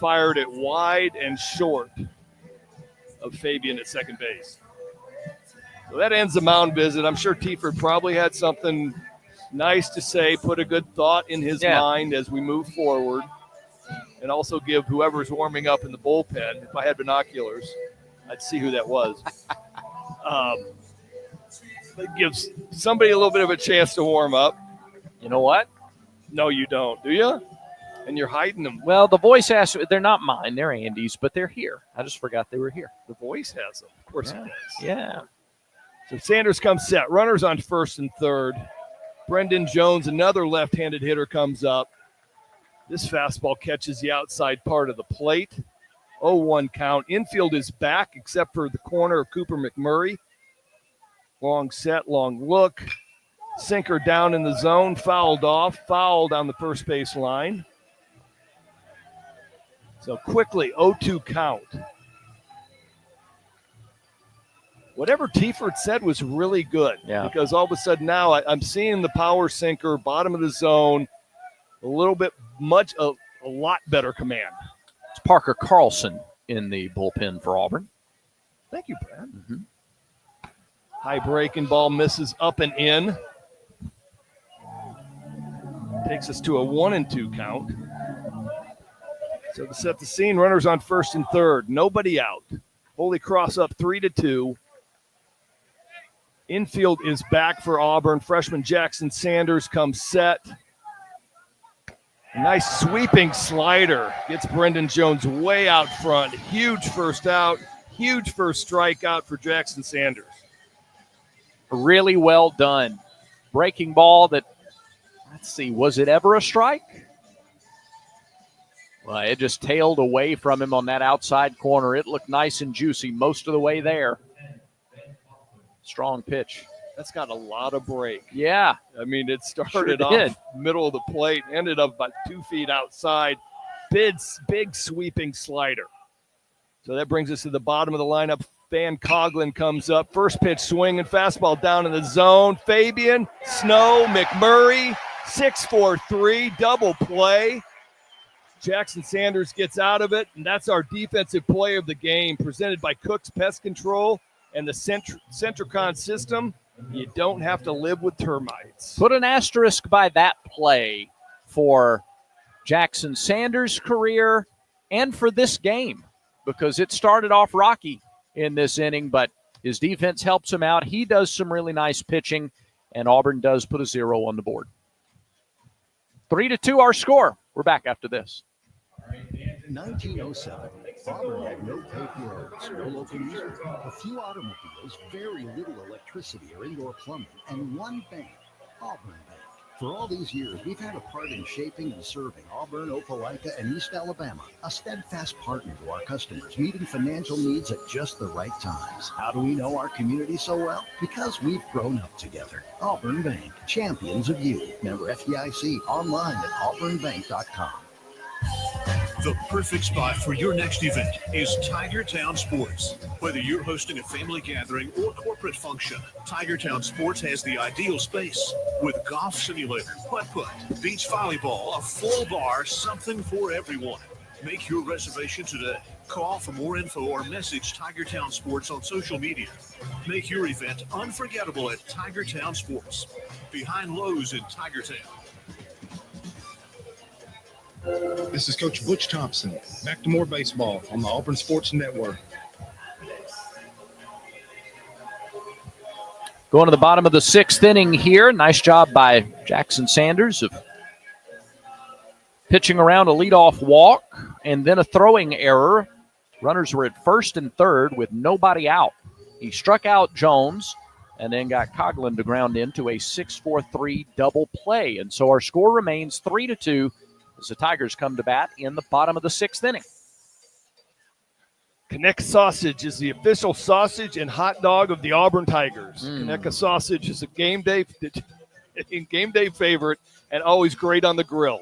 fired it wide and short of Fabian at second base. So that ends the mound visit. I'm sure Tieford probably had something nice to say, put a good thought in his mind as we move forward, and also give whoever's warming up in the bullpen, if I had binoculars, I'd see who that was. It gives somebody a little bit of a chance to warm up.
You know what?
No, you don't, do you? And you're hiding them.
Well, the voice has – they're not mine. They're Andy's, but they're here. I just forgot they were here.
The voice has them. Of course it does.
Yeah.
So Sanders comes set. Runners on first and third. Brendan Jones, another left-handed hitter, comes up. This fastball catches the outside part of the plate. 0-1 count. Infield is back except for the corner of Cooper McMurray. Long set, long look. Sinker down in the zone, fouled off, fouled on the first base line. So quickly, 0-2 count. Whatever Tieford said was really good.
Yeah.
Because all of a sudden now I'm seeing the power sinker, bottom of the zone, a lot better command.
It's Parker Carlson in the bullpen for Auburn.
Thank you, Brad. Mm-hmm. High breaking ball misses up and in. Takes us to a 1-2 count. So to set the scene, runners on first and third. Nobody out. Holy Cross up 3-2. Infield is back for Auburn. Freshman Jackson Sanders comes set. A nice sweeping slider. Gets Brendan Jones way out front. Huge first out. Huge first strikeout for Jackson Sanders.
Really well done. Breaking ball that, let's see, was it ever a strike? Well, it just tailed away from him on that outside corner. It looked nice and juicy most of the way there. Strong pitch.
That's got a lot of break.
Yeah.
I mean, it started off middle of the plate, ended up about 2 feet outside. Big sweeping slider. So that brings us to the bottom of the lineup. Van Coughlin comes up. First pitch swing and fastball down in the zone. Fabian, Snow, McMurray, 6-4-3, double play. Jackson Sanders gets out of it, and that's our defensive play of the game, presented by Cook's Pest Control and the Centricon system. You don't have to live with termites.
Put an asterisk by that play for Jackson Sanders' career and for this game, because it started off rocky in this inning, but his defense helps him out. He does some really nice pitching, and Auburn does put a 0 on the board. 3-2 our score. We're back after this.
1907, Auburn had no paved roads, no local music, a few automobiles, very little electricity or indoor plumbing, and one bank, Auburn Bank. For all these years, we've had a part in shaping and serving Auburn, Opelika, and East Alabama, a steadfast partner to our customers, meeting financial needs at just the right times. How do we know our community so well? Because we've grown up together. Auburn Bank, champions of you. Member FDIC, online at auburnbank.com.
The perfect spot for your next event is Tiger Town Sports. Whether you're hosting a family gathering or corporate function, Tiger Town Sports has the ideal space with golf simulator, putt-putt, beach volleyball, a full bar, something for everyone. Make your reservation today. Call for more info or message Tiger Town Sports on social media. Make your event unforgettable at Tiger Town Sports, behind Lowe's in Tiger Town.
This is Coach Butch Thompson. Back to more baseball on the Auburn Sports Network.
Going to the bottom of the 6th inning here. Nice job by Jackson Sanders of pitching around a leadoff walk and then a throwing error. Runners were at first and third with nobody out. He struck out Jones and then got Coughlin to ground into a 6-4-3 double play. And so our score remains 3-2 as the Tigers come to bat in the bottom of the 6th inning.
Conecuh Sausage is the official sausage and hot dog of the Auburn Tigers. Conecuh Sausage is a game day favorite and always great on the grill.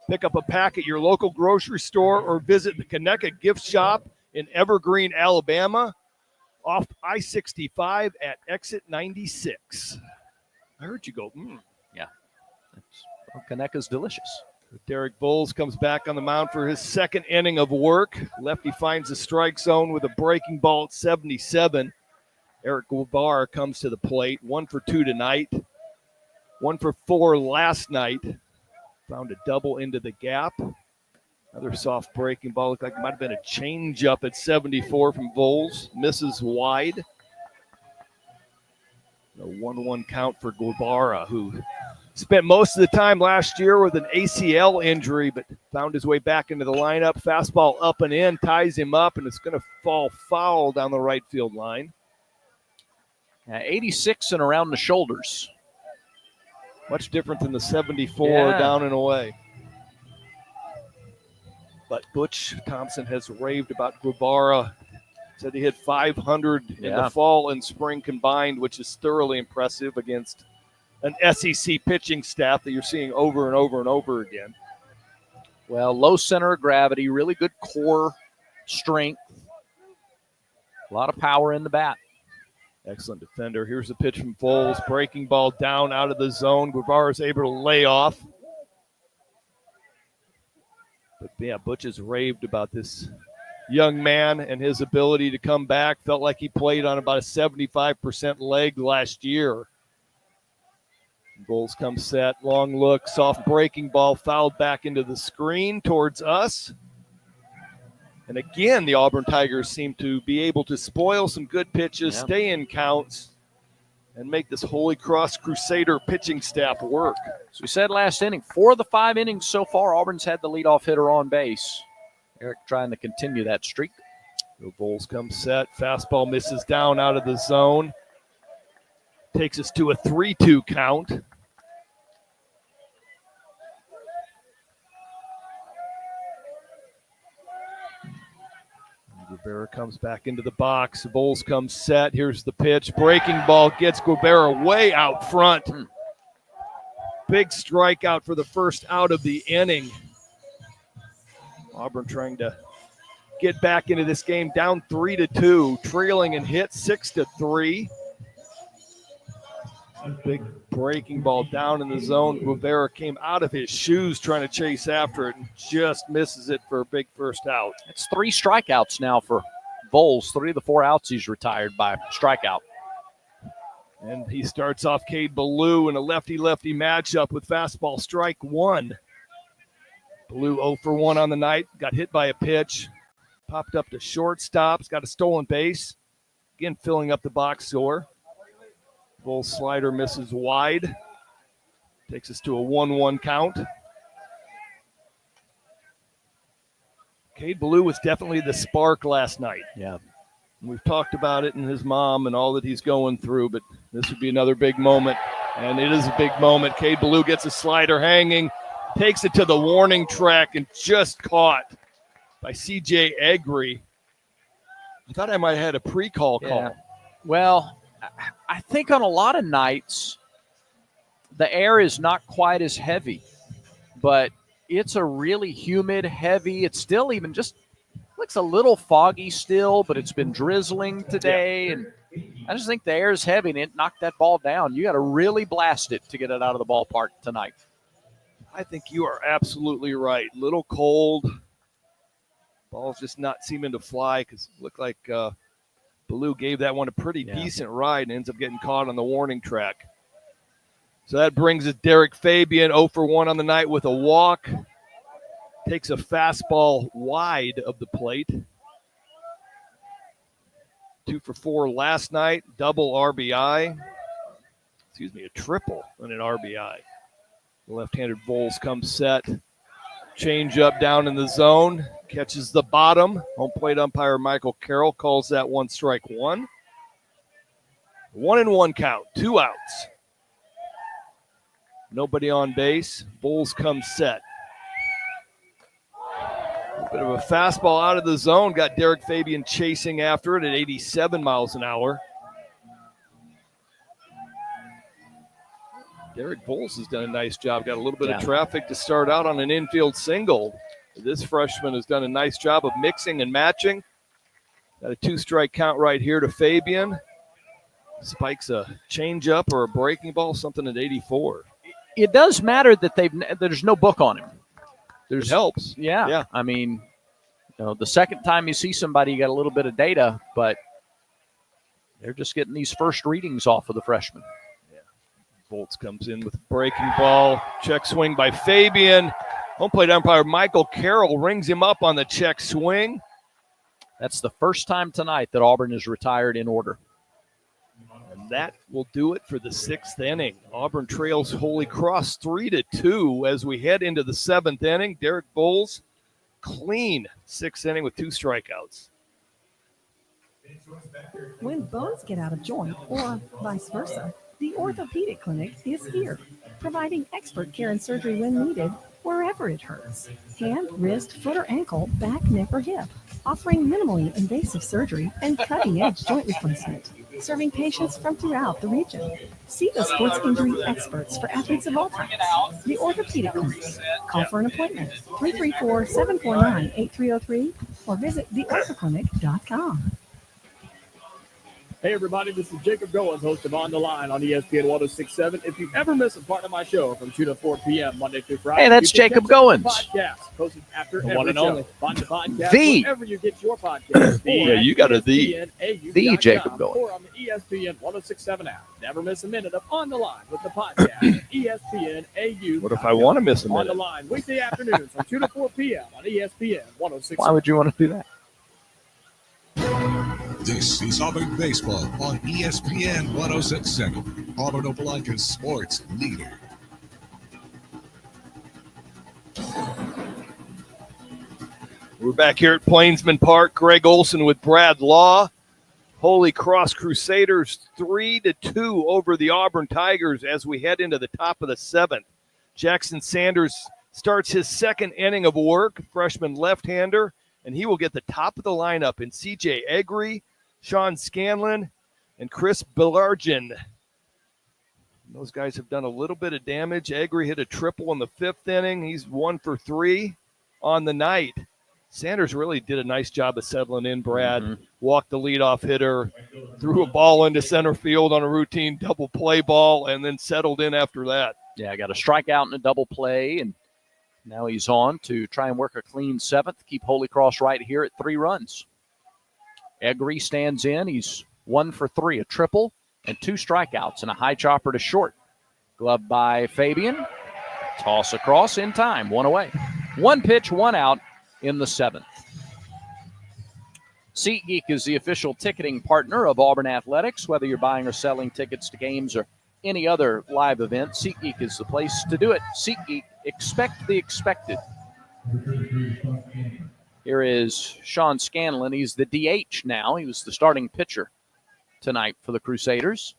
Pick up a pack at your local grocery store or visit the Conecuh gift shop in Evergreen, Alabama, off I-65 at exit 96. I heard you go,
Yeah. Conecuh's delicious.
Derek Bowles comes back on the mound for his second inning of work. Lefty finds the strike zone with a breaking ball at 77. Eric Guevara comes to the plate. 1 for 2 tonight. 1 for 4 last night. Found a double into the gap. Another soft breaking ball. Looked like it might have been a changeup at 74 from Bowles. Misses wide. A 1-1 count for Guevara, who spent most of the time last year with an ACL injury, but found his way back into the lineup. Fastball up and in, ties him up, and it's going to fall foul down the right field line.
86 and around the shoulders.
Much different than the 74 down and away. But Butch Thompson has raved about Guevara. Said he hit 500 in the fall and spring combined, which is thoroughly impressive against an SEC pitching staff that you're seeing over and over and over again.
Well, low center of gravity, really good core strength. A lot of power in the bat.
Excellent defender. Here's the pitch from Foles. Breaking ball down out of the zone. Guevara's able to lay off. But, yeah, Butch has raved about this young man and his ability to come back. Felt like he played on about a 75% leg last year. Bowles comes set, long look, soft breaking ball, fouled back into the screen towards us. And again, the Auburn Tigers seem to be able to spoil some good pitches, stay in counts, and make this Holy Cross Crusader pitching staff work.
As we said last inning, 4 of the 5 innings so far, Auburn's had the leadoff hitter on base. Eric trying to continue that streak.
Bowles comes set, fastball misses down out of the zone. Takes us to a 3-2 count. Guevara comes back into the box. Bowles comes set. Here's the pitch. Breaking ball gets Guevara way out front. Big strikeout for the first out of the inning. Auburn trying to get back into this game, down 3-2, trailing and hit 6-3. Big breaking ball down in the zone. Guevara came out of his shoes trying to chase after it and just misses it for a big first out.
It's 3 strikeouts now for Bowles. 3 of the 4 outs he's retired by strikeout.
And he starts off Cade Ballou in a lefty-lefty matchup with fastball strike 1. Ballou 0 for 1 on the night. Got hit by a pitch. Popped up to shortstop. Got a stolen base. Again, filling up the box score. Bowles slider misses wide. Takes us to a 1-1 count. Cade Ballou was definitely the spark last night.
Yeah.
We've talked about it and his mom and all that he's going through, but this would be another big moment And it is a big moment. Cade Ballou gets a slider hanging, takes it to the warning track, and just caught by C.J. Egri. I thought I might have had a pre-call call.
Well, I think on a lot of nights, the air is not quite as heavy, but it's a really humid, heavy. It's still even just looks a little foggy still, but it's been drizzling today. And I just think the air is heavy, and it knocked that ball down. You got to really blast it to get it out of the ballpark tonight.
I think you are absolutely right. Little cold. Ball's just not seeming to fly because it looked like Ballou gave that one a pretty decent ride and ends up getting caught on the warning track. So that brings us Derek Fabian, 0 for 1 on the night with a walk. Takes a fastball wide of the plate. 2 for 4 last night, double RBI. Excuse me, a triple and an RBI. The left-handed Vols comes set. Change up down in the zone. Catches the bottom. Home plate umpire Michael Carroll calls that 1-1. 1-1 count, 2 outs. Nobody on base. Bulls come set. A bit of a fastball out of the zone. Got Derek Fabian chasing after it at 87 miles an hour. Derek Bulls has done a nice job. Got a little bit of traffic to start out on an infield single. This freshman has done a nice job of mixing and matching. Got a 2-strike count right here to Fabian. Spikes a changeup or a breaking ball, something at 84.
It does matter that there's no book on him.
It helps.
Yeah. I mean, the second time you see somebody, you got a little bit of data, but they're just getting these first readings off of the freshman.
Volts comes in with a breaking ball. Check swing by Fabian. Home plate umpire Michael Carroll rings him up on the check swing.
That's the first time tonight that Auburn is retired in order.
And that will do it for the 6th inning. Auburn trails Holy Cross 3-2 as we head into the 7th inning. Derek Bowles, clean 6th inning with 2 strikeouts.
When bones get out of joint or vice versa, the Orthopedic Clinic is here, providing expert care and surgery when needed, wherever it hurts. Hand, wrist, foot, or ankle, back, neck, or hip. Offering minimally invasive surgery and cutting-edge joint replacement. Serving patients from throughout the region. See the sports injury experts for athletes of all types. The Orthopedic Clinic. Call for an appointment, 334-749-8303, or visit theorthoclinic.com.
Hey, everybody, this is Jacob Goins, host of On the Line on ESPN 106.7. If you ever miss a part of my show from 2 to 4 p.m. Monday through Friday,
hey, that's Jacob Goins.
Podcast posted after
The
every
one and
show.
only.
Find the podcast
wherever
you get your podcast.
Yeah, you got a
the Jacob Goins.
Or on the ESPN 106.7 app. Never miss a minute of On the Line with the podcast. ESPN AU.
What if I want to miss a
On
minute?
the Line, weekday afternoons from 2 to 4 p.m. on ESPN 106.7.
Why would you want to do that?
This is Auburn Baseball on ESPN 106.7, Auburn Opelika's sports leader.
We're back here at Plainsman Park. Greg Olson with Brad Law. Holy Cross Crusaders 3-2 over the Auburn Tigers as we head into the top of the 7th. Jackson Sanders starts his 2nd inning of work, freshman left-hander, and he will get the top of the lineup in C.J. Egri, Sean Scanlon, and Chris Belargin. Those guys have done a little bit of damage. Egri hit a triple in the 5th inning. He's 1 for 3 on the night. Sanders really did a nice job of settling in, Brad. Walked the leadoff hitter, threw a ball into center field on a routine double play ball, and then settled in after that.
Yeah, got a strikeout and a double play, and now he's on to try and work a clean 7th, keep Holy Cross right here at 3 runs. Egri stands in. He's 1 for 3, a triple and 2 strikeouts and a high chopper to short. Glove by Fabian. Toss across in time, 1 away. 1 pitch, 1 out in the 7th. SeatGeek is the official ticketing partner of Auburn Athletics. Whether you're buying or selling tickets to games or any other live event, SeatGeek is the place to do it. SeatGeek, expect the expected. Here is Sean Scanlon. He's the DH now. He was the starting pitcher tonight for the Crusaders.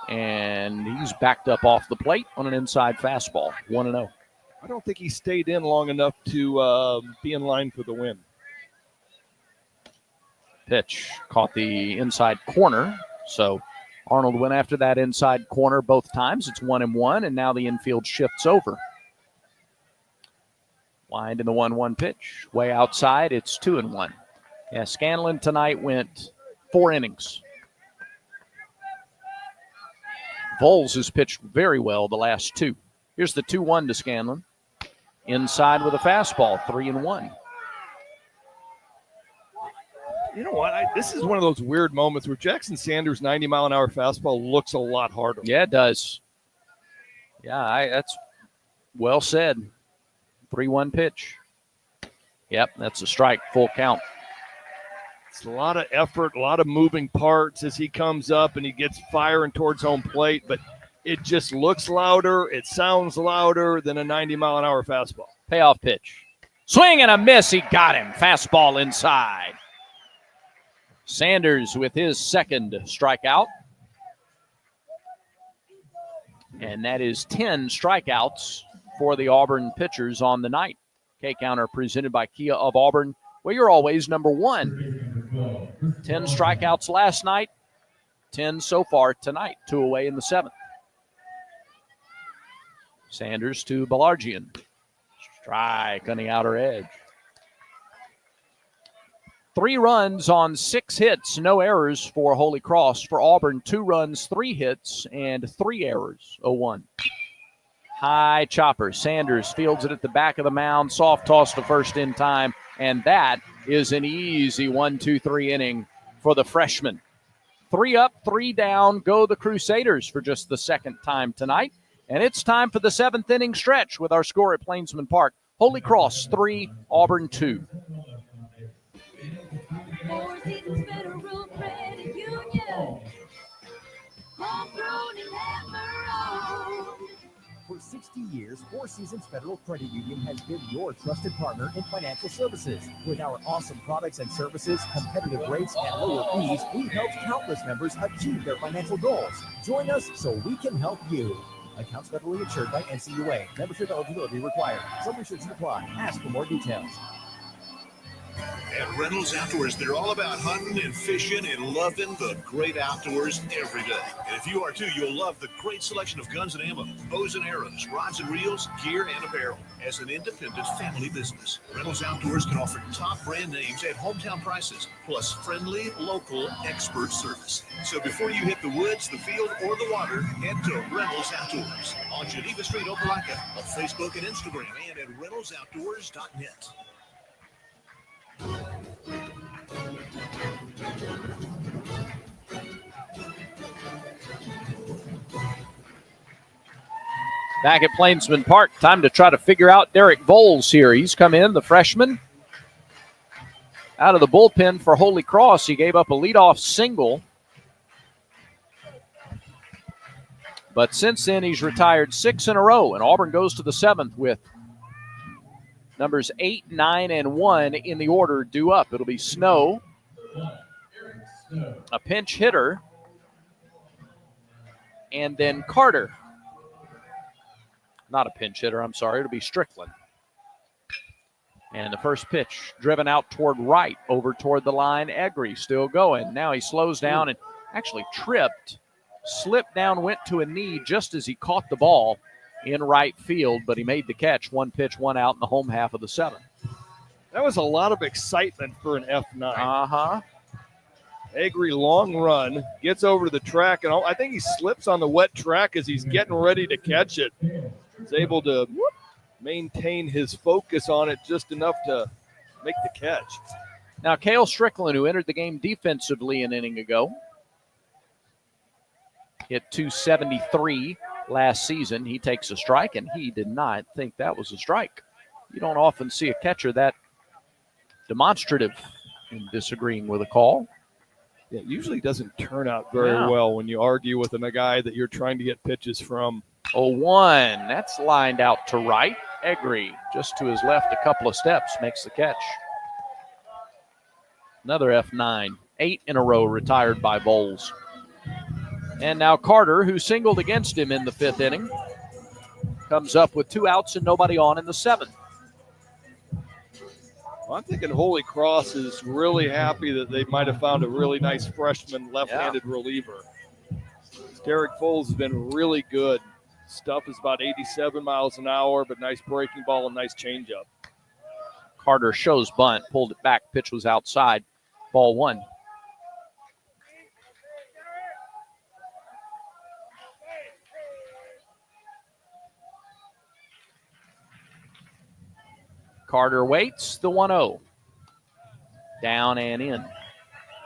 And he's backed up off the plate on an inside fastball, 1-0.
I don't think he stayed in long enough to be in line for the win.
Pitch caught the inside corner. So Arnold went after that inside corner both times. It's 1-1, and now the infield shifts over. Wind in the 1-1 pitch. Way outside, it's 2-1. Yeah, Scanlon tonight went 4 innings. Voles has pitched very well the last 2. Here's the 2-1 to Scanlon. Inside with a fastball, 3-1.
You know what? This is one of those weird moments where Jackson Sanders' 90-mile-an-hour fastball looks a lot harder.
Yeah, it does. Yeah, that's well said. 3-1 pitch. Yep, that's a strike, full count.
It's a lot of effort, a lot of moving parts as he comes up and he gets firing towards home plate, but it just looks louder, it sounds louder than a 90-mile-an-hour fastball.
Payoff pitch. Swing and a miss. He got him. Fastball inside. Sanders with his second strikeout. And that is 10 strikeouts for the Auburn pitchers on the night. K-Counter presented by Kia of Auburn. Well, you're always number 1. 10 strikeouts last night, 10 so far tonight, 2 away in the 7th. Sanders to Balargian. Strike on the outer edge. 3 runs on 6 hits, no errors for Holy Cross. For Auburn, 2 runs, 3 hits, and 3 errors, 0-1. High chopper. Sanders fields it at the back of the mound, soft toss to first in time, and that is an easy 1-2-3 inning for the freshman. 3 up, 3 down, go the Crusaders for just the second time tonight. And it's time for the 7th inning stretch with our score at Plainsman Park. Holy Cross 3, Auburn 2.
4 Seasons Federal Credit Union. Homegrown in Emerald.
For 60 years, 4 Seasons Federal Credit Union has been your trusted partner in financial services. With our awesome products and services, competitive rates, and lower fees, we've helped countless members achieve their financial goals. Join us so we can help you. Accounts federally insured by NCUA. Membership eligibility required. Some restrictions apply. Ask for more details.
At Reynolds Outdoors, they're all about hunting and fishing and loving the great outdoors every day. And if you are too, you'll love the great selection of guns and ammo, bows and arrows, rods and reels, gear and apparel. As an independent family business, Reynolds Outdoors can offer top brand names at hometown prices, plus friendly, local, expert service. So before you hit the woods, the field, or the water, head to Reynolds Outdoors on Geneva Street, Opelika, on Facebook and Instagram, and at reynoldsoutdoors.net.
Back at Plainsman Park, time to try to figure out Derek Voles here. He's come in, the freshman, out of the bullpen for Holy Cross. He gave up a leadoff single. But since then, he's retired 6 in a row, and Auburn goes to the 7th with numbers 8, 9, and 1 in the order due up. It'll be Snow, a pinch hitter, and then Carter. Not a pinch hitter, I'm sorry. It'll be Strickland. And the first pitch driven out toward right, over toward the line. Egri still going. Now he slows down and actually tripped, slipped down, went to a knee just as he caught the ball in right field, but he made the catch. 1 pitch, 1 out in the home half of the 7th.
That was a lot of excitement for an F9.
Uh-huh.
Egri, long run, gets over to the track, and I think he slips on the wet track as he's getting ready to catch it. He's able to maintain his focus on it just enough to make the catch.
Now, Cale Strickland, who entered the game defensively an inning ago, hit .273 last season. He takes a strike, and he did not think that was a strike. You don't often see a catcher that demonstrative in disagreeing with a call.
Yeah, it usually doesn't turn out very well when you argue with a guy that you're trying to get pitches from.
0-1. That's lined out to right. Egri, just to his left a couple of steps, makes the catch. Another F9. 8 in a row retired by Voles. And now Carter, who singled against him in the 5th inning, comes up with 2 outs and nobody on in the 7th.
Well, I'm thinking Holy Cross is really happy that they might have found a really nice freshman left-handed reliever. Derek Foles has been really good. Stuff is about 87 miles an hour, but nice breaking ball and nice changeup.
Carter shows bunt, pulled it back, pitch was outside, ball 1. Carter waits, the 1-0. Down and in.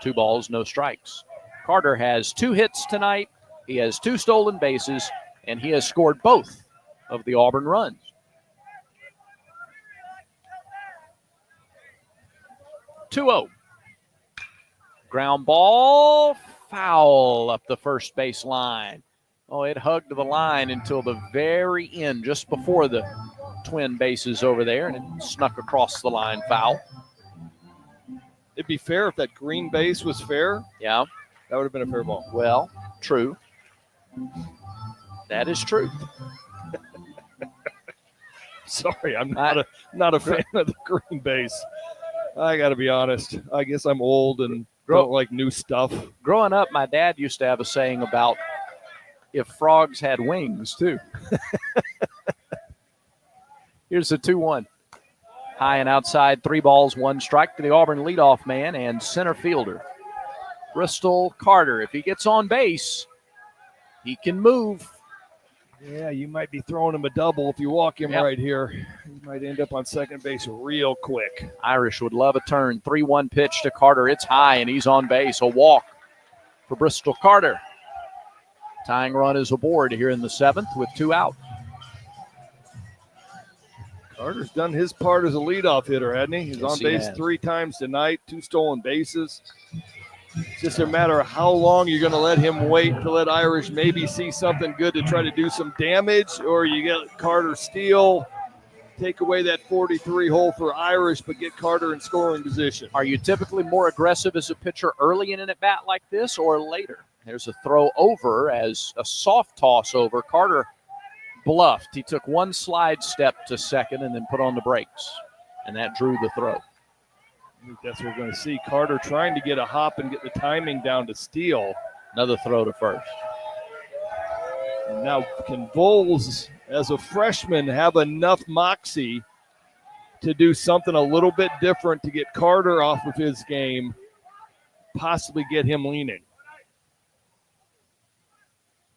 2 balls, no strikes. Carter has 2 hits tonight. He has 2 stolen bases, and he has scored both of the Auburn runs. (2-0). Ground ball, foul up the first base line. Oh, it hugged the line until the very end, just before the twin bases over there, and it snuck across the line, foul.
It'd be fair if that green base was fair.
Yeah.
That would have been a fair ball.
Well, true. That is true.
Sorry, I'm not a fan of the green base. I got to be honest. I guess I'm old and don't like new stuff.
Growing up, my dad used to have a saying about if frogs had wings, too. Here's the 2-1. High and outside, 3 balls, 1 strike to the Auburn leadoff man and center fielder, Bristol Carter. If he gets on base, he can move.
Yeah, you might be throwing him a double if you walk him right here. He might end up on second base real quick.
Irish would love a turn. 3-1 pitch to Carter. It's high, and he's on base. A walk for Bristol Carter. Tying run is aboard here in the 7th with 2 out.
Carter's done his part as a leadoff hitter, hasn't he? He's on base 3 times tonight, 2 stolen bases. It's just a matter of how long you're going to let him wait to let Irish maybe see something good to try to do some damage, or you get Carter steal, take away that 43 hole for Irish, but get Carter in scoring position.
Are you typically more aggressive as a pitcher early in an at-bat like this or later? There's a throw over as a soft toss over. Carter bluffed. He took 1 slide step to second and then put on the brakes, and that drew the throw.
I think that's what we're going to see. Carter trying to get a hop and get the timing down to steal.
Another throw to first.
And now can Voles, as a freshman, have enough moxie to do something a little bit different to get Carter off of his game, possibly get him leaning?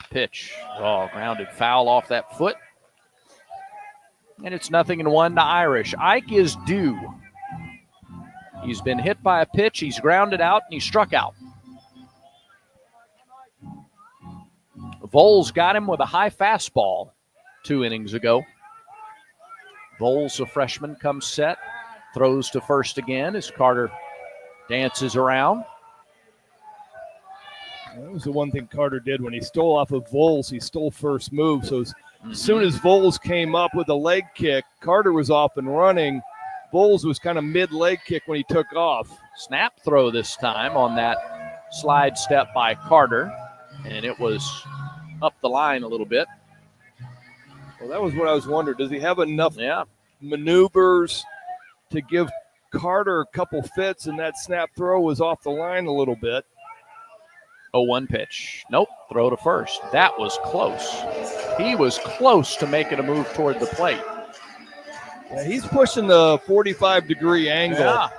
Pitch. Oh, grounded foul off that foot. And it's 0-1 to Irish. Ike is due. He's been hit by a pitch. He's grounded out, and he struck out. Voles got him with a high fastball 2 innings ago. Voles, a freshman, comes set, throws to first again as Carter dances around.
That was the one thing Carter did when he stole off of Voles. He stole first move. So as soon as Voles came up with a leg kick, Carter was off and running. Voles was kind of mid-leg kick when he took off.
Snap throw this time on that slide step by Carter, and it was up the line a little bit.
Well, that was what I was wondering. Does he have enough maneuvers to give Carter a couple fits, and that snap throw was off the line a little bit?
0-1 pitch. Nope, throw to first. That was close. He was close to making a move toward the plate.
Yeah, he's pushing the 45-degree angle.
Yeah.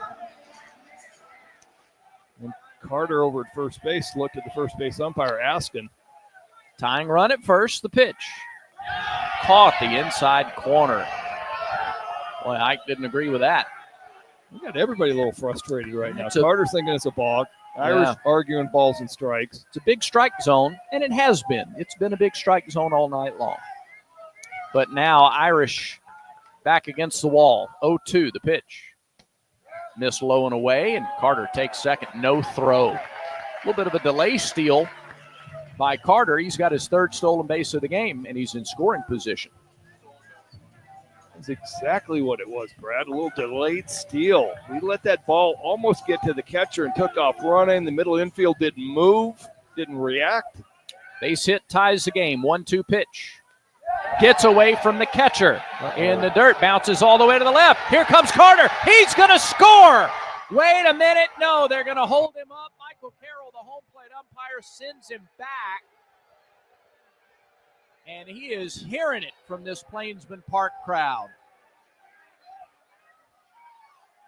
And Carter over at first base looked at the first base umpire asking.
Tying run at first, the pitch. Caught the inside corner. Boy, Ike didn't agree with that.
We got everybody a little frustrated right now. Carter's thinking it's a balk. Irish arguing balls and strikes.
It's a big strike zone, and it has been. It's been a big strike zone all night long. But now Irish back against the wall. 0-2, the pitch. Missed low and away, and Carter takes second. No throw. A little bit of a delay steal by Carter. He's got his 3rd stolen base of the game, and he's in scoring position.
That's exactly what it was, Brad. A little delayed steal. We let that ball almost get to the catcher and took off running. The middle infield didn't move, didn't react.
Base hit ties the game. 1-2 pitch. Gets away from the catcher in the dirt. Bounces all the way to the left. Here comes Carter. He's going to score. Wait a minute. No, they're going to hold him up. Michael Carroll, the home plate umpire, sends him back. And he is hearing it from this Plainsman Park crowd.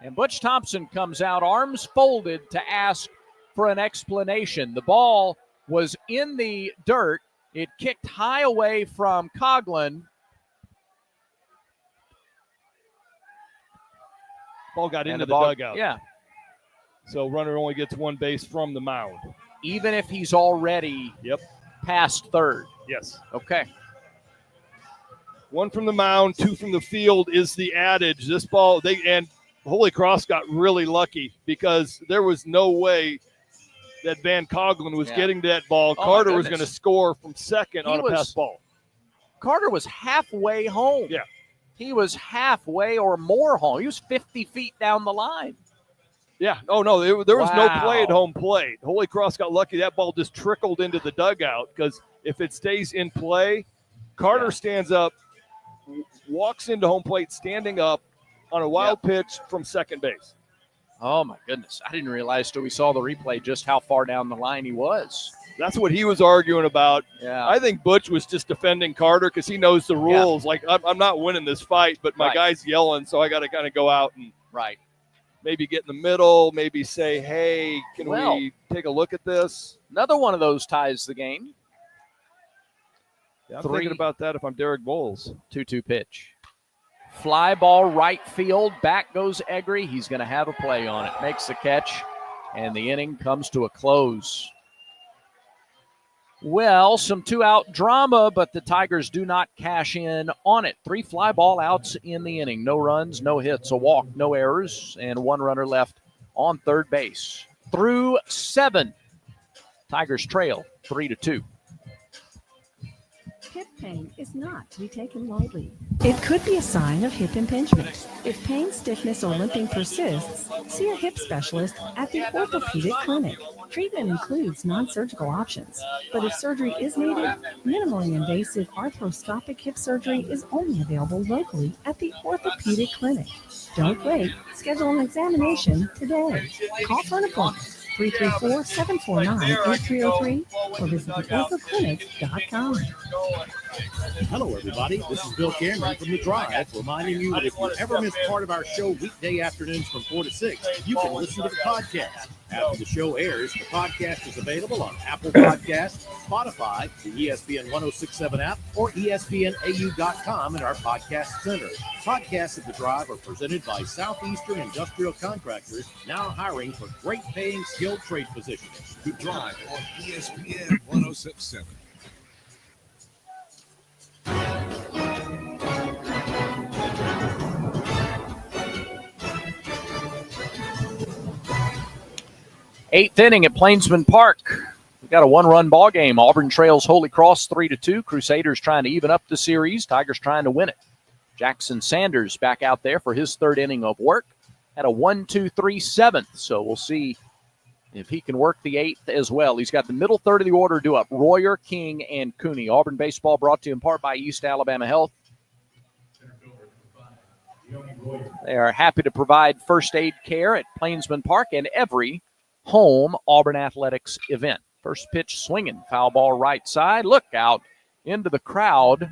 And Butch Thompson comes out, arms folded, to ask for an explanation. The ball was in the dirt. It kicked high away from Coughlin.
Ball got into the dugout.
Yeah.
So runner only gets one base from the mound.
Even if he's already past third.
Yes.
Okay.
One from the mound, two from the field is the adage. This ball, and Holy Cross got really lucky because there was no way that Van Coughlin was getting to that ball.
Oh,
Carter was going to score from second on a pass ball.
Carter was halfway home.
Yeah.
He was halfway or more home. He was 50 feet down the line.
Yeah. Oh, no, there was no play at home plate. Holy Cross got lucky. That ball just trickled into the dugout because if it stays in play, Carter stands up, walks into home plate standing up on a wild pitch from second base.
Oh, my goodness. I didn't realize till we saw the replay just how far down the line he was.
That's what he was arguing about.
Yeah.
I think Butch was just defending Carter because he knows the rules. Like, I'm not winning this fight, but my guy's yelling, so I got to kind of go out and maybe get in the middle, maybe say, hey, can we take a look at this?
Another one of those ties the game.
Yeah, I'm thinking about that if I'm Derek Bowles.
2-2 pitch. Fly ball right field. Back goes Egri. He's going to have a play on it. Makes the catch, and the inning comes to a close. Well, some two-out drama, but the Tigers do not cash in on it. 3 fly ball outs in the inning. No runs, no hits, a walk, no errors, and 1 runner left on third base. Through 7, Tigers trail 3-2.
Hip pain is not to be taken lightly. It could be a sign of hip impingement. If pain, stiffness, or limping persists, see a hip specialist at the orthopedic clinic. Treatment includes non-surgical options, but if surgery is needed, minimally invasive arthroscopic hip surgery is only available locally at the orthopedic clinic. Don't wait. Schedule an examination today. Call for an appointment. 334-749-8303 or visit theorthoclinic.com.
Hello, everybody. This is Bill Cameron from The Drive, reminding you that if you ever miss part of our show weekday afternoons from 4 to 6, you can listen to the podcast. After the show airs, the podcast is available on Apple Podcasts, Spotify, the ESPN 1067 app, or ESPNAU.com in our podcast center. Podcasts of The Drive are presented by Southeastern Industrial Contractors, now hiring for great-paying skilled trade positions.
The Drive on ESPN 1067.
Eighth inning at Plainsman Park. We've got a 1-run ball game. Auburn trails Holy Cross 3-2. Crusaders trying to even up the series. Tigers trying to win it. Jackson Sanders back out there for his third inning of work. Had a 1-2-3 7th, so we'll see if he can work the 8th as well. He's got the middle third of the order due up. Royer, King, and Cooney. Auburn baseball brought to you in part by East Alabama Health. They are happy to provide first aid care at Plainsman Park and every home Auburn athletics event. First pitch swinging, foul ball right side. Look out into the crowd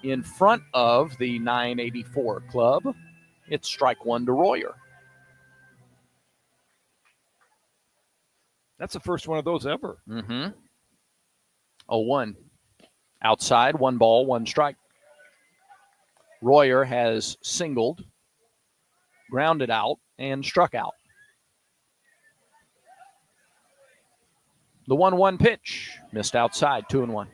in front of the 984 club. It's strike 1 to Royer.
That's the first one of those ever.
0-1. Outside, 1 ball, 1 strike. Royer has singled, grounded out, and struck out. The 1-1 pitch, missed outside, 2-1.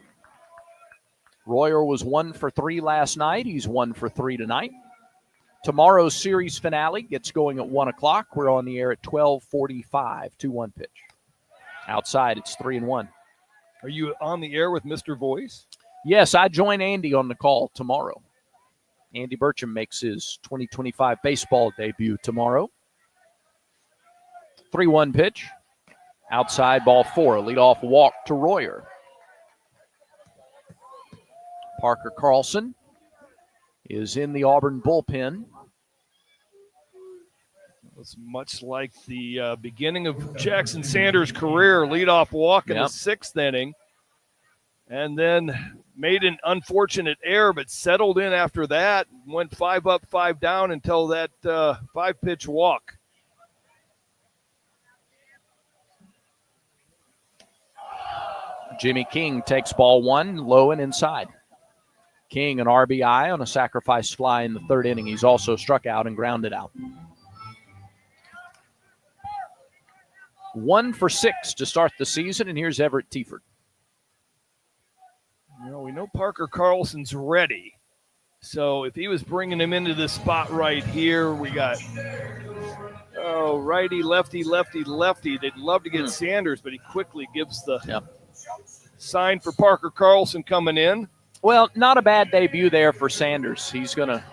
Royer was 1 for 3 last night. He's 1 for 3 tonight. Tomorrow's series finale gets going at 1 o'clock. We're on the air at 12:45. 2-1 pitch. Outside, it's 3-1.
Are you on the air with Mr. Voice?
Yes, I join Andy on the call tomorrow. Andy Burcham makes his 2025 baseball debut tomorrow. 3-1 pitch. Outside, ball 4. Leadoff walk to Royer. Parker Carlson is in the Auburn bullpen.
It's much like the beginning of Jackson Sanders' career, leadoff walk in the 6th inning, and then made an unfortunate error, but settled in after that, went 5 up, 5 down until that 5-pitch walk.
Jimmy King takes ball 1, low and inside. King an RBI on a sacrifice fly in the 3rd inning. He's also struck out and grounded out. 1 for 6 to start the season, and here's Everett Tiefert.
We know Parker Carlson's ready. So if he was bringing him into this spot right here, we got righty, lefty, lefty, lefty. They'd love to get Sanders, but he quickly gives the sign for Parker Carlson coming in.
Well, not a bad debut there for Sanders. He's going to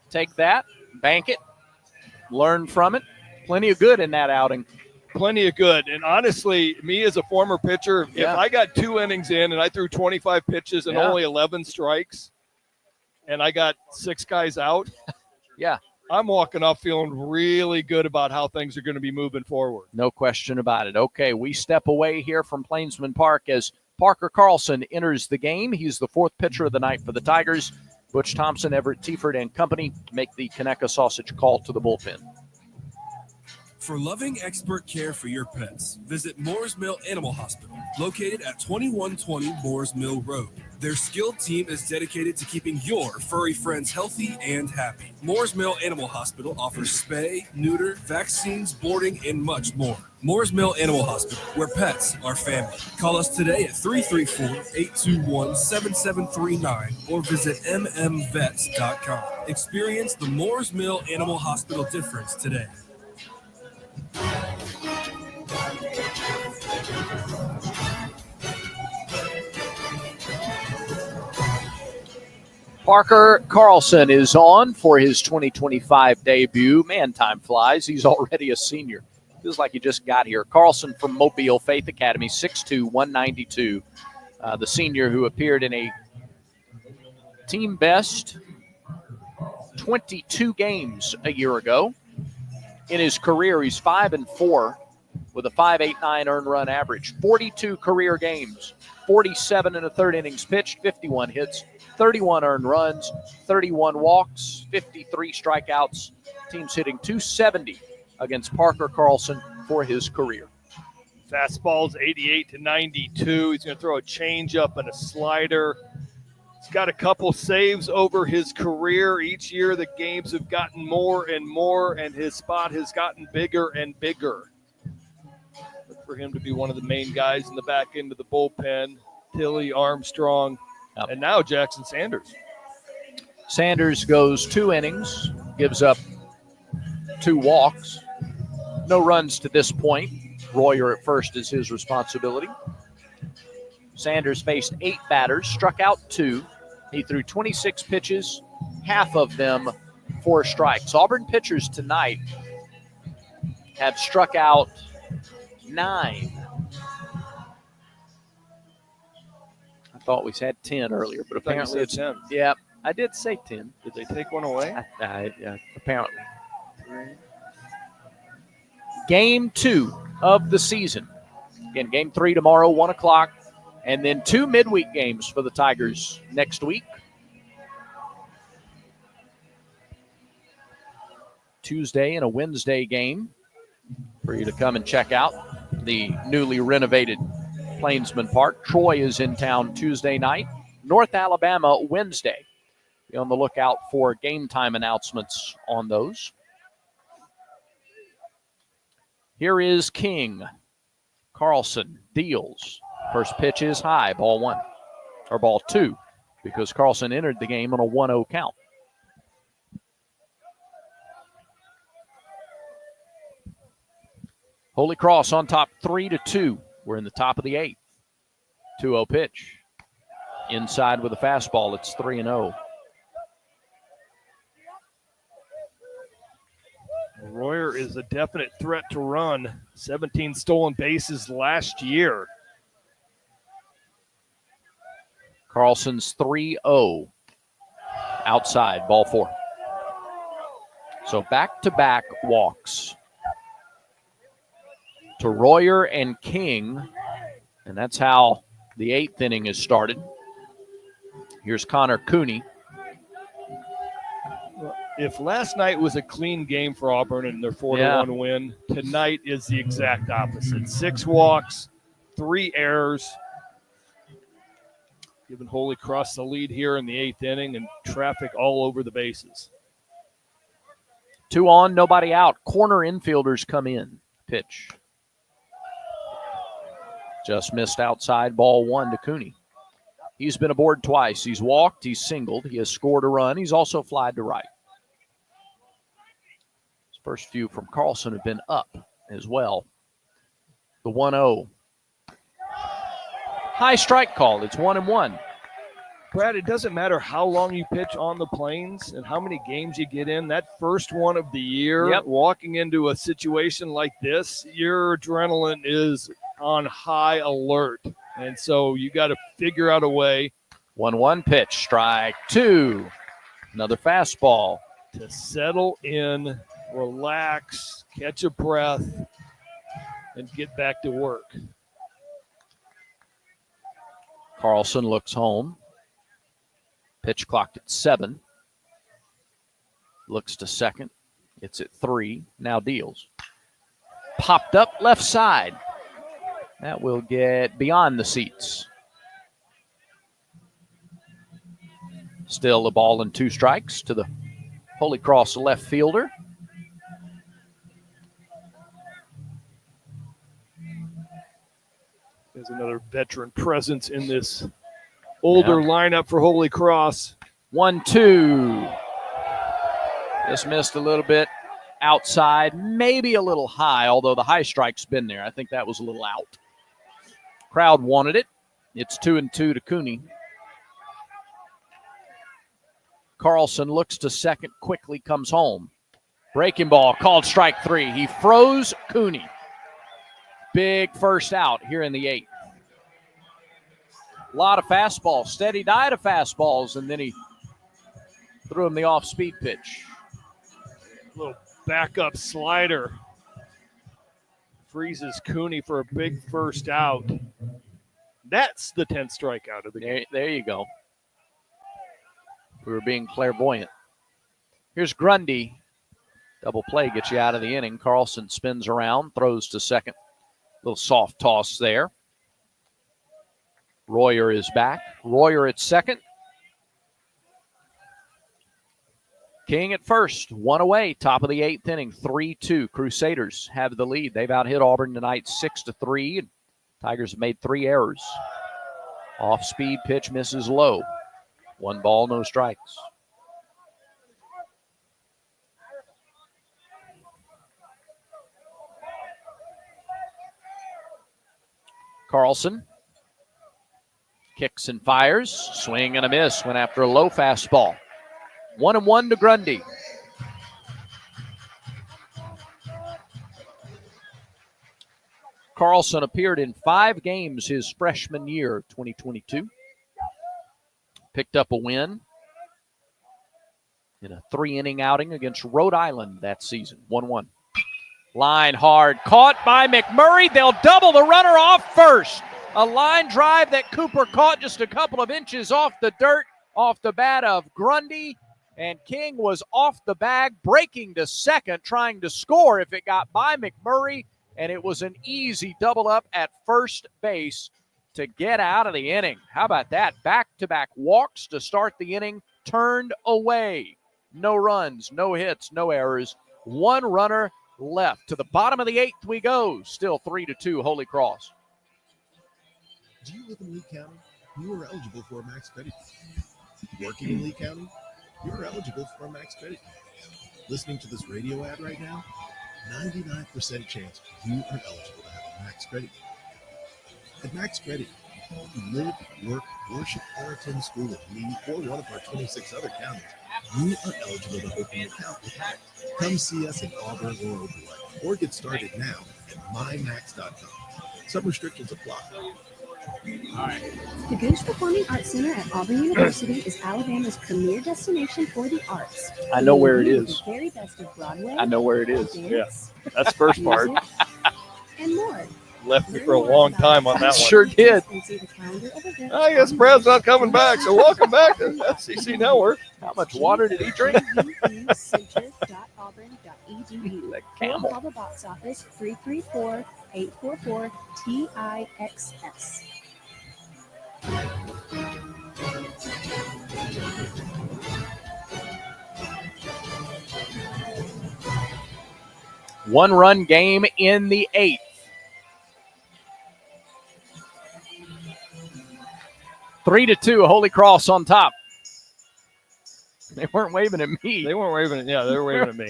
take that, bank it, learn from it. Plenty of good in that outing.
Plenty of good. And honestly, me as a former pitcher, if I got 2 innings in and I threw 25 pitches and only 11 strikes and I got 6 guys out, I'm walking off feeling really good about how things are going to be moving forward.
No question about it. Okay, we step away here from Plainsman Park as Parker Carlson enters the game. He's the 4th pitcher of the night for the Tigers. Butch Thompson, Everett Tiefert, and company make the Conecuh Sausage call to the bullpen.
For loving expert care for your pets, visit Moores Mill Animal Hospital, located at 2120 Moores Mill Road. Their skilled team is dedicated to keeping your furry friends healthy and happy. Moores Mill Animal Hospital offers spay, neuter, vaccines, boarding, and much more. Moores Mill Animal Hospital, where pets are family. Call us today at 334-821-7739 or visit mmvets.com. Experience the Moores Mill Animal Hospital difference today.
Parker Carlson is on for his 2025 debut. Man, time flies. He's already a senior. Feels like he just got here. Carlson from Mobile Faith Academy, 6'2", 192. The senior who appeared in a team best 22 games a year ago. In his career, he's 5-4 with a 5.89 earned run average. 42 career games, 47 in the 3rd innings pitched, 51 hits, 31 earned runs, 31 walks, 53 strikeouts. Team's hitting .270 against Parker Carlson for his career.
Fastball's 88 to 92. He's going to throw a changeup and a slider. He's got a couple saves over his career. Each year the games have gotten more and more, and his spot has gotten bigger and bigger. Look for him to be one of the main guys in the back end of the bullpen. Tilly, Armstrong, and now Jackson Sanders.
Sanders goes 2 innings, gives up 2 walks. No runs to this point. Royer at first is his responsibility. Sanders faced 8 batters, struck out 2. He threw 26 pitches, half of them 4 strikes. Auburn pitchers tonight have struck out 9. I thought we said 10 earlier, but apparently it's
10.
Yeah, I did say 10.
Did they take one away?
Apparently. Game 2 of the season. Again, game 3 tomorrow, 1 o'clock. And then 2 midweek games for the Tigers next week. Tuesday and a Wednesday game for you to come and check out the newly renovated Plainsman Park. Troy is in town Tuesday night. North Alabama Wednesday. Be on the lookout for game time announcements on those. Here is King. Carlson deals. First pitch is high, ball 1, or ball 2, because Carlson entered the game on a 1-0 count. Holy Cross on top 3-2. We're in the top of the 8th. 2-0 pitch. Inside with a fastball, it's 3-0.
Royer is a definite threat to run. 17 stolen bases last year.
Carlson's 3-0. Outside, ball 4. So back-to-back walks to Royer and King, and that's how the 8th inning is started. Here's Connor Cooney.
If last night was a clean game for Auburn and their 4-1 win, tonight is the exact opposite. 6 walks, 3 errors, giving Holy Cross the lead here in the 8th inning, and traffic all over the bases.
2 on, nobody out. Corner infielders come in. Pitch. Just missed outside, ball 1 to Cooney. He's been aboard twice. He's walked, he's singled, he has scored a run. He's also flied to right. His first few from Carlson have been up as well. The 1-0. High strike call. It's 1-1.
Brad, it doesn't matter how long you pitch on the Plains and how many games you get in. That first one of the year, walking into a situation like this, your adrenaline is on high alert. And so you got to figure out a way.
1-1 pitch, strike 2. Another fastball.
To settle in, relax, catch a breath, and get back to work.
Carlson looks home. Pitch clocked at 7. Looks to second. It's at 3. Now deals. Popped up left side. That will get beyond the seats. Still the ball and 2 strikes to the Holy Cross left fielder.
There's another veteran presence in this older lineup for Holy Cross.
1-2. Just missed a little bit outside, maybe a little high, although the high strike's been there. I think that was a little out. Crowd wanted it. It's 2-2 to Cooney. Carlson looks to second, quickly comes home. Breaking ball, called strike 3. He froze Cooney. Big first out here in the 8th. A lot of fastballs, steady diet of fastballs, and then he threw him the off-speed pitch.
Little backup slider. Freezes Cooney for a big first out. That's the 10th strikeout of the game.
There you go. We were being clairvoyant. Here's Grundy. Double play gets you out of the inning. Carlson spins around, throws to second. Little soft toss there. Royer is back. Royer at second. King at first. 1 away. Top of the 8th inning. 3-2. Crusaders have the lead. They've out-hit Auburn tonight 6-3. Tigers have made 3 errors. Off-speed pitch misses low. 1 ball, no strikes. Carlson kicks and fires. Swing and a miss. Went after a low fastball. 1-1 to Grundy. Carlson appeared in 5 games his freshman year, 2022. Picked up a win in a 3-inning outing against Rhode Island that season. 1-1. Line hard. Caught by McMurray. They'll double the runner off first. A line drive that Cooper caught just a couple of inches off the dirt, off the bat of Grundy. And King was off the bag, breaking to second, trying to score if it got by McMurray. And it was an easy double up at first base to get out of the inning. How about that? Back-to-back walks to start the inning, turned away. No runs, no hits, no errors. 1 runner left. To the bottom of the 8th we go. Still 3-2 Holy Cross.
Do you live in Lee County? You are eligible for a Max Credit. Working in Lee County? You are eligible for a Max Credit. Listening to this radio ad right now? 99% chance you are eligible to have a Max Credit. At Max Credit, you live, work, worship, or attend school in Lee or one of our 26 other counties. You are eligible to open an account with Max. Come see us in Auburn or Opelika, or get started now at mymax.com. Some restrictions apply.
The Gooch Performing Arts Center at Auburn University is Alabama's premier destination for the arts.
I know where it
Bringing you
is.
The very best of Broadway.
I know where it is.
dance,
That's the first part.
music, and more.
Left me for a long time on that one.
Sure did.
And see the calendar of events
I guess Brad's not coming back, so welcome back to FCC Network.
How much water did he drink?
center.auburn.edu.
That
Or
camel.
call the box office 334-844-TIXS.
One-run game in the 8th. Three to 2, Holy Cross on top. They weren't waving at me.
They weren't waving at they were waving at me.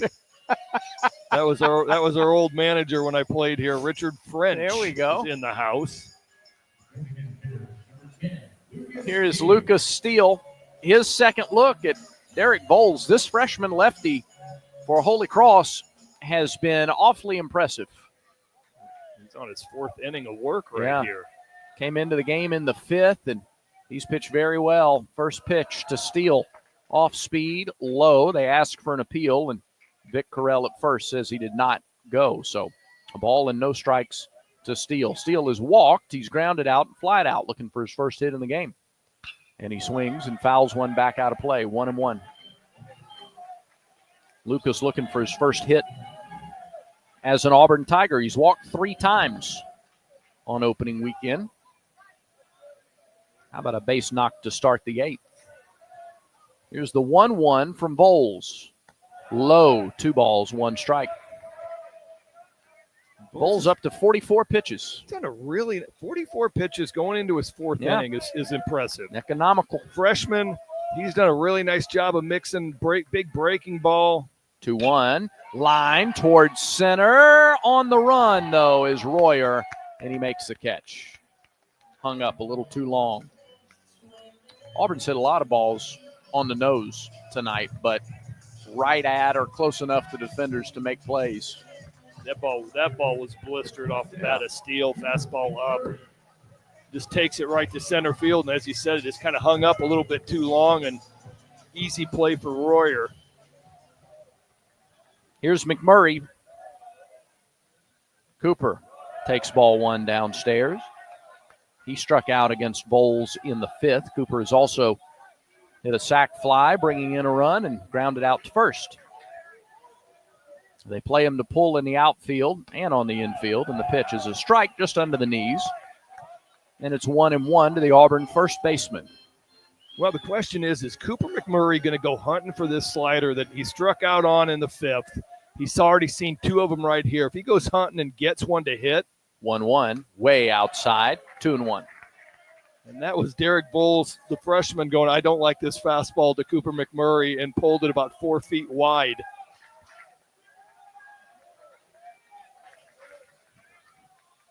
That was our old manager when I played here, Richard French.
There we go.
is in the house.
Here is Lucas Steele. His second look at Derek Bowles. This freshman lefty for Holy Cross has been awfully impressive.
He's on his 4th inning of work right here.
Came into the game in the 5th, and he's pitched very well. First pitch to Steele. Off speed, low. They asked for an appeal, and Vic Carell at first says he did not go. So a ball and no strikes to Steele. Steele is walked. He's grounded out and flied out, looking for his first hit in the game. And he swings and fouls one back out of play. 1-1. Lucas looking for his first hit as an Auburn Tiger. He's walked 3 times on opening weekend. How about a base knock to start the 8th? Here's the 1-1 from Bowles. Low, 2 balls, 1 strike. Bowles up to 44 pitches.
He's done a really 44 pitches going into his 4th inning is impressive.
Economical.
Freshman, he's done a really nice job of mixing big breaking ball.
2-1. Line towards center. On the run, though, is Royer, and he makes the catch. Hung up a little too long. Auburn's hit a lot of balls on the nose tonight, but right at or close enough to defenders to make plays.
That ball was blistered off the bat of Steele. Fastball up. Just takes it right to center field, and as you said, it just kind of hung up a little bit too long, and easy play for Royer.
Here's McMurray. Cooper takes ball 1 downstairs. He struck out against Bowles in the 5th. Cooper has also hit a sac fly, bringing in a run, and grounded out to first. They play him to pull in the outfield and on the infield, and the pitch is a strike just under the knees. And it's 1-1 to the Auburn first baseman.
Well, the question is Cooper McMurray going to go hunting for this slider that he struck out on in the 5th? He's already seen 2 of them right here. If he goes hunting and gets one to hit.
1-1, way outside, 2-1.
And that was Derek Bowles, the freshman, going, I don't like this fastball to Cooper McMurray, and pulled it about 4 feet wide.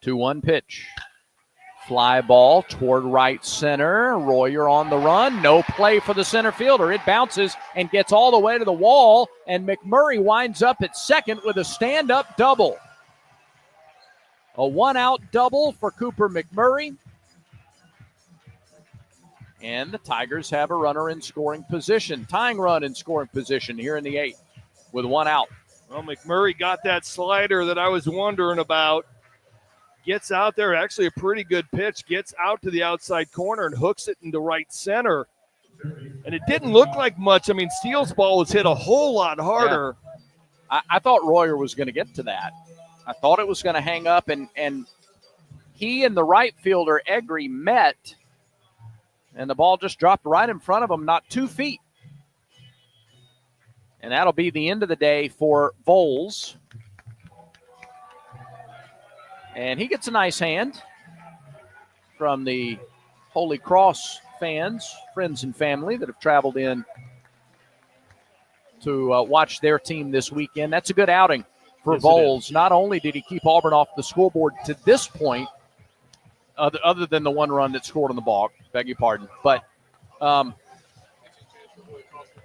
2-1 pitch. Fly ball toward right center. Royer on the run. No play for the center fielder. It bounces and gets all the way to the wall, and McMurray winds up at second with a stand-up double. A 1-out double for Cooper McMurray. And the Tigers have a runner in scoring position. Tying run in scoring position here in the 8th with 1 out.
Well, McMurray got that slider that I was wondering about. Gets out there, actually a pretty good pitch. Gets out to the outside corner and hooks it into right center. And it didn't look like much. I mean, Steele's ball was hit a whole lot harder.
Yeah. I thought Royer was going to get to that. I thought it was going to hang up, and he and the right fielder, Egri, met, and the ball just dropped right in front of him, not 2 feet. And that'll be the end of the day for Bowles. And he gets a nice hand from the Holy Cross fans, friends and family that have traveled in to watch their team this weekend. That's a good outing for Bowles. Not only did he keep Auburn off the scoreboard to this point, other than the 1 run that scored on the balk, beg your pardon, but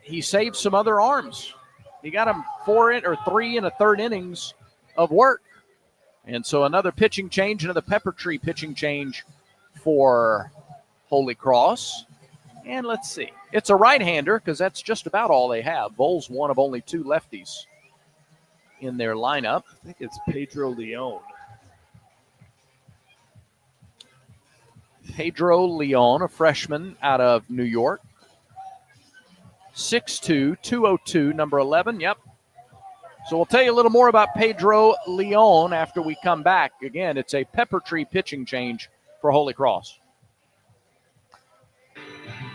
he saved some other arms. He got him 3 and a third innings of work. And so another pitching change, another Pepper Tree pitching change for Holy Cross. And let's see. It's a right-hander because that's just about all they have. Vols one of only 2 lefties in their lineup.
I think it's Pedro Leon.
Pedro Leon, a freshman out of New York. 6'2", 202, number 11. Yep. So we'll tell you a little more about Pedro Leon after we come back. Again, it's a Pepper Tree pitching change for Holy Cross.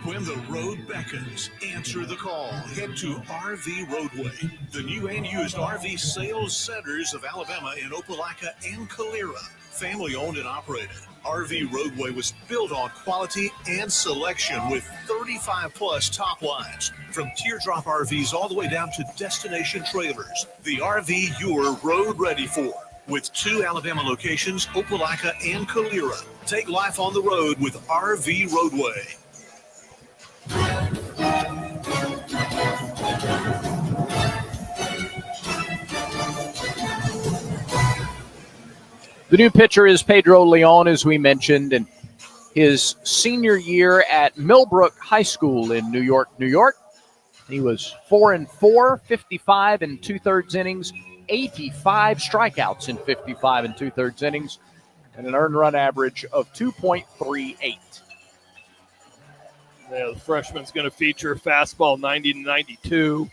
When the road beckons, answer the call. Head to RV Roadway, the new and used RV sales centers of Alabama in Opelika and Calera. Family owned and operated. RV Roadway was built on quality and selection with 35 plus top lines. From teardrop RVs all the way down to destination trailers. The RV you're road ready for. With 2 Alabama locations, Opelika and Calera. Take life on the road with RV Roadway.
The new pitcher is Pedro Leon, as we mentioned, and his senior year at Millbrook High School in New York, New York. He was 4-4, 55 and 2/3 innings, 85 strikeouts in 55 and 2/3 innings, and an earned run average of 2.38.
Yeah, the freshman's going to feature fastball 90 to 92,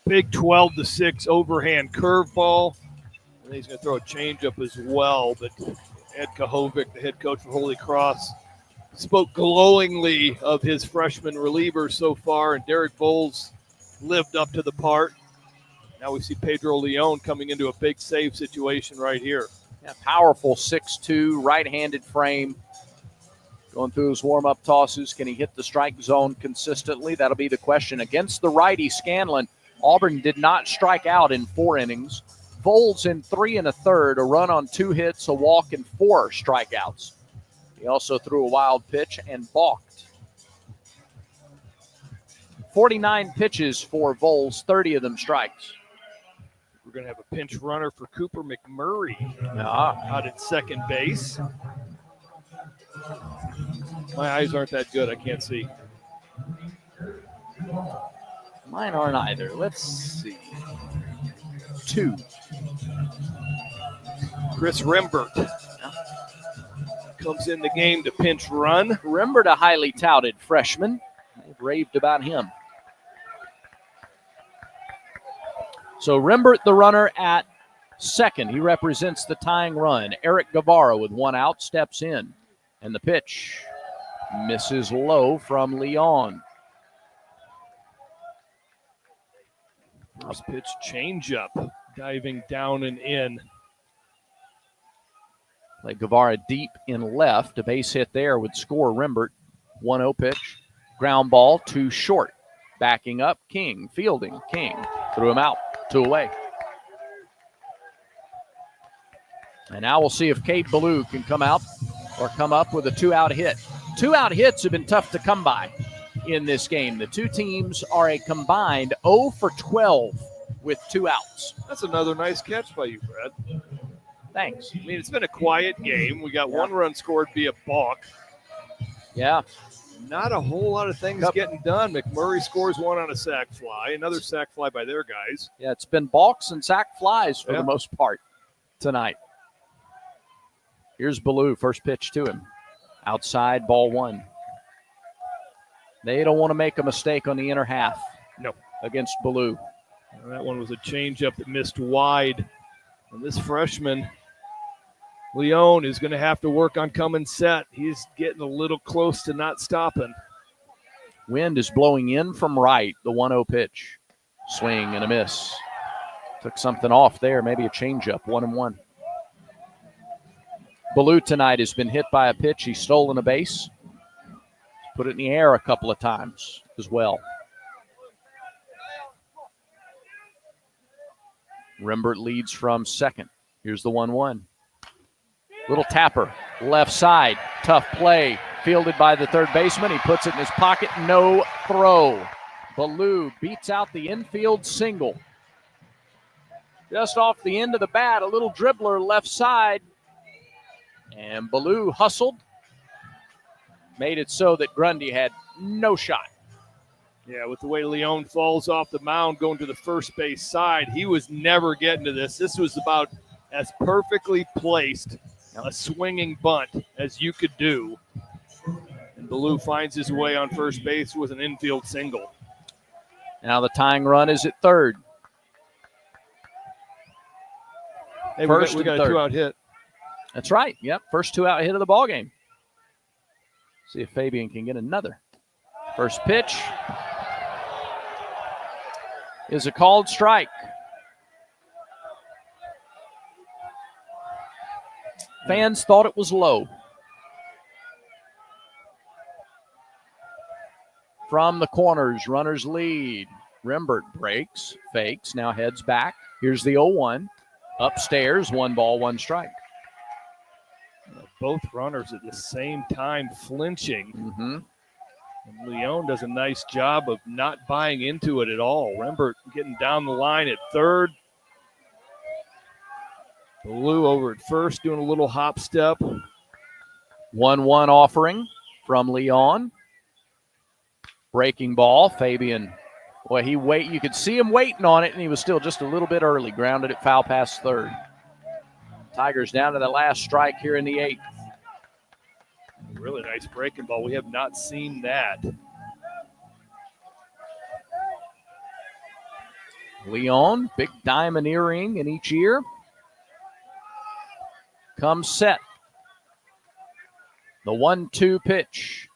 big 12-6 overhand curveball. And he's going to throw a changeup as well. But Ed Kahovic, the head coach for Holy Cross, spoke glowingly of his freshman reliever so far, and Derek Vols lived up to the part. Now we see Pedro Leon coming into a big save situation right here.
Yeah, powerful 6'2", right-handed frame. Going through his warm-up tosses. Can he hit the strike zone consistently? That'll be the question. Against the righty, Scanlon, Auburn did not strike out in 4 innings. Vols in 3 1/3, a run on 2 hits, a walk, and 4 strikeouts. He also threw a wild pitch and balked. 49 pitches for Vols, 30 of them strikes.
We're going to have a pinch runner for Cooper McMurray
out
at second base. My eyes aren't that good. I can't see.
Mine aren't either. Let's see. 2.
Chris Rembert comes in the game to pinch run.
Rembert, a highly touted freshman. They've raved about him. So Rembert, the runner at second. He represents the tying run. Eric Guevara with 1 out steps in. And the pitch misses low from Leon.
First pitch changeup, diving down and in.
Play Guevara deep in left. A base hit there would score Rembert. 1-0 pitch. Ground ball, 2 short. Backing up, King. Fielding, King. Threw him out. 2 away. And now we'll see if Cade Ballou can come out or come up with a 2-out hit. 2-out hits have been tough to come by in this game. The 2 teams are a combined 0 for 12 with 2 outs.
That's another nice catch by you, Brad.
Thanks.
I mean, it's been a quiet game. We got 1 run scored via balk.
Yeah.
Not a whole lot of things getting done. McMurray scores 1 on a sac fly. Another sac fly by their guys.
Yeah, it's been balks and sac flies for the most part tonight. Here's Ballou, first pitch to him. Outside, ball 1. They don't want to make a mistake on the inner half.
No.
Against Ballou.
That one was a changeup that missed wide. And this freshman, Leon, is going to have to work on coming set. He's getting a little close to not stopping.
Wind is blowing in from right, the 1-0 pitch. Swing and a miss. Took something off there, maybe a changeup, 1-1. Ballou tonight has been hit by a pitch. He's stolen a base. Put it in the air a couple of times as well. Rembert leads from second. Here's the 1-1. Little tapper, left side. Tough play. Fielded by the third baseman. He puts it in his pocket. No throw. Ballou beats out the infield single. Just off the end of the bat, a little dribbler left side. And Ballou hustled, made it so that Grundy had no shot.
Yeah, with the way Leon falls off the mound going to the first base side, he was never getting to this. This was about as perfectly placed a swinging bunt as you could do. And Ballou finds his way on first base with an infield single.
Now the tying run is at third.
Hey,
First
we got
and
a
third.
2-out hit.
That's right. Yep, first 2-out hit of the ball game. See if Fabian can get another. First pitch is a called strike. Fans thought it was low. From the corners, runners lead. Rembert breaks, fakes, now heads back. Here's the 0-1. Upstairs, 1 ball, 1 strike.
Both runners at the same time flinching.
Mm-hmm.
And Leon does a nice job of not buying into it at all. Rembert getting down the line at third. Ballou over at first doing a little hop step.
1-1 offering from Leon. Breaking ball. Fabian, boy, you could see him waiting on it, and he was still just a little bit early. Grounded it foul past third. Tigers down to the last strike here in the 8th.
Really nice breaking ball. We have not seen that.
Leon, big diamond earring in each ear. Comes set. The 1-2 pitch.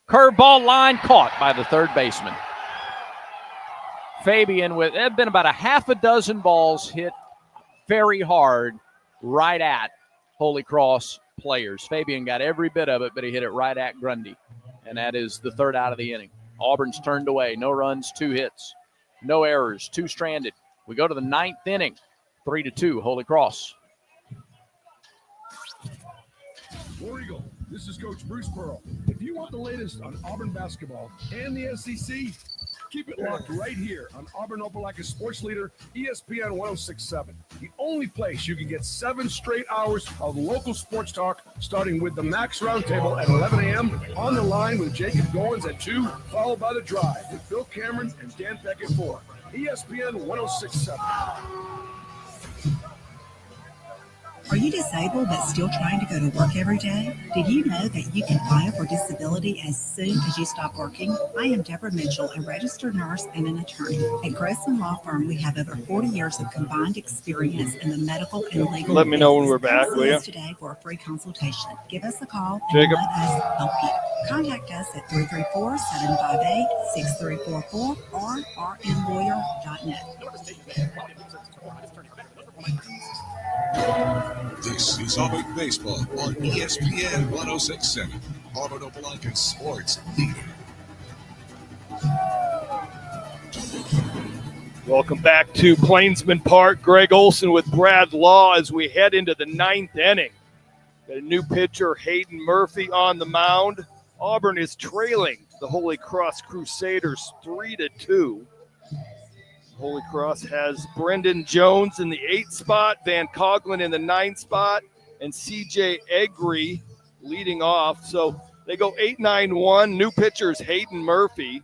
Curveball line caught by the third baseman. Fabian with, there have been about a half a dozen balls hit very hard right at Holy Cross players. Fabian got every bit of it, but he hit it right at Grundy. And that is the 3rd out of the inning. Auburn's turned away. No runs, 2 hits. No errors, 2 stranded. We go to the 9th inning. 3-2, Holy Cross.
War Eagle, this is Coach Bruce Pearl. If you want the latest on Auburn basketball and the SEC, keep it locked right here on Auburn Opelika Sports Leader, ESPN 1067. The only place you can get 7 straight hours of local sports talk, starting with the Max Roundtable at 11 a.m. On the line with Jacob Goins at 2, followed by The Drive with Bill Cameron and Dan Peck at 4. ESPN 1067.
Are you disabled but still trying to go to work every day? Did you know that you can file for disability as soon as you stop working? I am Deborah Mitchell, a registered nurse and an attorney. At Grossman Law Firm, we have over 40 years of combined experience in the medical and legal.
Let me know when we're back, will you?
Today for a free consultation. Give us a call and
Jacob.
let us help you. Contact us at 334-758-6344 or rnlawyer.net.
This is Auburn Baseball on ESPN 1067. Auburn Opelika Sports Leader.
Welcome back to Plainsman Park. Greg Olson with Brad Law as we head into the 9th inning. Got a new pitcher, Hayden Murphy, on the mound. Auburn is trailing the Holy Cross Crusaders 3-2. Holy Cross has Brendan Jones in the 8th spot, Van Coughlin in the 9th spot, and C.J. Egri leading off. So they go 8-9-1. New pitchers, Hayden Murphy.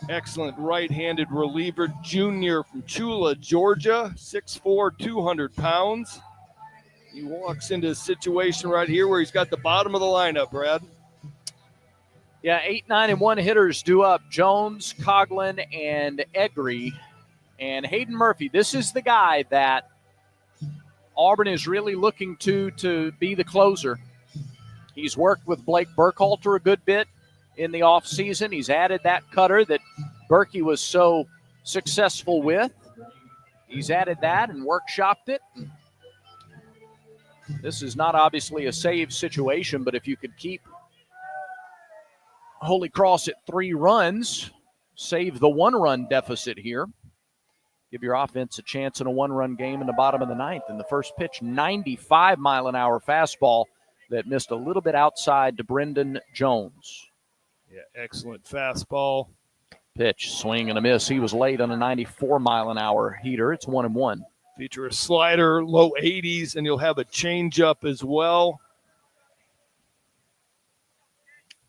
Excellent right-handed reliever, junior from Chula, Georgia, 6'4", 200 pounds. He walks into a situation right here where he's got the bottom of the lineup, Brad.
Yeah, 8-9-1 hitters due up. Jones, Coughlin, and Egri. And Hayden Murphy, this is the guy that Auburn is really looking to be the closer. He's worked with Blake Burkhalter a good bit in the offseason. He's added that cutter that Berkey was so successful with. He's added that and workshopped it. This is not obviously a save situation, but if you could keep Holy Cross at 3 runs, save the 1-run deficit here. Give your offense a chance in a 1-run game in the bottom of the 9th. And the first pitch, 95-mile-an-hour fastball that missed a little bit outside to Brendan Jones.
Yeah, excellent fastball.
Pitch, swing and a miss. He was late on a 94-mile-an-hour heater. It's 1-1.
Feature a slider, low 80s, and you'll have a changeup as well.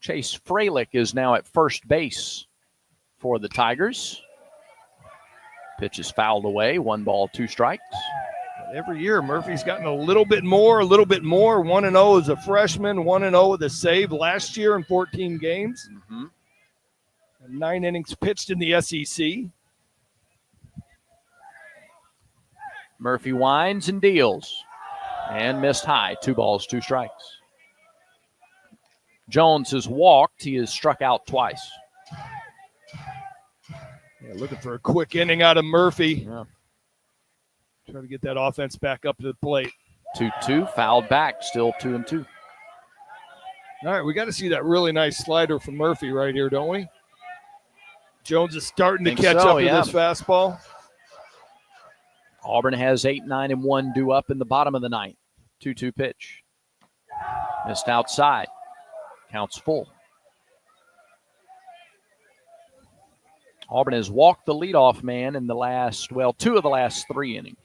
Chase Freilich is now at first base for the Tigers. Pitch is fouled away. 1 ball, 2 strikes.
Every year, Murphy's gotten a little bit more. 1-0 as a freshman, 1-0 with a save last year in 14 games. 9 innings pitched in the SEC.
Murphy winds and deals. And missed high. 2 balls, 2 strikes. Jones has walked. He has struck out twice.
Yeah, looking for a quick inning out of Murphy.
Yeah.
Trying to get that offense back up to the plate.
2-2, fouled back, still 2-2.
All right, we got to see that really nice slider from Murphy right here, don't we? Jones is starting to catch up to this fastball.
Auburn has 8, 9, and 1 due up in the bottom of the ninth. 2-2 pitch. Missed outside. Counts full. Auburn has walked the leadoff man in the last, 2 of the last 3 innings.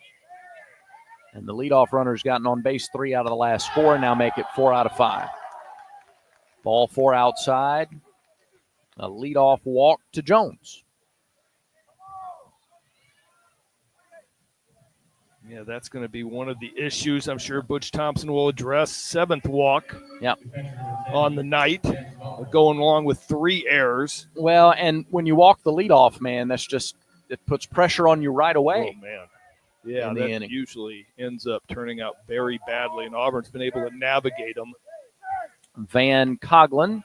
And the leadoff runner's gotten on base 3 out of the last 4, now make it 4 out of 5. Ball 4 outside. A leadoff walk to Jones.
Yeah, that's going to be one of the issues I'm sure Butch Thompson will address. 7th walk on the night, going along with 3 errors.
Well, and when you walk the leadoff man, that's just, it puts pressure on you right away.
Oh, man. Yeah, that usually ends up turning out very badly, and Auburn's been able to navigate them.
Van Coughlin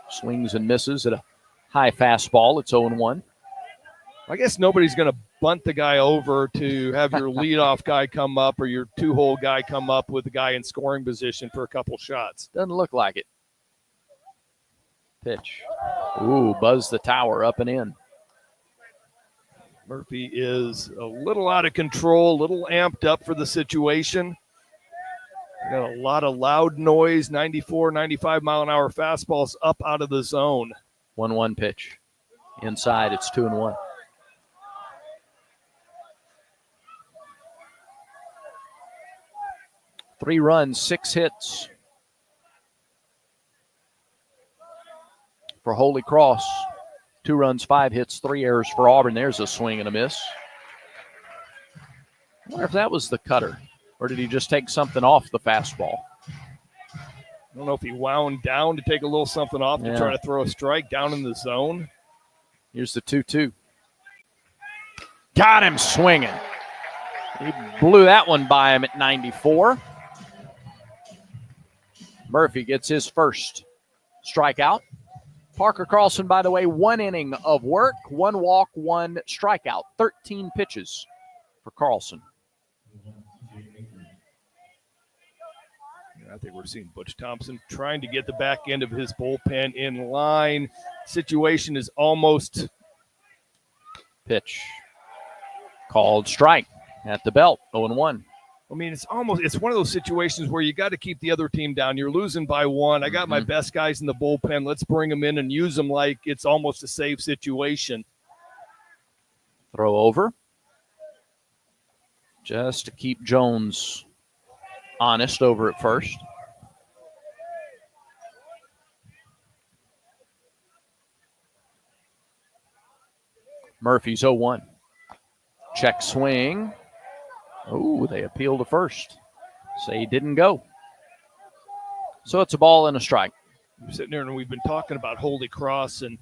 swings and misses at a high fastball. It's 0-1.
I guess nobody's going to bunt the guy over to have your leadoff guy come up or your 2-hole guy come up with the guy in scoring position for a couple shots.
Doesn't look like it. Pitch. Ooh, buzz the tower up and in.
Murphy is a little out of control, a little amped up for the situation. Got a lot of loud noise, 94, 95-mile-an-hour fastballs up out of the zone.
1-1 pitch. Inside, it's 2-1. Three runs, 6 hits for Holy Cross. 2 runs, 5 hits, 3 errors for Auburn. There's a swing and a miss. I wonder if that was the cutter, or did he just take something off the fastball?
I don't know if he wound down to take a little something off to try to throw a strike down in the zone.
Here's the 2-2. Got him swinging. He blew that one by him at 94. Murphy gets his first strikeout. Parker Carlson, by the way, 1 inning of work, 1 walk, 1 strikeout, 13 pitches for Carlson.
I think we're seeing Butch Thompson trying to get the back end of his bullpen in line. Situation is almost.
Pitch. Called strike at the belt, 0-1.
I mean, it's one of those situations where you got to keep the other team down. You're losing by 1. I got my best guys in the bullpen. Let's bring them in and use them like it's almost a save situation.
Throw over. Just to keep Jones honest over at first. Murphy's 0-1. Check swing. Oh, they appeal to first. Say he didn't go. So it's a ball and a strike.
We're sitting there and we've been talking about Holy Cross and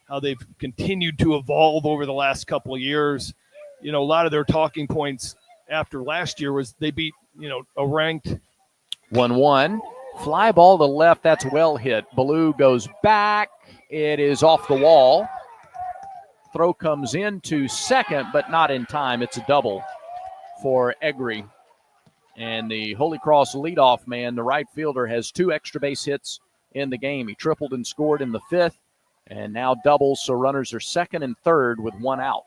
how they've continued to evolve over the last couple of years. You know, a lot of their talking points after last year was they beat, a ranked
1-1. Fly ball to left. That's well hit. Ballou goes back. It is off the wall. Throw comes into second, but not in time. It's a double for Egri. And the Holy Cross leadoff man, the right fielder, has 2 extra base hits in the game. He tripled and scored in the 5th, and now doubles, so runners are 2nd and 3rd with 1 out.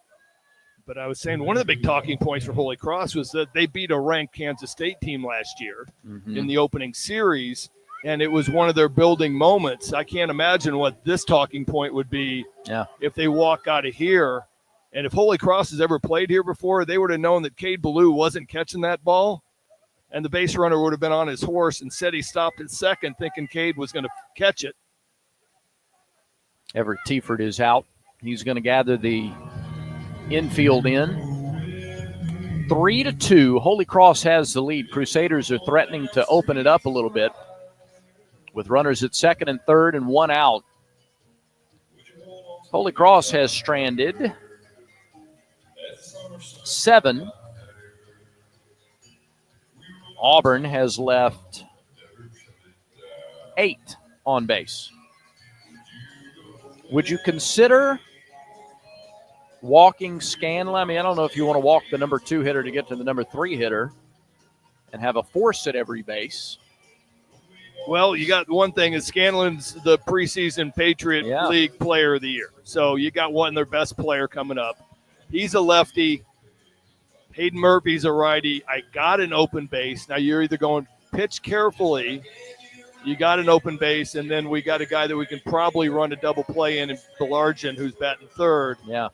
But I was saying one of the big talking points for Holy Cross was that they beat a ranked Kansas State team last year in the opening series, and it was one of their building moments. I can't imagine what this talking point would be if they walk out of here. And if Holy Cross has ever played here before, they would have known that Cade Ballou wasn't catching that ball, and the base runner would have been on his horse and said he stopped at second thinking Cade was going to catch it.
Everett Tiefert is out. He's going to gather the infield in. 3-2. Holy Cross has the lead. Crusaders are threatening to open it up a little bit with runners at second and third and one out. Holy Cross has stranded 7. Auburn has left 8 on base. Would you consider walking Scanlon? I mean, I don't know if you want to walk the number 2 hitter to get to the number 3 hitter and have a force at every base.
Well, you got one thing is Scanlon's the preseason Patriot League Player of the Year. So you got one their best player coming up. He's a lefty. Hayden Murphy's a righty. I got an open base. Now you're either going pitch carefully. You got an open base, and then we got a guy that we can probably run a double play in Belargin, who's batting third.
Yeah.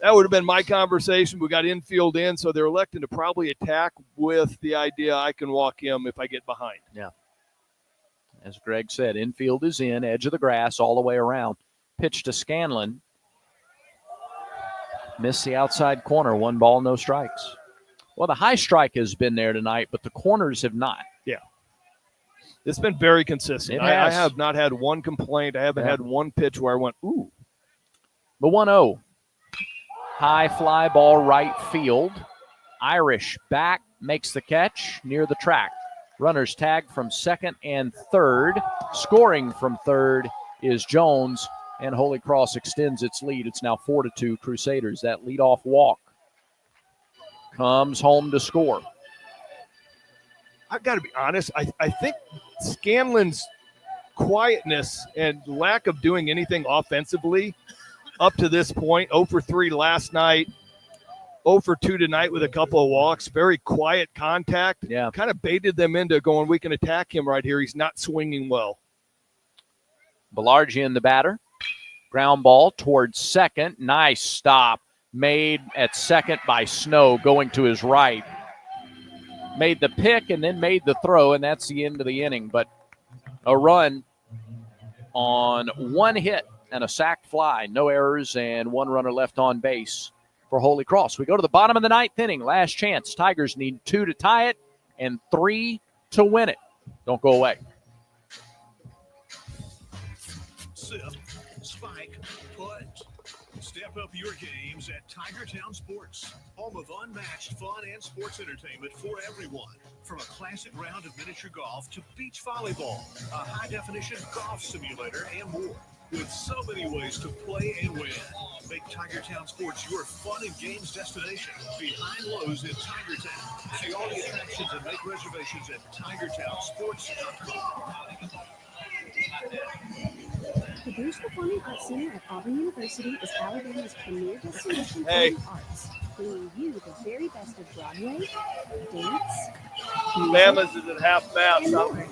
That would have been my conversation. We got infield in, so they're electing to probably attack with the idea I can walk him if I get behind.
Yeah. As Greg said, infield is in, edge of the grass all the way around. Pitch to Scanlon. Missed the outside corner. 1 ball, no strikes. Well, the high strike has been there tonight, but the corners have not.
Yeah. It's been very consistent. I have not had one complaint. I haven't had one pitch where I went, ooh.
The 1-0. High fly ball right field. Irish back, makes the catch near the track. Runners tagged from second and third. Scoring from third is Jones, and Holy Cross extends its lead. It's now 4-2 Crusaders. That leadoff walk comes home to score.
I've got to be honest. I think Scanlon's quietness and lack of doing anything offensively up to this point, 0 for 3 last night, 0 for 2 tonight with a couple of walks, very quiet contact.
Yeah.
Kind of baited them into going, we can attack him right here. He's not swinging well.
Belargin, the batter. Ground ball towards second. Nice stop. Made at second by Snow going to his right. Made the pick and then made the throw, and that's the end of the inning. But a run on 1 hit and a sac fly. No errors and 1 runner left on base for Holy Cross. We go to the bottom of the 9th inning. Last chance. Tigers need 2 to tie it and 3 to win it. Don't go away.
Sip, spike, put. Step up your games at Tigertown Sports, home of unmatched fun and sports entertainment for everyone. From a classic round of miniature golf to beach volleyball, a high-definition golf simulator, and more. With so many ways to play and win. Make Tigertown Sports your fun and games destination behind Lowe's in Tigertown. See all the attractions and make reservations at TigertownSports.com.
The Bruce Performing Arts Center at Auburn University is Alabama's premier destination for
Hey.
the arts, bringing you the very best of Broadway, dance,
Bama's is at half mast.
and more.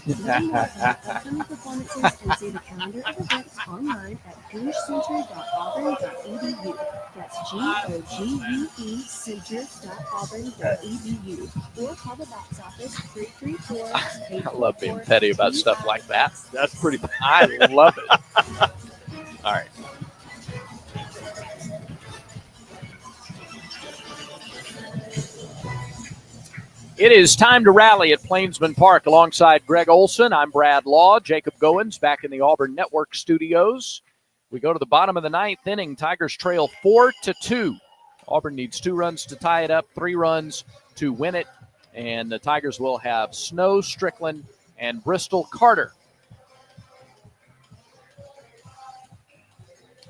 Learn more about upcoming performances and see the calendar of events online at gougecenter.auburn.edu. That's GOGUE center.auburn.edu. Or call the box office 334.
I love being petty about stuff like that.
That's pretty.
I love it. All right. It is time to rally at Plainsman Park alongside Greg Olson. I'm Brad Law. Jacob Goins back in the Auburn Network studios. We go to the bottom of the 9th inning. Tigers trail 4-2. Auburn needs 2 runs to tie it up, 3 runs to win it. And the Tigers will have Snow, Strickland, and Bristol Carter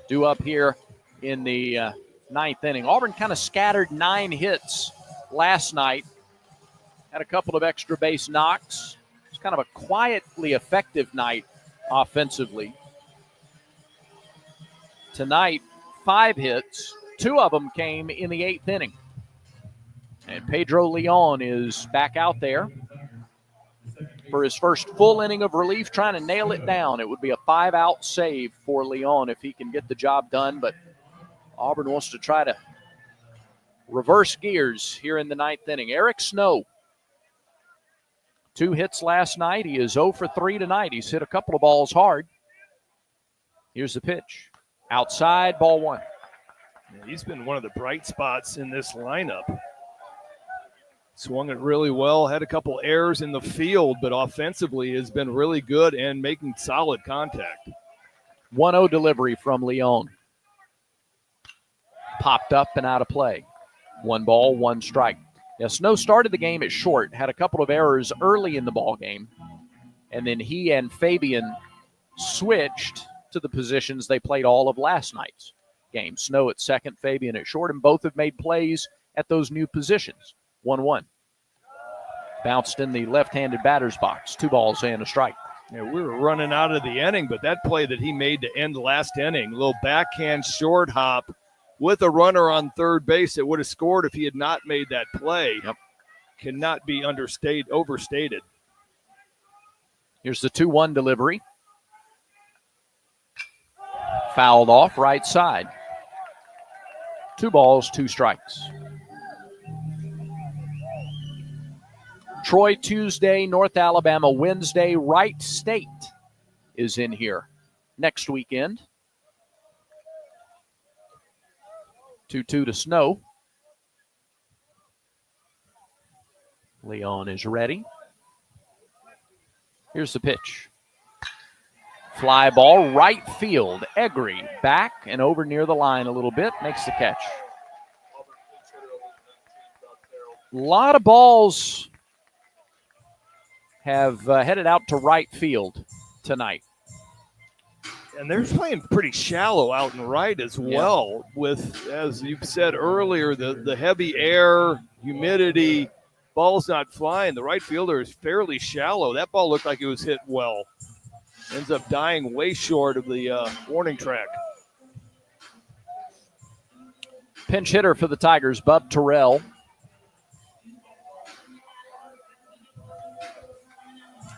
due up here in the 9th inning. Auburn kind of scattered 9 hits last night. Had a couple of extra base knocks. It's kind of a quietly effective night offensively. Tonight, 5 hits. 2 of them came in the 8th inning. And Pedro Leon is back out there for his first full inning of relief, trying to nail it down. It would be a 5-out save for Leon if he can get the job done. But Auburn wants to try to reverse gears here in the 9th inning. Eric Snow, 2 hits last night. He is 0 for 3 tonight. He's hit a couple of balls hard. Here's the pitch. Outside, ball one.
Yeah, he's been one of the bright spots in this lineup. Swung it really well, had a couple errors in the field, but offensively has been really good and making solid contact.
1-0 delivery from Leon. Popped up and out of play. 1 ball, 1 strike. Yeah, Snow started the game at short, had a couple of errors early in the ball game, and then he and Fabian switched to the positions they played all of last night's game. Snow at second, Fabian at short, and both have made plays at those new positions. 1-1. Bounced in the left-handed batter's box. 2 balls and a strike.
Yeah, we were running out of the inning, but that play that he made to end the last inning, little backhand short hop with a runner on third base that would have scored if he had not made that play.
Yep.
Cannot be overstated.
Here's the 2-1 delivery. Fouled off right side. 2 balls, 2 strikes. Troy Tuesday, North Alabama Wednesday. Wright State is in here next weekend. 2-2 to Snow. Leon is ready. Here's the pitch. Fly ball, right field. Egri back and over near the line a little bit. Makes the catch. A lot of balls have headed out to right field tonight.
And they're playing pretty shallow out and right as well with, as you've said earlier, the heavy air, humidity, ball's not flying. The right fielder is fairly shallow. That ball looked like it was hit well. Ends up dying way short of the warning track.
Pinch hitter for the Tigers, Bub Terrell.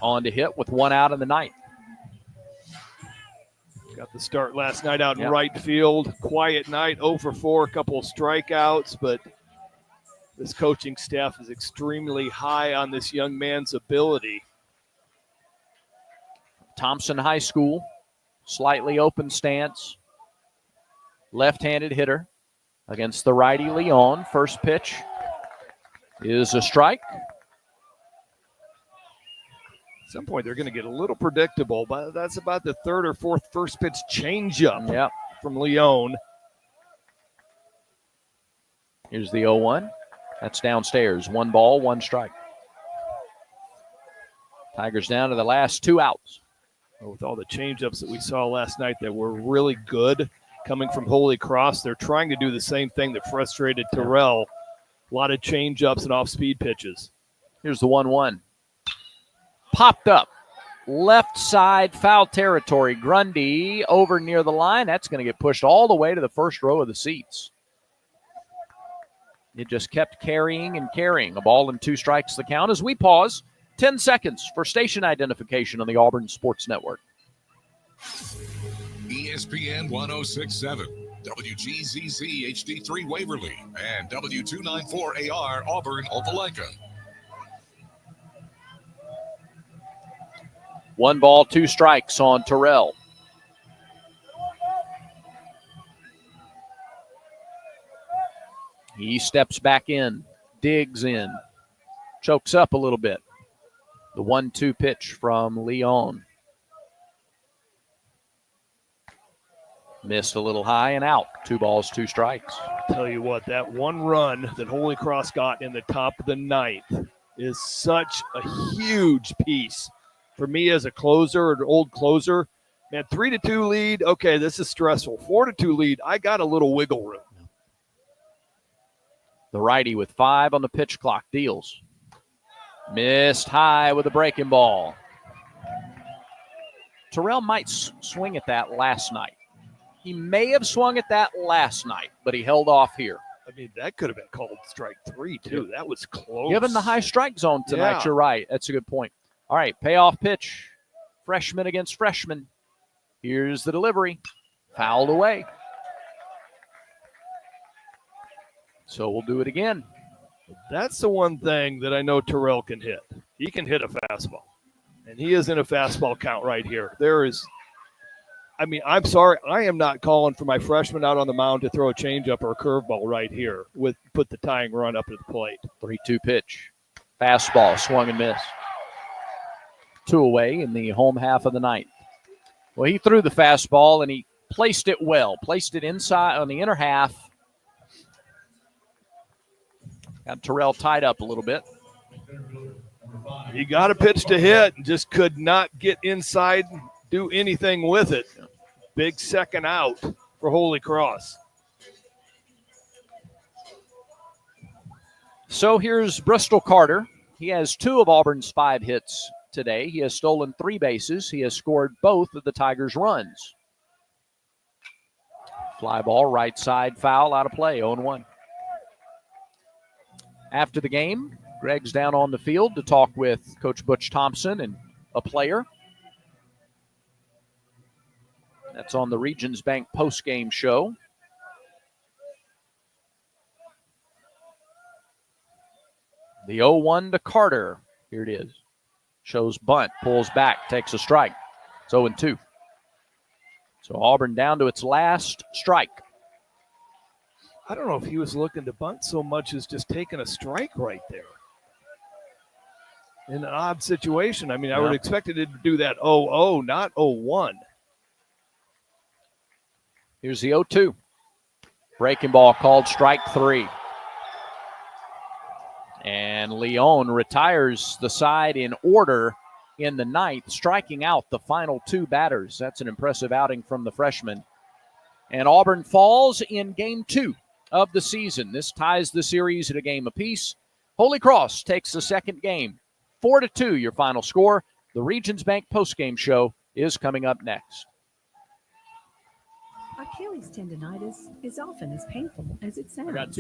On to hit with 1 out in the ninth.
Got the start last night out in right field. Quiet night, 0 for 4, a couple of strikeouts, but this coaching staff is extremely high on this young man's ability.
Thompson High School, slightly open stance. Left-handed hitter against the righty Leon. First pitch is a strike.
At some point, they're going to get a little predictable, but that's about the third or fourth first pitch changeup from Leon.
Here's the 0-1. That's downstairs. 1 ball, 1 strike. Tigers down to the last 2 outs.
With all the changeups that we saw last night that were really good coming from Holy Cross, they're trying to do the same thing that frustrated Terrell. A lot of changeups and off-speed pitches.
Here's the 1-1. Popped up. Left side, foul territory. Grundy over near the line. That's going to get pushed all the way to the first row of the seats. It just kept carrying and carrying. A ball and 2 strikes the count as we pause. 10 seconds for station identification on the Auburn Sports Network.
ESPN 1067, WGZZ HD3 Waverly, and W294AR Auburn Opelika.
1 ball, 2 strikes on Terrell. He steps back in, digs in, chokes up a little bit. The 1-2 pitch from Leon. Missed a little high and out. 2 balls, 2 strikes.
Tell you what, that 1 run that Holy Cross got in the top of the ninth is such a huge piece. For me as a closer, an old closer, man, 3-2 lead, okay, this is stressful. 4-2 lead, I got a little wiggle room.
The righty with 5 on the pitch clock deals. Missed high with a breaking ball. Terrell might swing at that last night. He may have swung at that last night, but he held off here.
I mean, that could have been called strike 3, too. That was close.
Given the high strike zone tonight, You're right. That's a good point. All right, payoff pitch. Freshman against freshman. Here's the delivery. Fouled away. So we'll do it again.
That's the one thing that I know Terrell can hit. He can hit a fastball. And he is in a fastball count right here. I mean, I'm sorry. I am not calling for my freshman out on the mound to throw a changeup or a curveball right here with put the tying run up at the plate.
3-2 pitch. Fastball, swung and missed. 2 away in the home half of the ninth. Well, he threw the fastball, and he placed it well. Placed it inside on the inner half. Got Terrell tied up a little bit.
He got a pitch to hit and just could not get inside, do anything with it. Big second out for Holy Cross.
So here's Bristol Carter. He has 2 of Auburn's 5 hits today. He has stolen 3 bases. He has scored both of the Tigers' runs. Fly ball, right side, foul, out of play, 0-1. After the game, Greg's down on the field to talk with Coach Butch Thompson and a player. That's on the Regions Bank postgame show. The 0-1 to Carter. Here it is. Shows bunt, pulls back, takes a strike. It's 0-2. So Auburn down to its last strike.
I don't know if he was looking to bunt so much as just taking a strike right there. In an odd situation. I mean, I would have expected it to do that 0-0, not 0-1.
Here's the 0-2. Breaking ball called strike 3. And Leon retires the side in order in the ninth, striking out the final 2 batters. That's an impressive outing from the freshman. And Auburn falls in game 2 of the season. This ties the series at a game apiece. Holy Cross takes the second game. 4-2 your final score. The Regions Bank postgame show is coming up next.
Achilles tendonitis is often as painful as it sounds.
I got 2